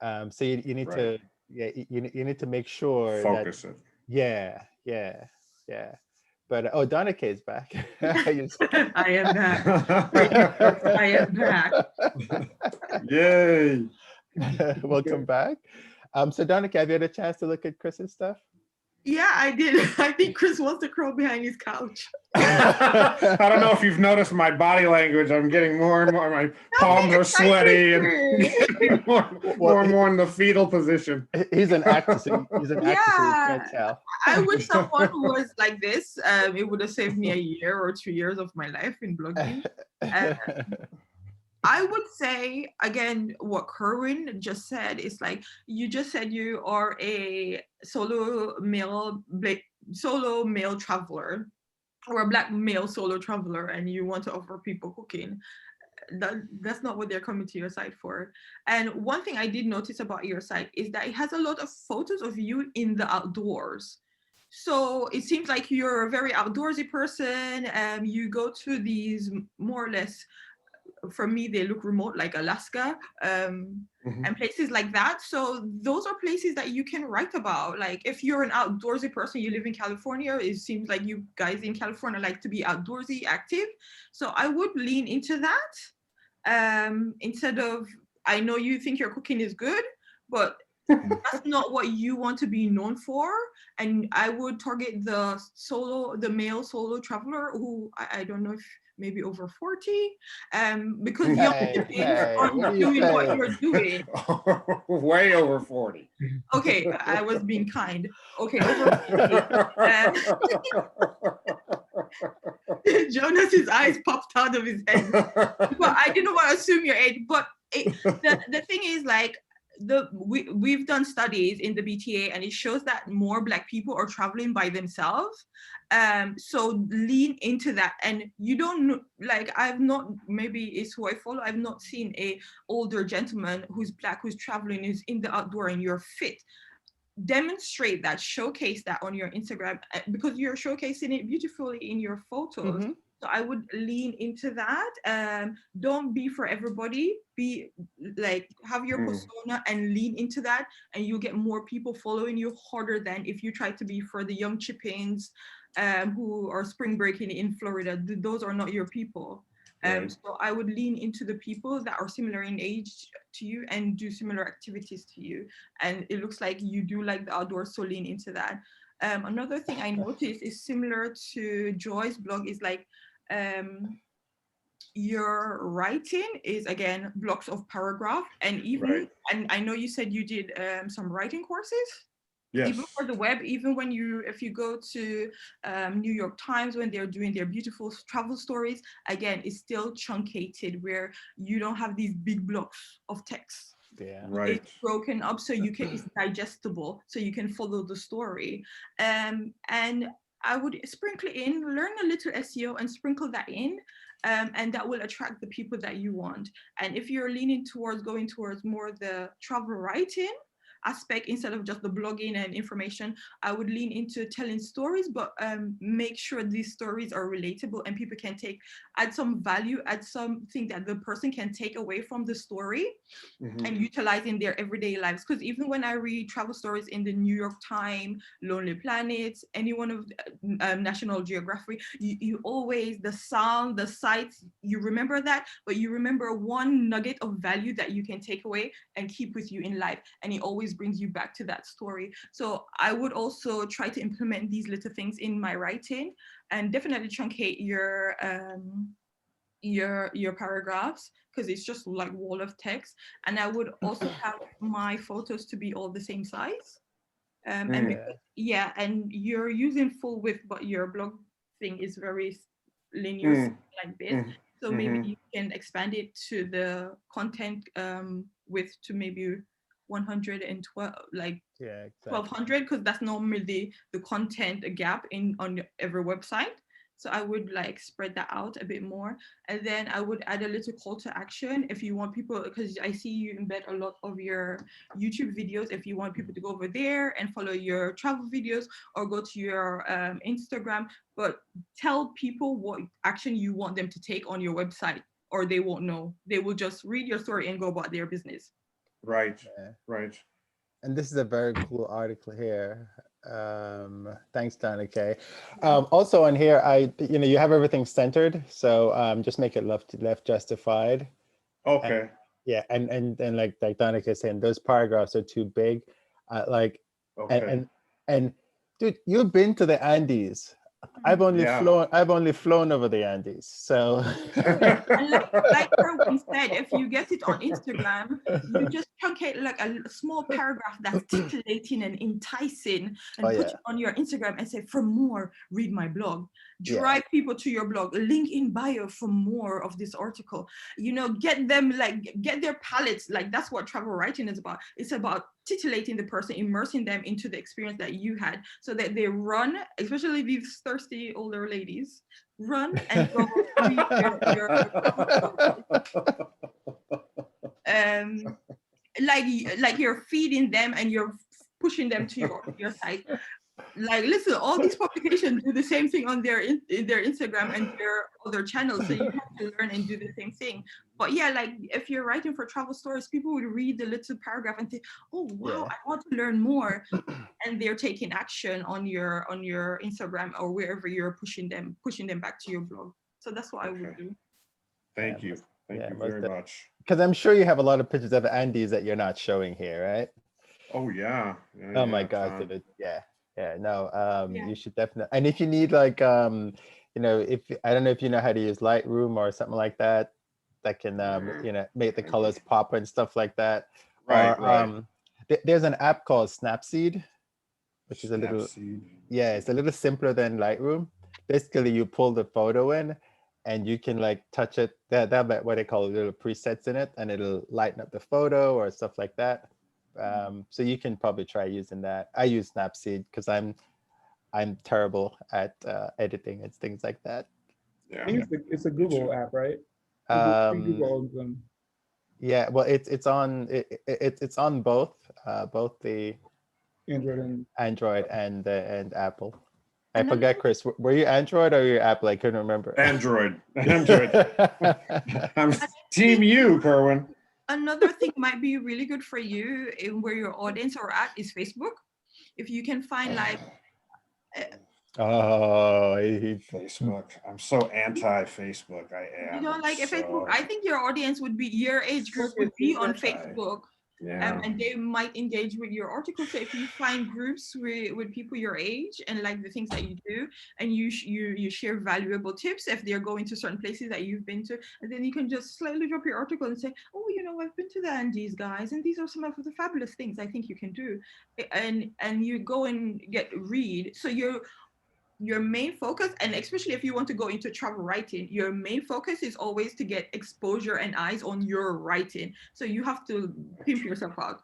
So you need to you need to make sure focus it. Yeah. But Donna-Kay is back. I am back. I am back. Yay. Welcome back. So Donna-Kay, have you had a chance to look at Chris's stuff? Yeah, I did. I think Chris wants to crawl behind his couch. I don't know if you've noticed my body language. I'm getting more and more. My palms are sweaty and getting more and more in the fetal position. He's an actor. He's an actor, so you can't tell. I wish someone was like this. It would have saved me a year or 2 years of my life in blogging. I would say, again, what Kerwin just said is like, you just said you are a solo male traveler, or a Black male solo traveler, and you want to offer people cooking. That's not what they're coming to your site for. And one thing I did notice about your site is that it has a lot of photos of you in the outdoors. So it seems like you're a very outdoorsy person. You go to these more or less, for me, they look remote, like Alaska, and places like that. So those are places that you can write about. Like if you're an outdoorsy person, you live in California, it seems like you guys in California like to be outdoorsy, active. So I would lean into that instead of, I know you think your cooking is good, but that's not what you want to be known for. And I would target the male solo traveler who I don't know if maybe over 40, because young are not doing what you're doing. Way over 40. Okay, I was being kind. Okay, over 40. Jonas's eyes popped out of his head. But I didn't want to assume your age. But the thing is, like, we've done studies in the BTA, and it shows that more Black people are traveling by themselves. So lean into that. And you don't, like, I've not, maybe it's who I follow, I've not seen a older gentleman who's Black, who's traveling, who's in the outdoor, and you're fit. Demonstrate that, showcase that on your Instagram, because you're showcasing it beautifully in your photos. So I would lean into that. Don't be for everybody. Be like, have your persona and lean into that, and you'll get more people following you harder than if you try to be for the young chippings who are spring breaking in Florida. Those are not your people. So I would lean into the people that are similar in age to you and do similar activities to you. And it looks like you do like the outdoors, so lean into that. Another thing I noticed is similar to Joy's blog is like, your writing is, again, blocks of paragraph, and even, and I know you said you did some writing courses. Yes. Even for the web, even when if you go to New York Times, when they're doing their beautiful travel stories, again, it's still truncated, where you don't have these big blocks of text. Yeah. Right. It's broken up so it's digestible, so you can follow the story. And I would sprinkle in, learn a little SEO and sprinkle that in, and that will attract the people that you want. And if you're leaning towards going towards more the travel writing aspect instead of just the blogging and information, I would lean into telling stories, but make sure these stories are relatable and people can add some value, add something that the person can take away from the story and utilize in their everyday lives. Because even when I read travel stories in the New York Times, Lonely Planets, any one of National Geographic, you always, the sound, the sights, you remember that, but you remember one nugget of value that you can take away and keep with you in life, and it always brings you back to that story. So I would also try to implement these little things in my writing, and definitely truncate your paragraphs, because it's just like wall of text. And I would also have my photos to be all the same size. And because, and you're using full width, but your blog thing is very linear like this. So maybe you can expand it to the content width to maybe 112, like 1200, because that's normally the content gap on every website. So I would like spread that out a bit more. And then I would add a little call to action if you want people, because I see you embed a lot of your YouTube videos, if you want people to go over there and follow your travel videos or go to your Instagram, but tell people what action you want them to take on your website, or they won't know. They will just read your story and go about their business. Right, right. And this is a very cool article here. Thanks, Donna-Kay. Also on here, you have everything centered, so just make it left justified. Okay. And like Donna-Kay saying, those paragraphs are too big. And Dude, you've been to the Andes. I've only flown over the Andes. So And like Kerwin said, if you get it on Instagram, you just truncate like a small paragraph that's titillating and enticing and put it on your Instagram and say, for more, read my blog. Drive people to your blog, link in bio for more of this article. You know, get them, like, get their palettes. Like, that's what travel writing is about. It's about titillating the person, immersing them into the experience that you had, so that they run, especially these thirsty older ladies, run and go read your like you're feeding them and you're pushing them to your site. Like, listen, all these publications do the same thing on their Instagram and their other channels, so you have to learn and do the same thing. But yeah, like, if you're writing for travel stories, people would read the little paragraph and think, oh wow, I want to learn more, and they're taking action on your Instagram or wherever you're pushing them back to your blog. So that's what I would do. Thank you very much. Because I'm sure you have a lot of pictures of the Andes that you're not showing here, right? Oh yeah. Oh my gosh, you should definitely. And if you need, like, you know, if I don't know if you know how to use Lightroom or something like that, that can you know, make the colors pop and stuff like that. Right. There's an app called Snapseed, which is it's a little simpler than Lightroom. Basically, you pull the photo in and you can, like, touch it. That what they call little presets in it, and it'll lighten up the photo or stuff like that. So you can probably try using that. I use Snapseed because I'm terrible at editing and things like that. Yeah, it's a Google app, right? Google owns them. Yeah, well, it's on both the Android and Apple. I forgot, Chris. Were you Android or were you Apple? I couldn't remember. Android. I'm Team U, Kerwin. Another thing might be really good for you in where your audience are at is Facebook. If you can find, like, Facebook. I'm so anti-Facebook. I am. You don't like Facebook? I think your audience would be, your age group would be on Facebook. And they might engage with your article. So if you find groups with people your age and like the things that you do, and you share valuable tips if they're going to certain places that you've been to, and then you can just slightly drop your article and say, oh, you know, I've been to the Andes, guys, and these are some of the fabulous things I think you can do, and you go and read. So your main focus, and especially if you want to go into travel writing, your main focus is always to get exposure and eyes on your writing. So you have to pimp yourself out.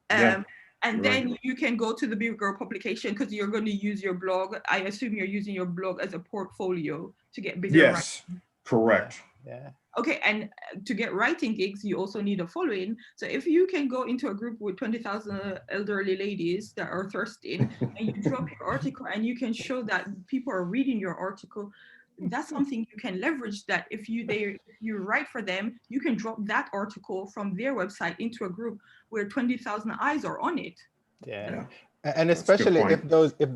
And then you can go to the bigger publication because you're going to use your blog. I assume you're using your blog as a portfolio to get bigger. Yes, writing. Correct. Yeah. Okay, and to get writing gigs, you also need a following. So if you can go into a group with 20,000 elderly ladies that are thirsty, and you drop your article and you can show that people are reading your article, that's something you can leverage. That if you write for them, you can drop that article from their website into a group where 20,000 eyes are on it. Yeah. And especially if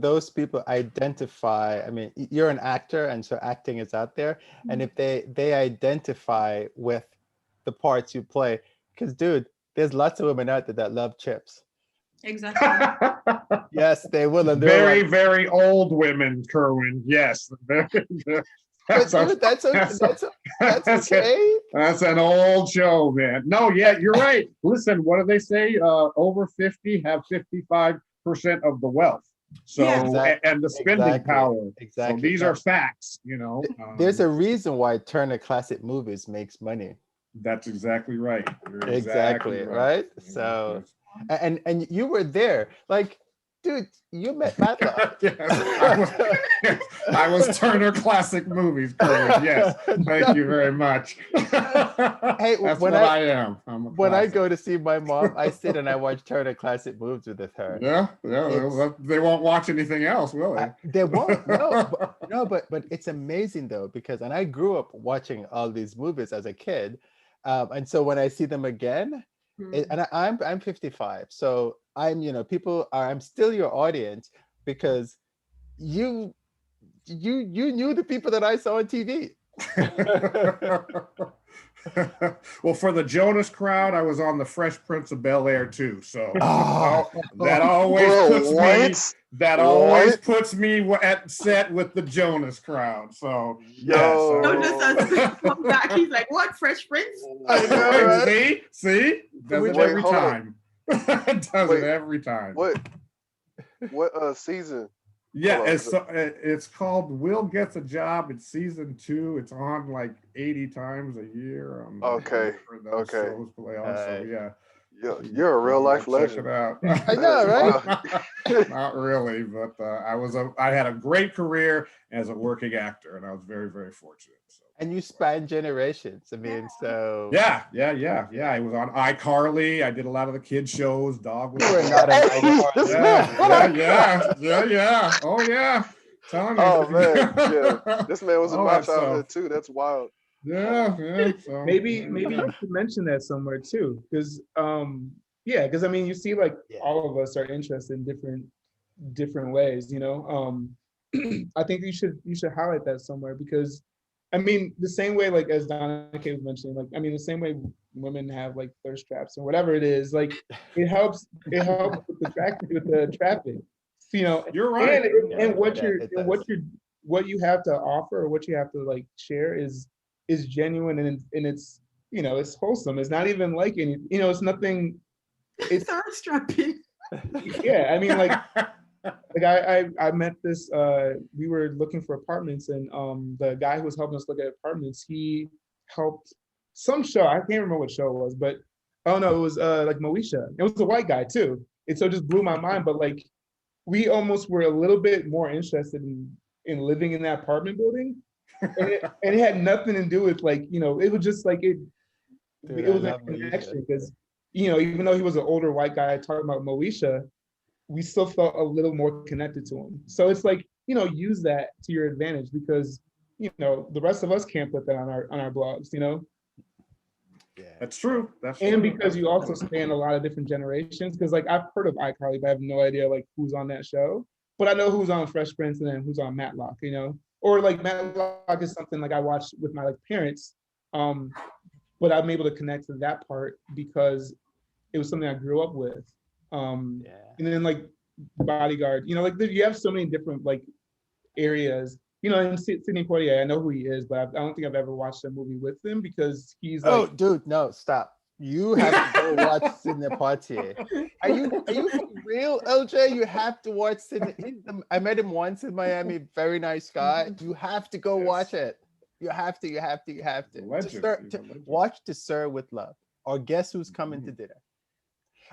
those people identify, I mean, you're an actor, and so acting is out there. And if they identify with the parts you play, because dude, there's lots of women out there that love chips. Exactly. Yes, they will. And very, like, very old women, Kerwin. Yes. That's okay. That's an old show, man. No, yeah, you're right. Listen, what do they say? Over 50 have 55% of the wealth. So and the spending power. Exactly. So these are facts, you know. There's a reason why Turner Classic Movies makes money. That's exactly right. You're exactly right. So and you were there. Like, dude, you met Matlock. Yes, I was Turner Classic Movies. Yes, thank you very much. Hey, that's what I am. When I go to see my mom, I sit and I watch Turner Classic Movies with her. Yeah. They won't watch anything else, will they? They won't. But it's amazing though, because I grew up watching all these movies as a kid, and so when I see them again. And I'm 55, so I'm I'm still your audience because you knew the people that I saw on TV. Well, for the Jonas crowd, I was on the Fresh Prince of Bel-Air too. So Oh. that always Bro, puts me. what? That always What? puts me at set with the Jonas crowd. So Yo. No, just come back. He's like, what, Fresh Prince? I know, right? See, does it Wait, every hold on. time. Does Wait, it every time. What season? Yeah, Hold on. it's called Will Gets a Job. It's season 2. It's on like 80 times a year. Okay, Those okay. shows play on, so yeah. You're a real life Check legend. it out. I know, right? Not really, but I had a great career as a working actor, and I was very, very fortunate. So. And you span generations. I mean, so Yeah. I was on iCarly. I did a lot of the kids shows. Dog was. You were not an iCarly. Yeah. Oh yeah. Telling you. Oh man, yeah. This man was in my All that childhood stuff. too. That's wild. Yeah. So, Maybe you should mention that somewhere too, because because I mean, you see, like all of us are interested in different ways, you know. I think you should highlight that somewhere, because I mean, the same way, like as Donna-Kay was mentioning, like I mean, the same way women have like thirst traps or whatever it is, like it helps with the traffic, you know. You're right. And what you have to offer, or what you have to like share is genuine, and it's, you know, it's wholesome. It's not even like any, you know, it's nothing. It's thirst trapping. Yeah, I mean, like I met this. We were looking for apartments, and the guy who was helping us look at apartments, he helped some show. I can't remember what show it was, but oh no, it was like Moesha. It was a white guy too. It so just blew my mind. But like, we almost were a little bit more interested in living in that apartment building. And it had nothing to do with, like, you know, it was just like it was a connection, because, you know, even though he was an older white guy talking about Moesha, we still felt a little more connected to him. So it's like, you know, use that to your advantage, because, you know, the rest of us can't put that on our blogs, you know. Yeah, that's true. And because you also span a lot of different generations, because like I've heard of iCarly, but I have no idea like who's on that show. But I know who's on Fresh Prince and then who's on Matlock, you know. Or like Matlock is something like I watched with my like parents, but I'm able to connect to that part because it was something I grew up with. And then like Bodyguard, you know, like you have so many different like areas. You know, and Sidney Poitier, I know who he is, but I don't think I've ever watched a movie with him, because he's like, oh, dude, no, stop. You have to go watch Sidney Poitier. Are you for real, LJ? You have to watch Sidney. I met him once in Miami. Very nice guy. You have to go watch it. You have to. Watch To Serve with Love, or Guess Who's Coming to Dinner.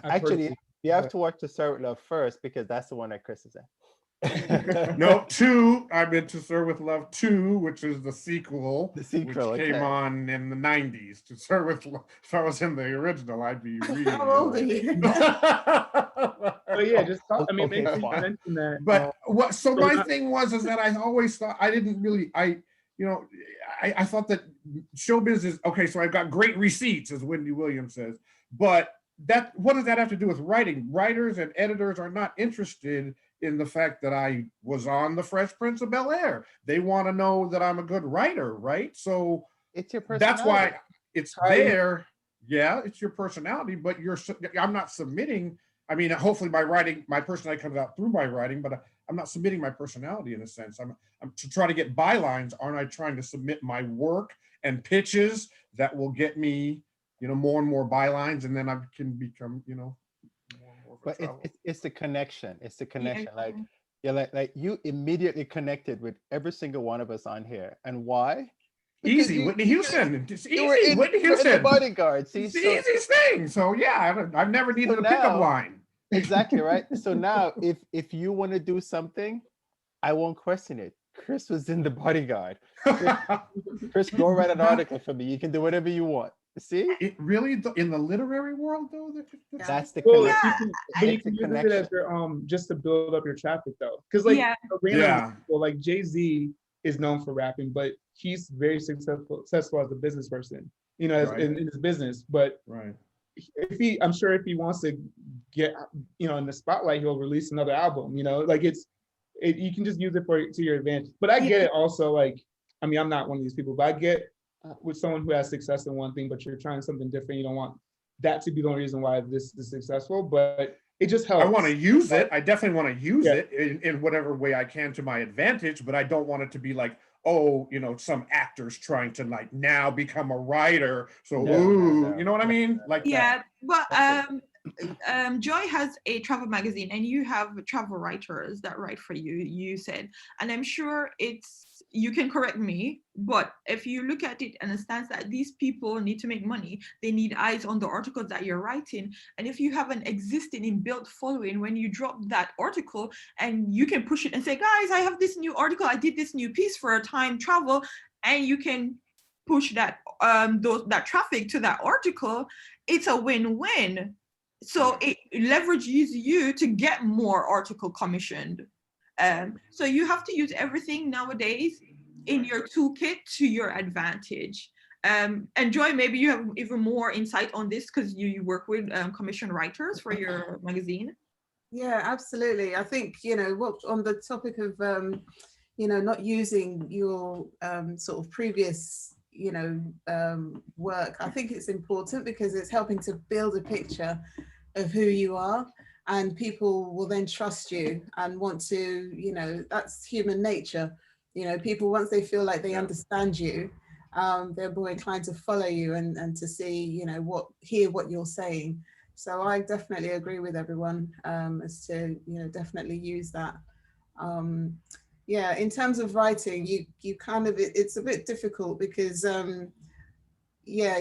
Actually, you have to watch To Serve with Love first, because that's the one that Chris is in. No, 2. I'm in To Serve with Love 2, which is the sequel. Which came on in the 90s. To Serve with Love. If I was in the original, I'd be really. How old are you? So yeah, just talk, I mean, Okay, maybe fine. mention that. But what? So my thing was that I always thought I didn't really. I thought that showbiz is okay. So I've got great receipts, as Wendy Williams says. But what does that have to do with writing? Writers and editors are not interested in the fact that I was on the Fresh Prince of Bel-Air. They want to know that I'm a good writer, right? So it's your personality. That's why it's there. Yeah, it's your personality, but I'm not submitting. I mean, hopefully my personality comes out through my writing, but I'm not submitting my personality in a sense. I'm to try to get bylines. Aren't I trying to submit my work and pitches that will get me, you know, more and more bylines, and then I can become, you know, but it's the connection. It's the connection. Like, yeah, like you immediately connected with every single one of us on here. And why? Because Whitney Houston. It's easy. Whitney Houston. The Bodyguard. See, it's the easiest thing. So yeah, I've never needed a pickup line. Exactly, right? So now if you want to do something, I won't question it. Chris was in The Bodyguard. Chris, go write an article for me. You can do whatever you want. See, it really in the literary world though. That's the connection. Yeah. You can use it as your just to build up your traffic though, because like people, like Jay-Z is known for rapping, but he's very successful as a business person. You know, in his business. But I'm sure if he wants to get, you know, in the spotlight, he'll release another album. You know, like you can just use it to your advantage. But I get it also. Like, I mean, I'm not one of these people, but I get with someone who has success in one thing, but you're trying something different. You don't want that to be the only reason why this is successful, but it just helps. I want to use it. I definitely want to use it in whatever way I can to my advantage, but I don't want it to be like, oh, you know, some actors trying to like now become a writer. So, you know what I mean? Like yeah, that. but Joy has a travel magazine, and you have travel writers that write for you, you said, and I'm sure you can correct me, but if you look at it and understand that these people need to make money, they need eyes on the articles that you're writing. And if you have an existing inbuilt following, when you drop that article and you can push it and say, guys, I have this new article, I did this new piece for time travel, and you can push that that traffic to that article, it's a win-win. So it leverages you to get more article commissioned. So you have to use everything nowadays in your toolkit to your advantage. And Joy, maybe you have even more insight on this because you work with commission writers for your magazine. Yeah, absolutely. I think, you know, what on the topic of, you know, not using your sort of previous, you know, work, I think it's important because it's helping to build a picture of who you are. And people will then trust you and want to, you know, that's human nature. You know, people, once they feel like they understand you, they're more inclined to follow you and to see, you know, hear what you're saying. So I definitely agree with everyone as to, you know, definitely use that. Yeah, in terms of writing, you kind of, it's a bit difficult because, yeah,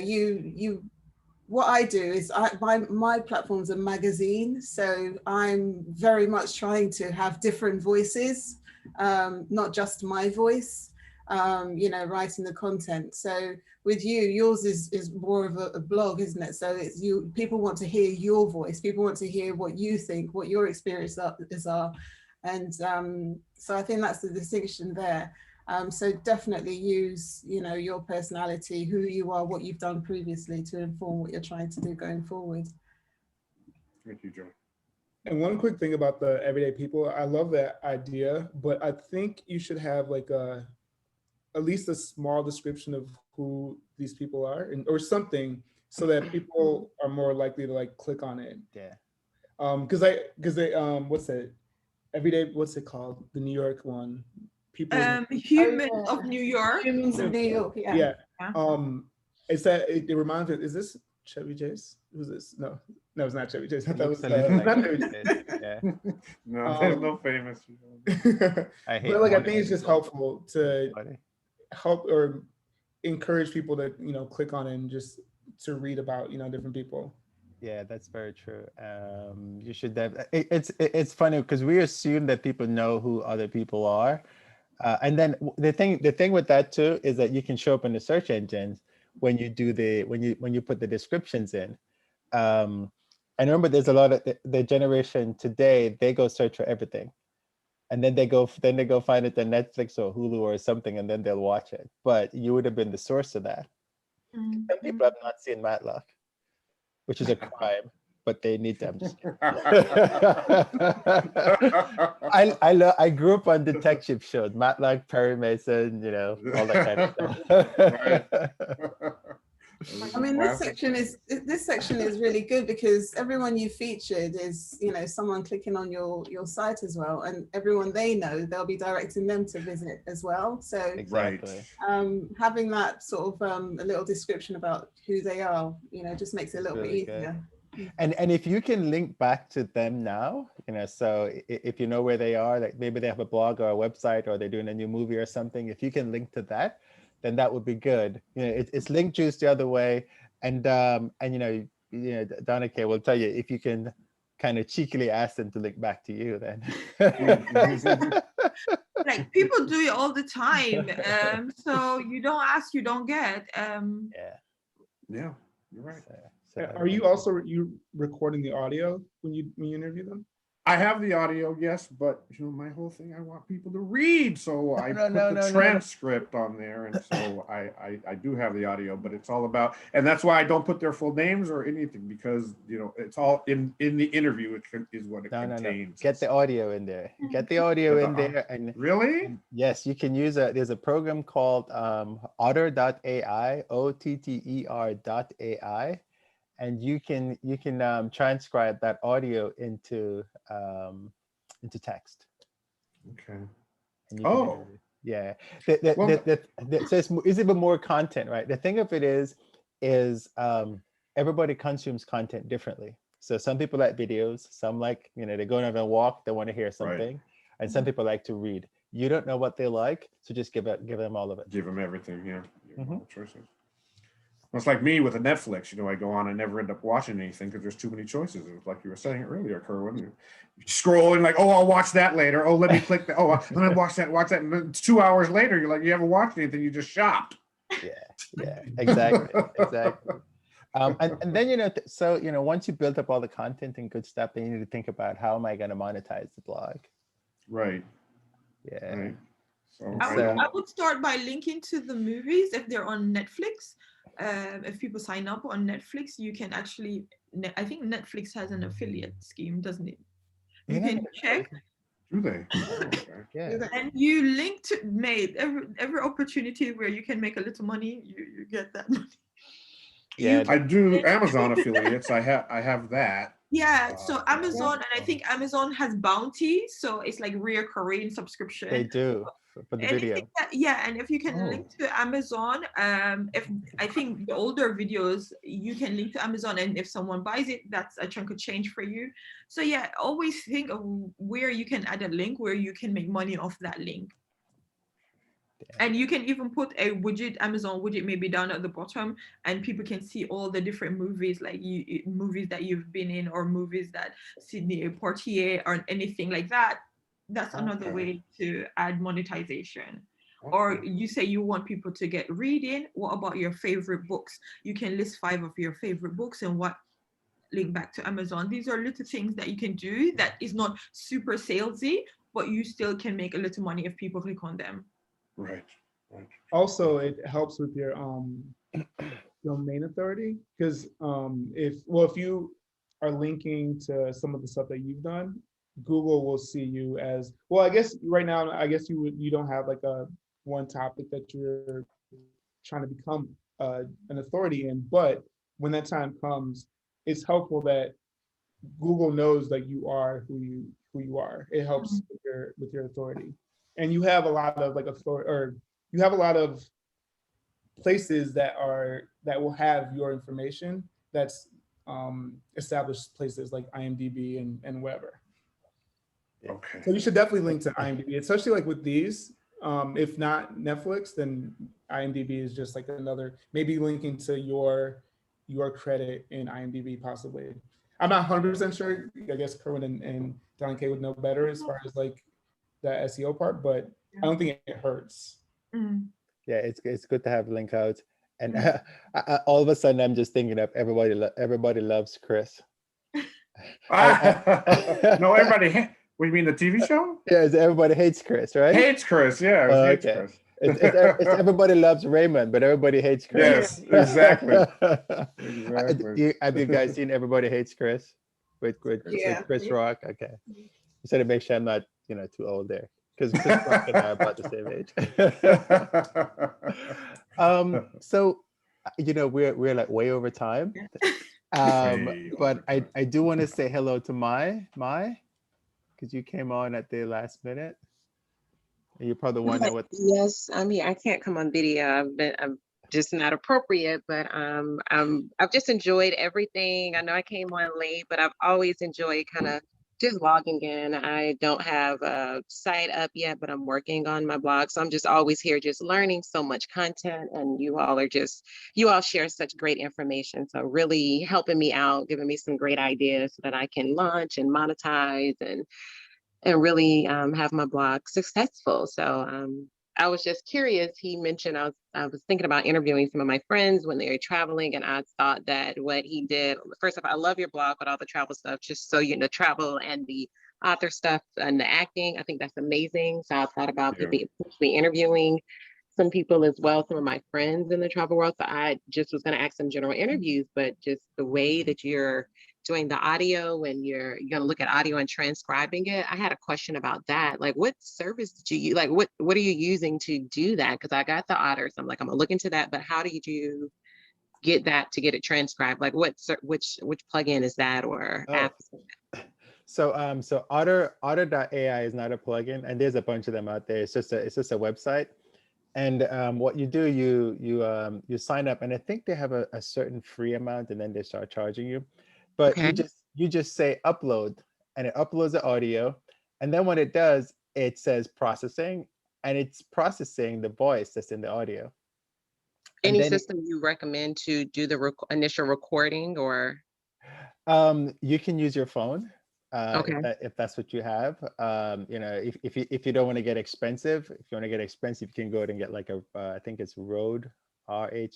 what I do is my platform's a magazine, so I'm very much trying to have different voices, not just my voice, you know, writing the content. So with yours is more of a blog, isn't it? So it's people want to hear your voice, people want to hear what you think, what your experiences are. And so I think that's the distinction there. So definitely use, you know, your personality, who you are, what you've done previously to inform what you're trying to do going forward. Thank you, Joy. And one quick thing about the everyday people, I love that idea, but I think you should have like at least a small description of who these people are or something so that people are more likely to like click on it. Yeah. Because they what's that? Everyday, what's it called? The New York one. Humans of New York. Humans of New York, yeah. Yeah. It's that it reminds me, is this Chevy Chase? Who's this? No, it's not Chevy Chase. I thought it was yeah. No, there's no famous. I think it's just helpful to help or encourage people to, you know, click on it and just to read about, you know, different people. Yeah, that's very true. You should it's funny because we assume that people know who other people are. And then the thing with that too is that you can show up in the search engines when you do when you put the descriptions in. And remember, there's a lot of the generation today, they go search for everything. And then they go find it on Netflix or Hulu or something, and then they'll watch it. But you would have been the source of that. Mm-hmm. Some people have not seen Matlock, which is a crime, but they need them. I grew up on detective shows, Matlock, Perry Mason, you know, all that kind of stuff. I mean, this section is really good because everyone you featured is, you know, someone clicking on your site as well, and everyone they know, they'll be directing them to visit as well. So exactly. Having that sort of a little description about who they are, you know, just makes it a little bit easier. Good. And if you can link back to them now, you know, so if you know where they are, like maybe they have a blog or a website or they're doing a new movie or something, if you can link to that, then that would be good. You know, it's link juice the other way, and you know, Donna-Kay will tell you if you can kind of cheekily ask them to link back to you, then. Like people do it all the time. So you don't ask, you don't get. Yeah, you're right. Are you also recording the audio when you interview them? I have the audio, yes, but my whole thing, I want people to read, so I put the no. transcript on there, and so I do have the audio, but it's all about, and that's why I don't put their full names or anything, because it's all in the interview. Is what it contains. Get the audio in there. Get the audio in there, and really, yes, you can use there's a program called Otter.ai, OTTER.ai. And you can transcribe that audio into text. Okay. Yeah. So it's even more content, right? The thing of it is everybody consumes content differently. So some people like videos, some like, they're going on a walk, they want to hear something, right. And some people like to read. You don't know what they like, so just give them all of it. Give them everything, yeah. Give them all the choices. It's like me with a Netflix, I go on and never end up watching anything because there's too many choices. It was like you were saying earlier, Kerwin. You scrolling like, oh, I'll watch that later. Oh, let me click that. Oh, let me watch that. And then 2 hours later, you're like, you haven't watched anything. You just shopped. Yeah, exactly. And then, so, once you build up all the content and good stuff, then you need to think about how am I going to monetize the blog? Right. Yeah. Right. So I would start by linking to the movies if they're on Netflix. If people sign up on Netflix, you can actually, I think Netflix has an affiliate scheme, doesn't it? You can check. Do they? Oh, okay. Yeah. And you link to every opportunity where you can make a little money, you get that money. Yeah, I do Amazon affiliates. I have that. Yeah, so Amazon, and I think Amazon has bounty, so it's like reoccurring subscription. They do for the video. And if you can link to Amazon, if I think the older videos, you can link to Amazon, and if someone buys it, that's a chunk of change for you. So yeah, always think of where you can add a link, where you can make money off that link. And you can even put a widget, Amazon widget, maybe down at the bottom, and people can see all the different movies, like movies that you've been in, or movies that Sidney Poitier, or anything like that. That's another way to add monetization. Or you say you want people to get reading. What about your favorite books? You can list 5 of your favorite books and link back to Amazon. These are little things that you can do that is not super salesy, but you still can make a little money if people click on them. Right. Also, it helps with your domain authority, because if you are linking to some of the stuff that you've done, Google will see you as well. I guess right now, you don't have like a one topic that you're trying to become an authority in, but when that time comes, it's helpful that Google knows that you are who you are. It helps with your authority. And you have a lot of you have a lot of places that will have your information. That's established places like IMDb and wherever. Okay. So you should definitely link to IMDb, especially like with these. If not Netflix, then IMDb is just like another, maybe linking to your credit in IMDb possibly. I'm not 100% sure. I guess Kerwin and Donna-Kay would know better as far as like the SEO part, but I don't think it hurts. Yeah, it's good to have link out. And all of a sudden, I'm just thinking of everybody loves Chris. No, everybody. What do you mean, the TV show? Yeah, everybody hates Chris, right? Hates Chris, yeah. Hates Chris. It's everybody loves Raymond, but everybody hates Chris. Yes, exactly. Have you guys seen Everybody Hates Chris with Chris Rock? Okay, so to make sure I'm not too old there, because Chris Rock and I are about the same age. So we're like way over time, but I do want to say hello to Mai, because you came on at the last minute. And you're probably wondering what. Yes, I'm here. I can't come on video. I'm just not appropriate, but I've just enjoyed everything. I know I came on late, but I've always enjoyed kind of just logging in. I don't have a site up yet, but I'm working on my blog. So I'm just always here, just learning so much content, and you all share such great information. So really helping me out, giving me some great ideas so that I can launch and monetize and really have my blog successful. So I was just curious. He mentioned I was thinking about interviewing some of my friends when they were traveling, and I thought that what he did, first of all, I love your blog with all the travel stuff, just so the travel and the author stuff and the acting. I think that's amazing. So I thought about Yeah. potentially interviewing some people as well, some of my friends in the travel world. So I just was going to ask some general interviews, but just the way that you're doing the audio and you're going to look at audio and transcribing it. I had a question about that. Like, what service do you like? What are you using to do that? Because I got the Otter, so I'm like, I'm gonna look into that. But how do you get that to get it transcribed? Like, which plugin is that or app? So Otter.ai is not a plugin, and there's a bunch of them out there. It's just a website. And what you do, you sign up, and I think they have a certain free amount, and then they start charging you. But Okay. you just say upload, and it uploads the audio, and then when it does, it says processing, and it's processing the voice that's in the audio. And Any then system you recommend to do the initial recording, or? You can use your phone. Okay. If that's what you have. If you don't want to get expensive, you can go ahead and get like I think it's Rode, RHODE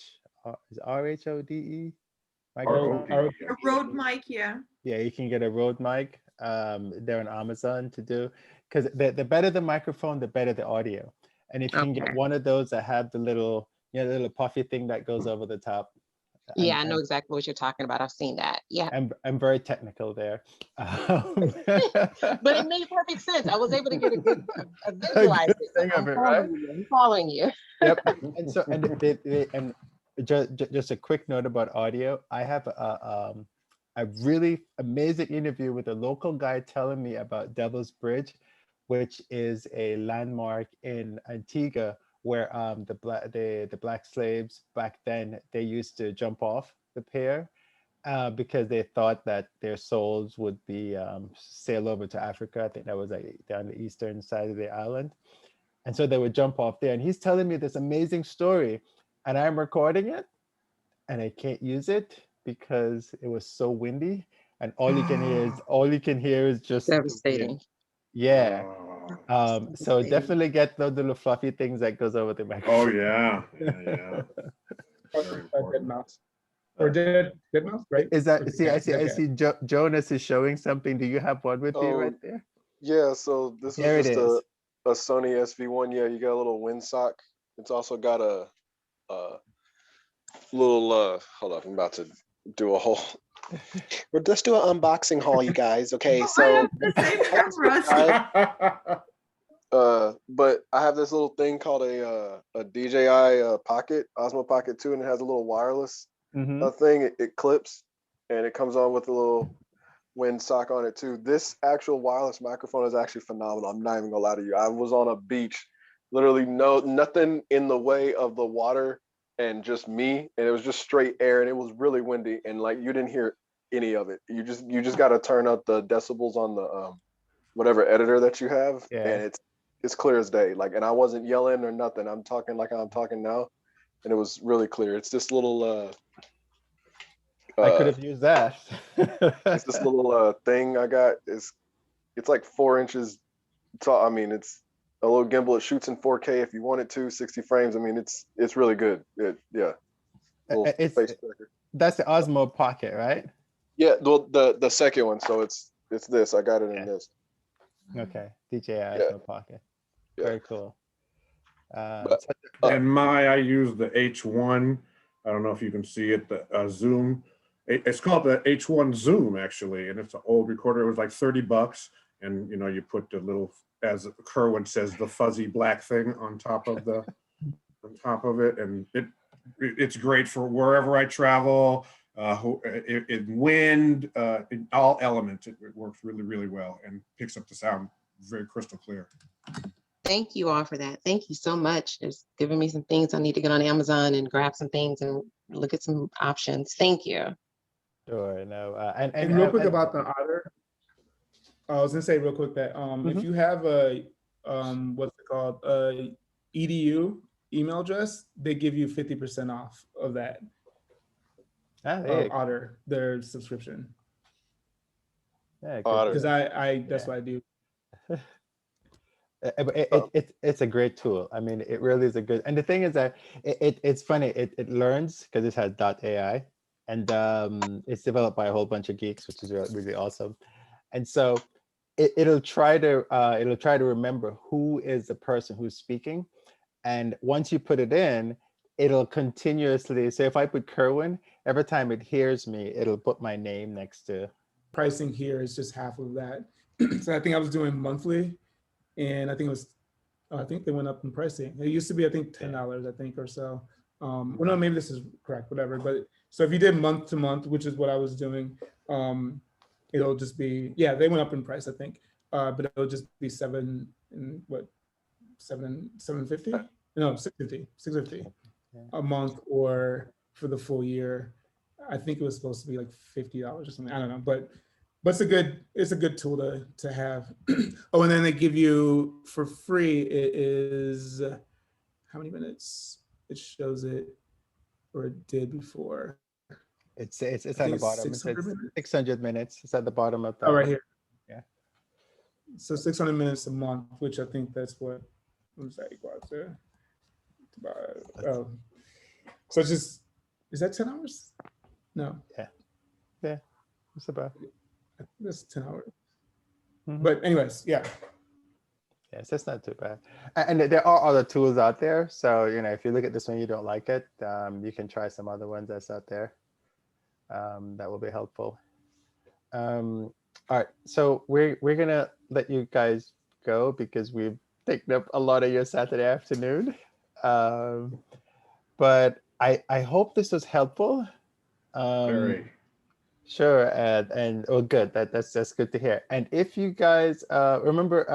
microphone. A Rode mic, yeah. Yeah, you can get a Rode mic. They're on Amazon to do, because the better the microphone, the better the audio. And if you can get one of those that have the little puffy thing that goes over the top. Yeah, I know exactly what you're talking about. I've seen that. Yeah. I'm very technical there. But it made perfect sense. I was able to get a good visualize it. I'm following you. Yep. And so and just a quick note about audio. I have a really amazing interview with a local guy telling me about Devil's Bridge, which is a landmark in Antigua where the black slaves back then, they used to jump off the pier because they thought that their souls would be sail over to Africa. I think that was like down the eastern side of the island. And so they would jump off there. And he's telling me this amazing story, and I'm recording it, and I can't use it because it was so windy, and all you can hear is just devastating. Yeah. So definitely get those little fluffy things that goes over the microphone. Oh yeah. Or did mouse, right? Is that I see Jonas is showing something. Do you have one with you right there? Yeah, so this is just a Sony SV1. Yeah, you got a little windsock. It's also got a little hold up, I'm about to do a whole let's do an unboxing haul, you guys. Okay, so but I have this little thing called a DJI Pocket, Osmo Pocket 2, and it has a little wireless thing. It clips and it comes on with a little windsock on it too. This actual wireless microphone is actually phenomenal. I'm not even gonna lie to you. I was on a beach, literally nothing in the way of the water and just me, and it was just straight air, and it was really windy, and like you didn't hear any of it. You just got to turn up the decibels on the whatever editor that you have, and it's clear as day. Like, and I wasn't yelling or nothing. I'm talking like I'm talking now, and it was really clear. It's this little I could have used that. It's this little thing I got. It's like 4 inches tall. I mean, it's a little gimbal. It shoots in 4K if you want it to, 60 frames. I mean, it's really good. That's the Osmo Pocket, right? Yeah, the second one. So it's this. I got it in this. Okay, DJI Osmo Pocket. Very cool. And I use the H1. I don't know if you can see it. The Zoom. It's called the H1 Zoom actually, and it's an old recorder. It was like $30, and you put the little, as Kerwin says, the fuzzy black thing on top of it, and it's great for wherever I travel. In wind, in all elements, it works really, really well and picks up the sound very crystal clear. Thank you all for that. Thank you so much. It's giving me some things. I need to get on Amazon and grab some things and look at some options. Thank you. Sure. No. And real quick about the Otter, I was gonna say real quick that if you have a what's it called, EDU email address, they give you 50% off of that. Otter, their subscription. Yeah, because that's what I do. It's a great tool. I mean, it really is a good. And the thing is that it's funny. It learns because it has .ai, and it's developed by a whole bunch of geeks, which is really awesome. And so it'll try to remember who is the person who's speaking. And once you put it in, it'll continuously, so if I put Kerwin, every time it hears me, it'll put my name next to. Pricing here is just half of that. So I think I was doing monthly, and I think it was, I think they went up in pricing. It used to be, I think, $10, I think, or so. Well, no, maybe this is correct, whatever. But so if you did month to month, which is what I was doing, it'll just be, yeah, they went up in price, I think, but it'll just be $750? No, $650 a month, or for the full year. I think it was supposed to be like $50 or something. I don't know, but it's a good tool to have. Oh, and then they give you for free. It is how many minutes? It shows it, or it did before. It's at the bottom. It says 600 minutes. It's at the bottom of the. Oh, right here. Yeah. So 600 minutes a month, which I think that's what does that equal out to? Oh, so it's just, is that 10 hours? No. Yeah. It's about. That's 10 hours. But anyways, yeah. Yes, that's not too bad. And there are other tools out there. So, if you look at this one, you don't like it, you can try some other ones that's out there. That will be helpful. All right, so we're gonna let you guys go because we've taken up a lot of your Saturday afternoon. But I hope this was helpful. Very. Sure, and oh, good. That's good to hear. And if you guys remember,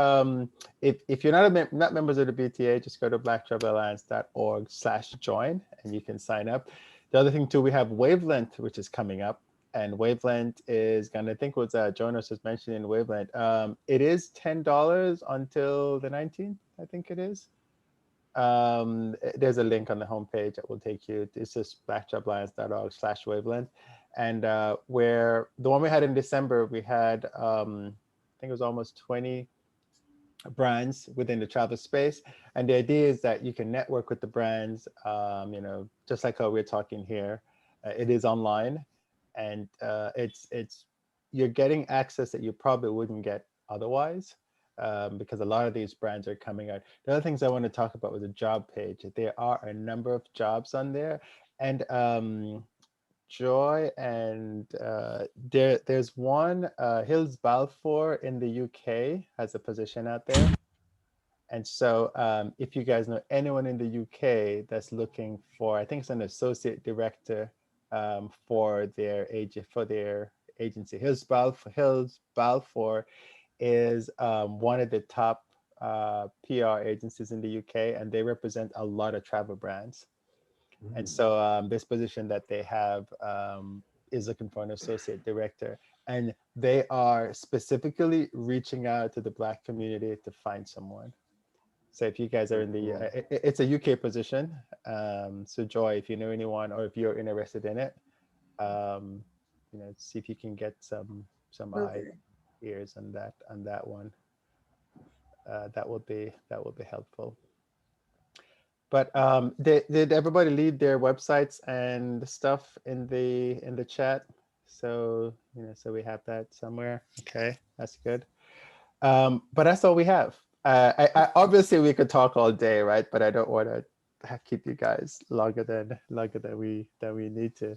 if you're not members of the BTA, just go to blacktravelalliance.org/join, and you can sign up. The other thing too, we have Wavelength, which is coming up, and Wavelength is gonna, I think what Jonas was mentioning. Wavelength, it is $10 until the 19th. I think it is. There's a link on the homepage that will take you. It's just blacktravelalliance.org/wavelength. And where the one we had in December, we had, I think it was almost 20 brands within the travel space. And the idea is that you can network with the brands, just like how we're talking here. It is online, and you're getting access that you probably wouldn't get otherwise, because a lot of these brands are coming out. The other things I want to talk about was the job page. There are a number of jobs on there, and Joy, and there's one, Hills Balfour in the UK has a position out there. And so if you guys know anyone in the UK that's looking for, I think it's an associate director for their agency. Hills Balfour is one of the top PR agencies in the UK, and they represent a lot of travel brands. And so this position that they have is looking for an associate director, and they are specifically reaching out to the Black community to find someone. So if you guys are in the, it's a UK position. So Joy, if you know anyone, or if you're interested in it, see if you can get some ears on that one. That would be helpful. But did everybody leave their websites and stuff in the chat? So so we have that somewhere. Okay, that's good. But that's all we have. I obviously we could talk all day, right? But I don't want to keep you guys longer than we need to.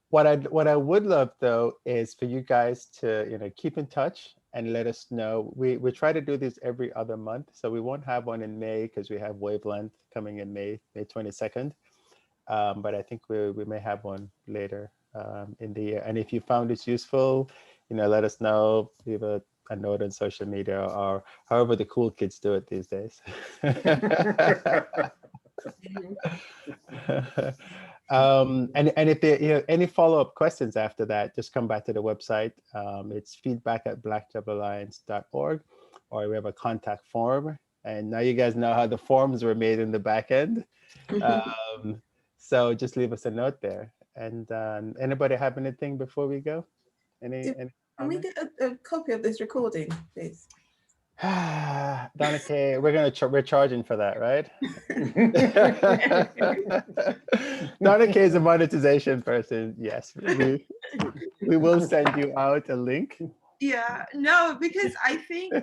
What I would love though is for you guys to keep in touch and let us know. We try to do this every other month, so we won't have one in May because we have Wavelength coming in May 22nd. But I think we may have one later in the year. And if you found this useful, let us know. Leave a note on social media, or however the cool kids do it these days. And if there any follow-up questions after that, just come back to the website. It's feedback@blacktravelalliance.org, or we have a contact form. And now you guys know how the forms were made in the back end. So just leave us a note there. And anybody have anything before we go? Can we get a copy of this recording, please? Donna-Kay, we're charging for that, right? Donna-Kay is a monetization person. Yes, we will send you out a link Yeah, no, because I think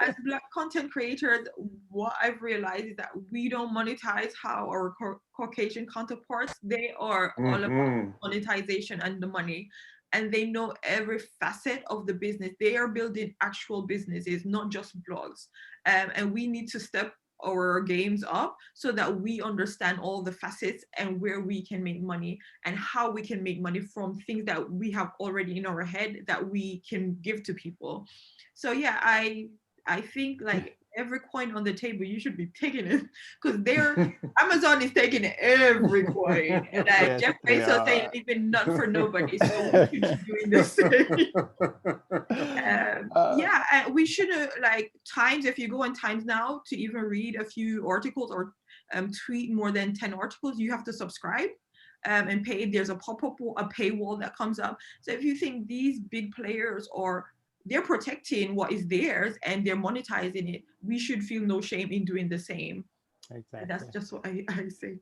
as Black content creators, what I've realized is that we don't monetize how our Caucasian counterparts, they are all about monetization and the money. And they know every facet of the business. They are building actual businesses, not just blogs. And we need to step our games up so that we understand all the facets and where we can make money and how we can make money from things that we have already in our head that we can give to people. So yeah, I think like every coin on the table, you should be taking it because Amazon is taking every coin. And Yes, Jeff they Bezos are. ain't even not for nobody. So we should be doing the same. Yeah, we should like Times. If you go on Times now to even read a few articles or tweet more than 10 articles, you have to subscribe and pay. There's a pop-up, a paywall that comes up. So if you think these big players are they're protecting what is theirs and they're monetizing it, we should feel no shame in doing the same. Exactly. And that's just what I say.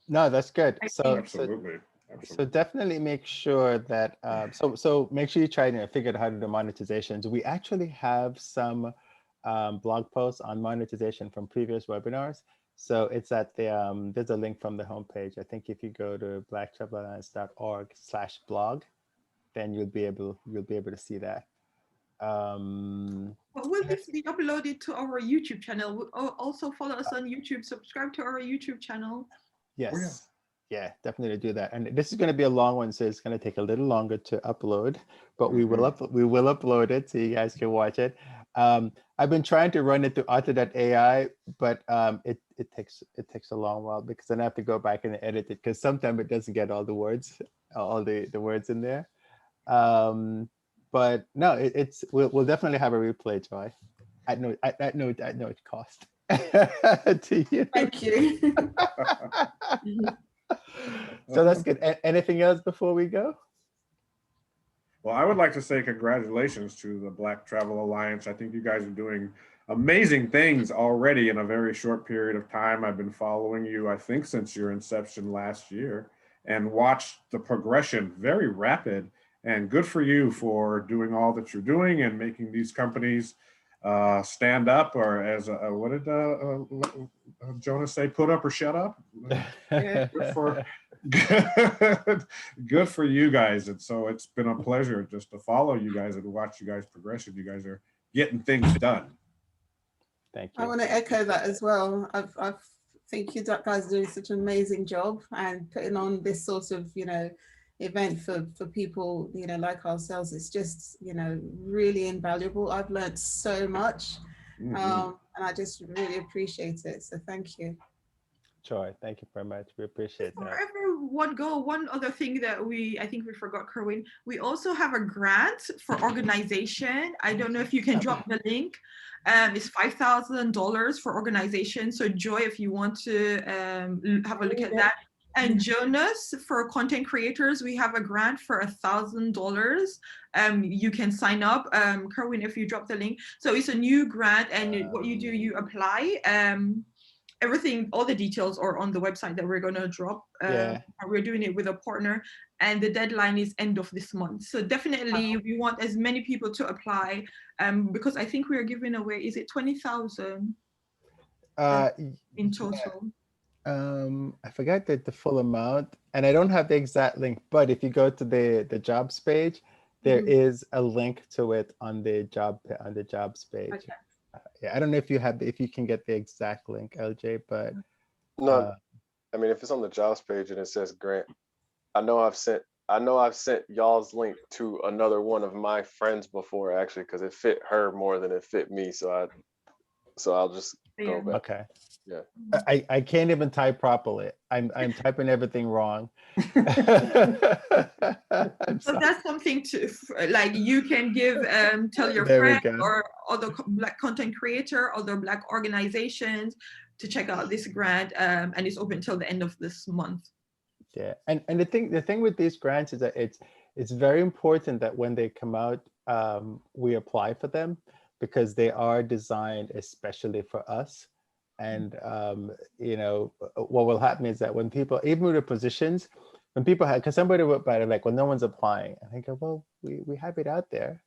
No, that's good. So Absolutely. So definitely make sure that so make sure you try to figure out how to do monetizations. We actually have some blog posts on monetization from previous webinars. So it's at the there's a link from the homepage. I think if you go to blacktravelalliance.org/blog, then you'll be able to see that. But will this be uploaded to our YouTube channel? Also follow us on YouTube. Subscribe to our YouTube channel. Yes. Oh, yeah. Yeah, definitely do that. And this is going to be a long one, so it's going to take a little longer to upload, but we will upload it so you guys can watch it. I've been trying to run it through Auto.ai, but it takes a long while because then I have to go back and edit it because sometimes it doesn't get all the words in there. But no, we'll definitely have a replay, Joy. At no cost to you. Thank you. So that's good. Anything else before we go? Well, I would like to say congratulations to the Black Travel Alliance. I think you guys are doing amazing things already in a very short period of time. I've been following you, I think, since your inception last year and watched the progression, very rapid, and good for you for doing all that you're doing and making these companies stand up, or as what did Jonas say, put up or shut up? Good for you guys. And so it's been a pleasure just to follow you guys and watch you guys progression. You guys are getting things done. Thank you. I want to echo that as well. I think you guys are doing such an amazing job and putting on this sort of, event for people, like ourselves. It's just, really invaluable. I've learned so much and I just really appreciate it. So thank you. Joy, thank you very much. We appreciate that. Wherever one go, one other thing that I think we forgot, Kerwin, we also have a grant for organization. I don't know if you can drop the link. It's $5,000 for organization. So Joy, if you want to have a look at that. And Jonas, for content creators, we have a grant for $1,000. You can sign up. Kerwin, if you drop the link. So it's a new grant, and what you do, you apply. Everything, all the details are on the website that we're going to drop. We're doing it with a partner, and the deadline is end of this month. So definitely we want as many people to apply because I think we are giving away, is it 20,000 in total? I forgot the full amount, and I don't have the exact link, but if you go to the jobs page, there is a link to it on the jobs page. Okay. Yeah, I don't know if you can get the exact link, LJ, but no, I mean, if it's on the jobs page and it says grant, I know I've sent y'all's link to another one of my friends before, actually, because it fit her more than it fit me. So I'll just go back. Okay. Yeah. I can't even type properly. I'm typing everything wrong. So that's something to like you can give tell your friend or other Black content creator, other Black organizations to check out this grant, and it's open till the end of this month. Yeah, and the thing with these grants is that it's very important that when they come out, we apply for them because they are designed especially for us. And what will happen is that when people, even with the positions, when people have, because somebody wrote about it like, well, no one's applying, and I go, well, we have it out there.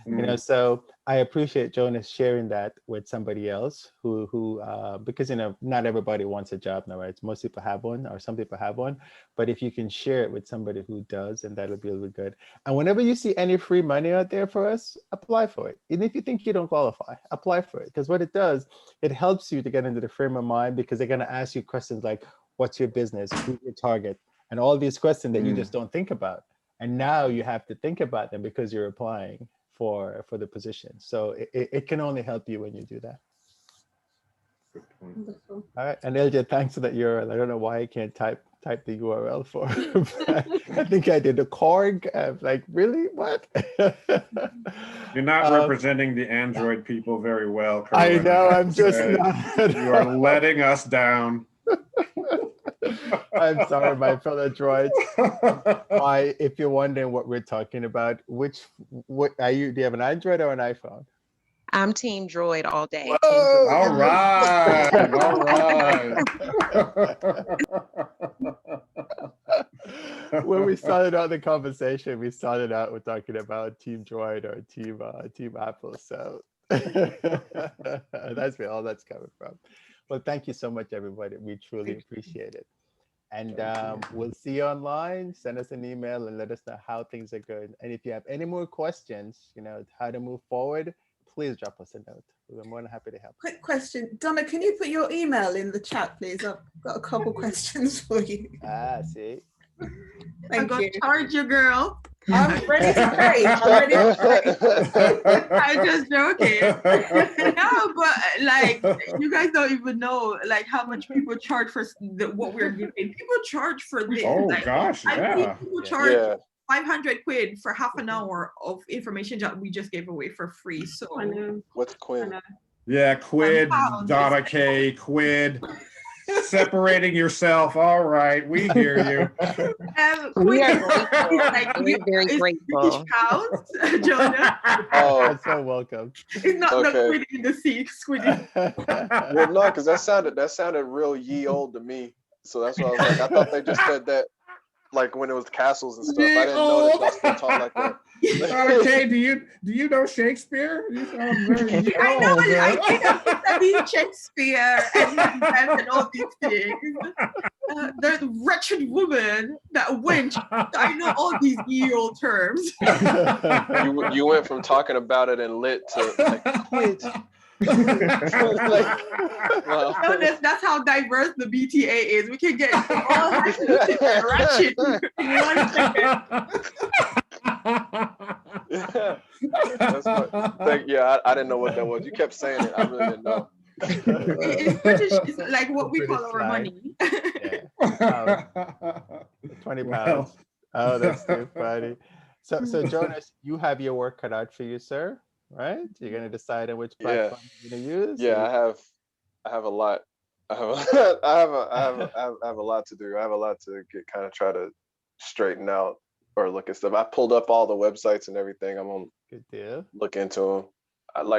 You know, so I appreciate Jonas sharing that with somebody else who because, you know, not everybody wants a job now, right? Most people have one, or some people have one, but if you can share it with somebody who does, and that'll be really good. And whenever you see any free money out there for us, apply for it. Even if you think you don't qualify, apply for it. Because what it does, it helps you to get into the frame of mind, because they're going to ask you questions like, what's your business? Who's your target? And all these questions that you just don't think about. And now you have to think about them because you're applying for the position. So it can only help you when you do that. Wonderful. All right, and LJ, thanks for that URL. I don't know why I can't type the URL for. I think I did the Korg. Like, really? What? You're not representing the Android people very well, Kerwin. I know. have I'm to just say. not. You are letting us down. I'm sorry, my fellow droids. If you're wondering what we're talking about, what are you? Do you have an Android or an iPhone? I'm Team Droid all day. Team Whoa! Droid. All right, all right. When we started out the conversation, we started out with talking about Team Droid or Team Apple. So that's where all that's coming from. Well, thank you so much, everybody. We truly appreciate it. And we'll see you online. Send us an email and let us know how things are going. And if you have any more questions, you know, how to move forward, please drop us a note. We're more than happy to help. Quick question. Donna, can you put your email in the chat, please? I've got a couple questions for you. See. I'm gonna charge you, girl. I'm ready to pay. I'm ready to pay. I'm just joking. No, but like, you guys don't even know like how much people charge for what we're giving. People charge for this. Oh like, gosh, I yeah. think people charge 500 quid for half an hour of information that we just gave away for free. So What's Quinn? Yeah, quid, Donna-Kay, quid. Separating yourself. All right, we hear you. We are grateful. Like, we're very grateful. Cows, Jonah. Oh, You're so welcome. It's not the squid in the sea, squid in well, no, because that sounded real ye old to me. So that's why I was like, I thought they just said that like when it was castles and stuff. I didn't know that y'all still talk like that. Okay, do you know Shakespeare? You sound very I know, old, I studied Shakespeare and all these things. The wretched woman, that wench. I know all these ye old terms. You went from talking about it in lit to like quid. Wow. That's how diverse the BTA is. We can get all ratchet in 1 second. I didn't know what that was. You kept saying it. I really didn't know. It's British. It's like what we call our money. 20 pounds. Oh, that's too funny. So Jonas, you have your work cut out for you, sir. Right? You're gonna decide on which platform you're gonna use. Yeah, I have a lot. I have a lot to do. I have a lot to try to straighten out or look at stuff. I pulled up all the websites and everything. I'm gonna good deal. Look into them.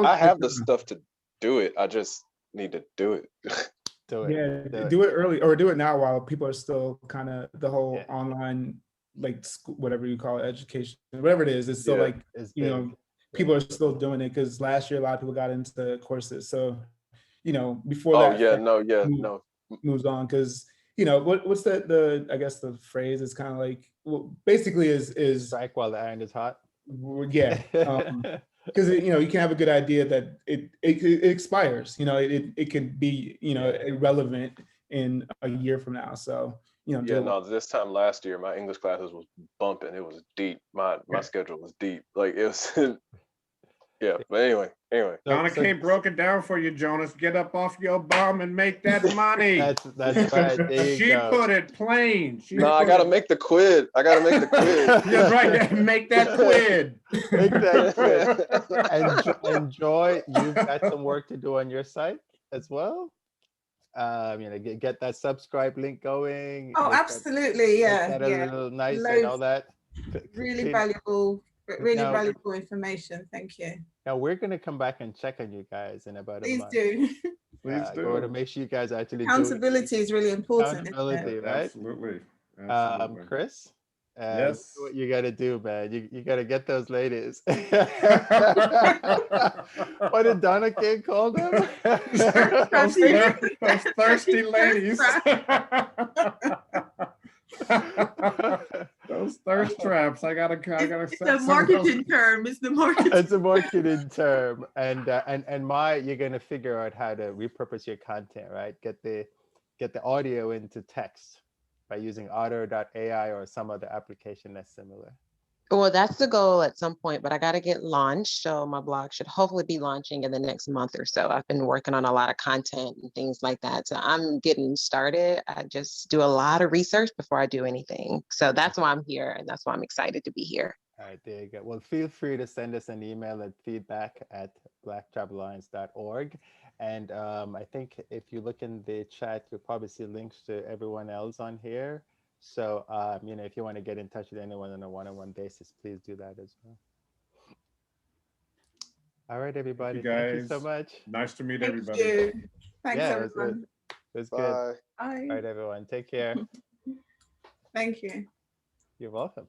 I have the stuff to do it. I just need to do it. Do it. Yeah, do it early or do it now while people are still kind of the whole online, like whatever you call it, education, whatever it is. It's still like, you know, people are still doing it because last year a lot of people got into courses. So, you know, before that, moves on because, you know, what's the I guess the phrase is kind of like, well, basically is strike while the iron is hot. Yeah. Because you know you can have a good idea that it expires. You know, it could be, you know, irrelevant in a year from now. So, you know. This time last year my English classes was bumping. It was deep. My schedule was deep. Like it was. Yeah, but anyway. Donna-Kay broke it down for you, Jonas. Get up off your bum and make that money. That's right. She put it plain. I gotta make the quid. You're right. Make that quid. Make that quid. Enjoy. You've got some work to do on your site as well. You know, get that subscribe link going. Oh, absolutely. Yeah. A little nice and all that. Really valuable information. Thank you. Now we're going to come back and check on you guys in about a month. Please do. Please do. Go to make sure you guys actually accountability is really important. Accountability, right? Absolutely. Chris? Yes. What you gotta do, man. You gotta get those ladies. What did Donna-Kay call them? those thirsty ladies. Those thirst traps. I gotta It's the marketing term. It's the marketing. It's a marketing term, and you're gonna figure out how to repurpose your content, right? Get the audio into text by using Otter.ai or some other application that's similar. Well, that's the goal at some point, but I got to get launched. So my blog should hopefully be launching in the next month or so. I've been working on a lot of content and things like that. So I'm getting started. I just do a lot of research before I do anything. So that's why I'm here, and that's why I'm excited to be here. All right, there you go. Well, feel free to send us an email at feedback@blacktravelalliance.org. And I think if you look in the chat, you'll probably see links to everyone else on here. So, if you want to get in touch with anyone on a one-on-one basis, please do that as well. All right, everybody. Thank you so much. Nice to meet Thank everybody. you. Thanks, everyone. It was Bye. good. Bye. All right, everyone. Take care. Thank you. You're welcome.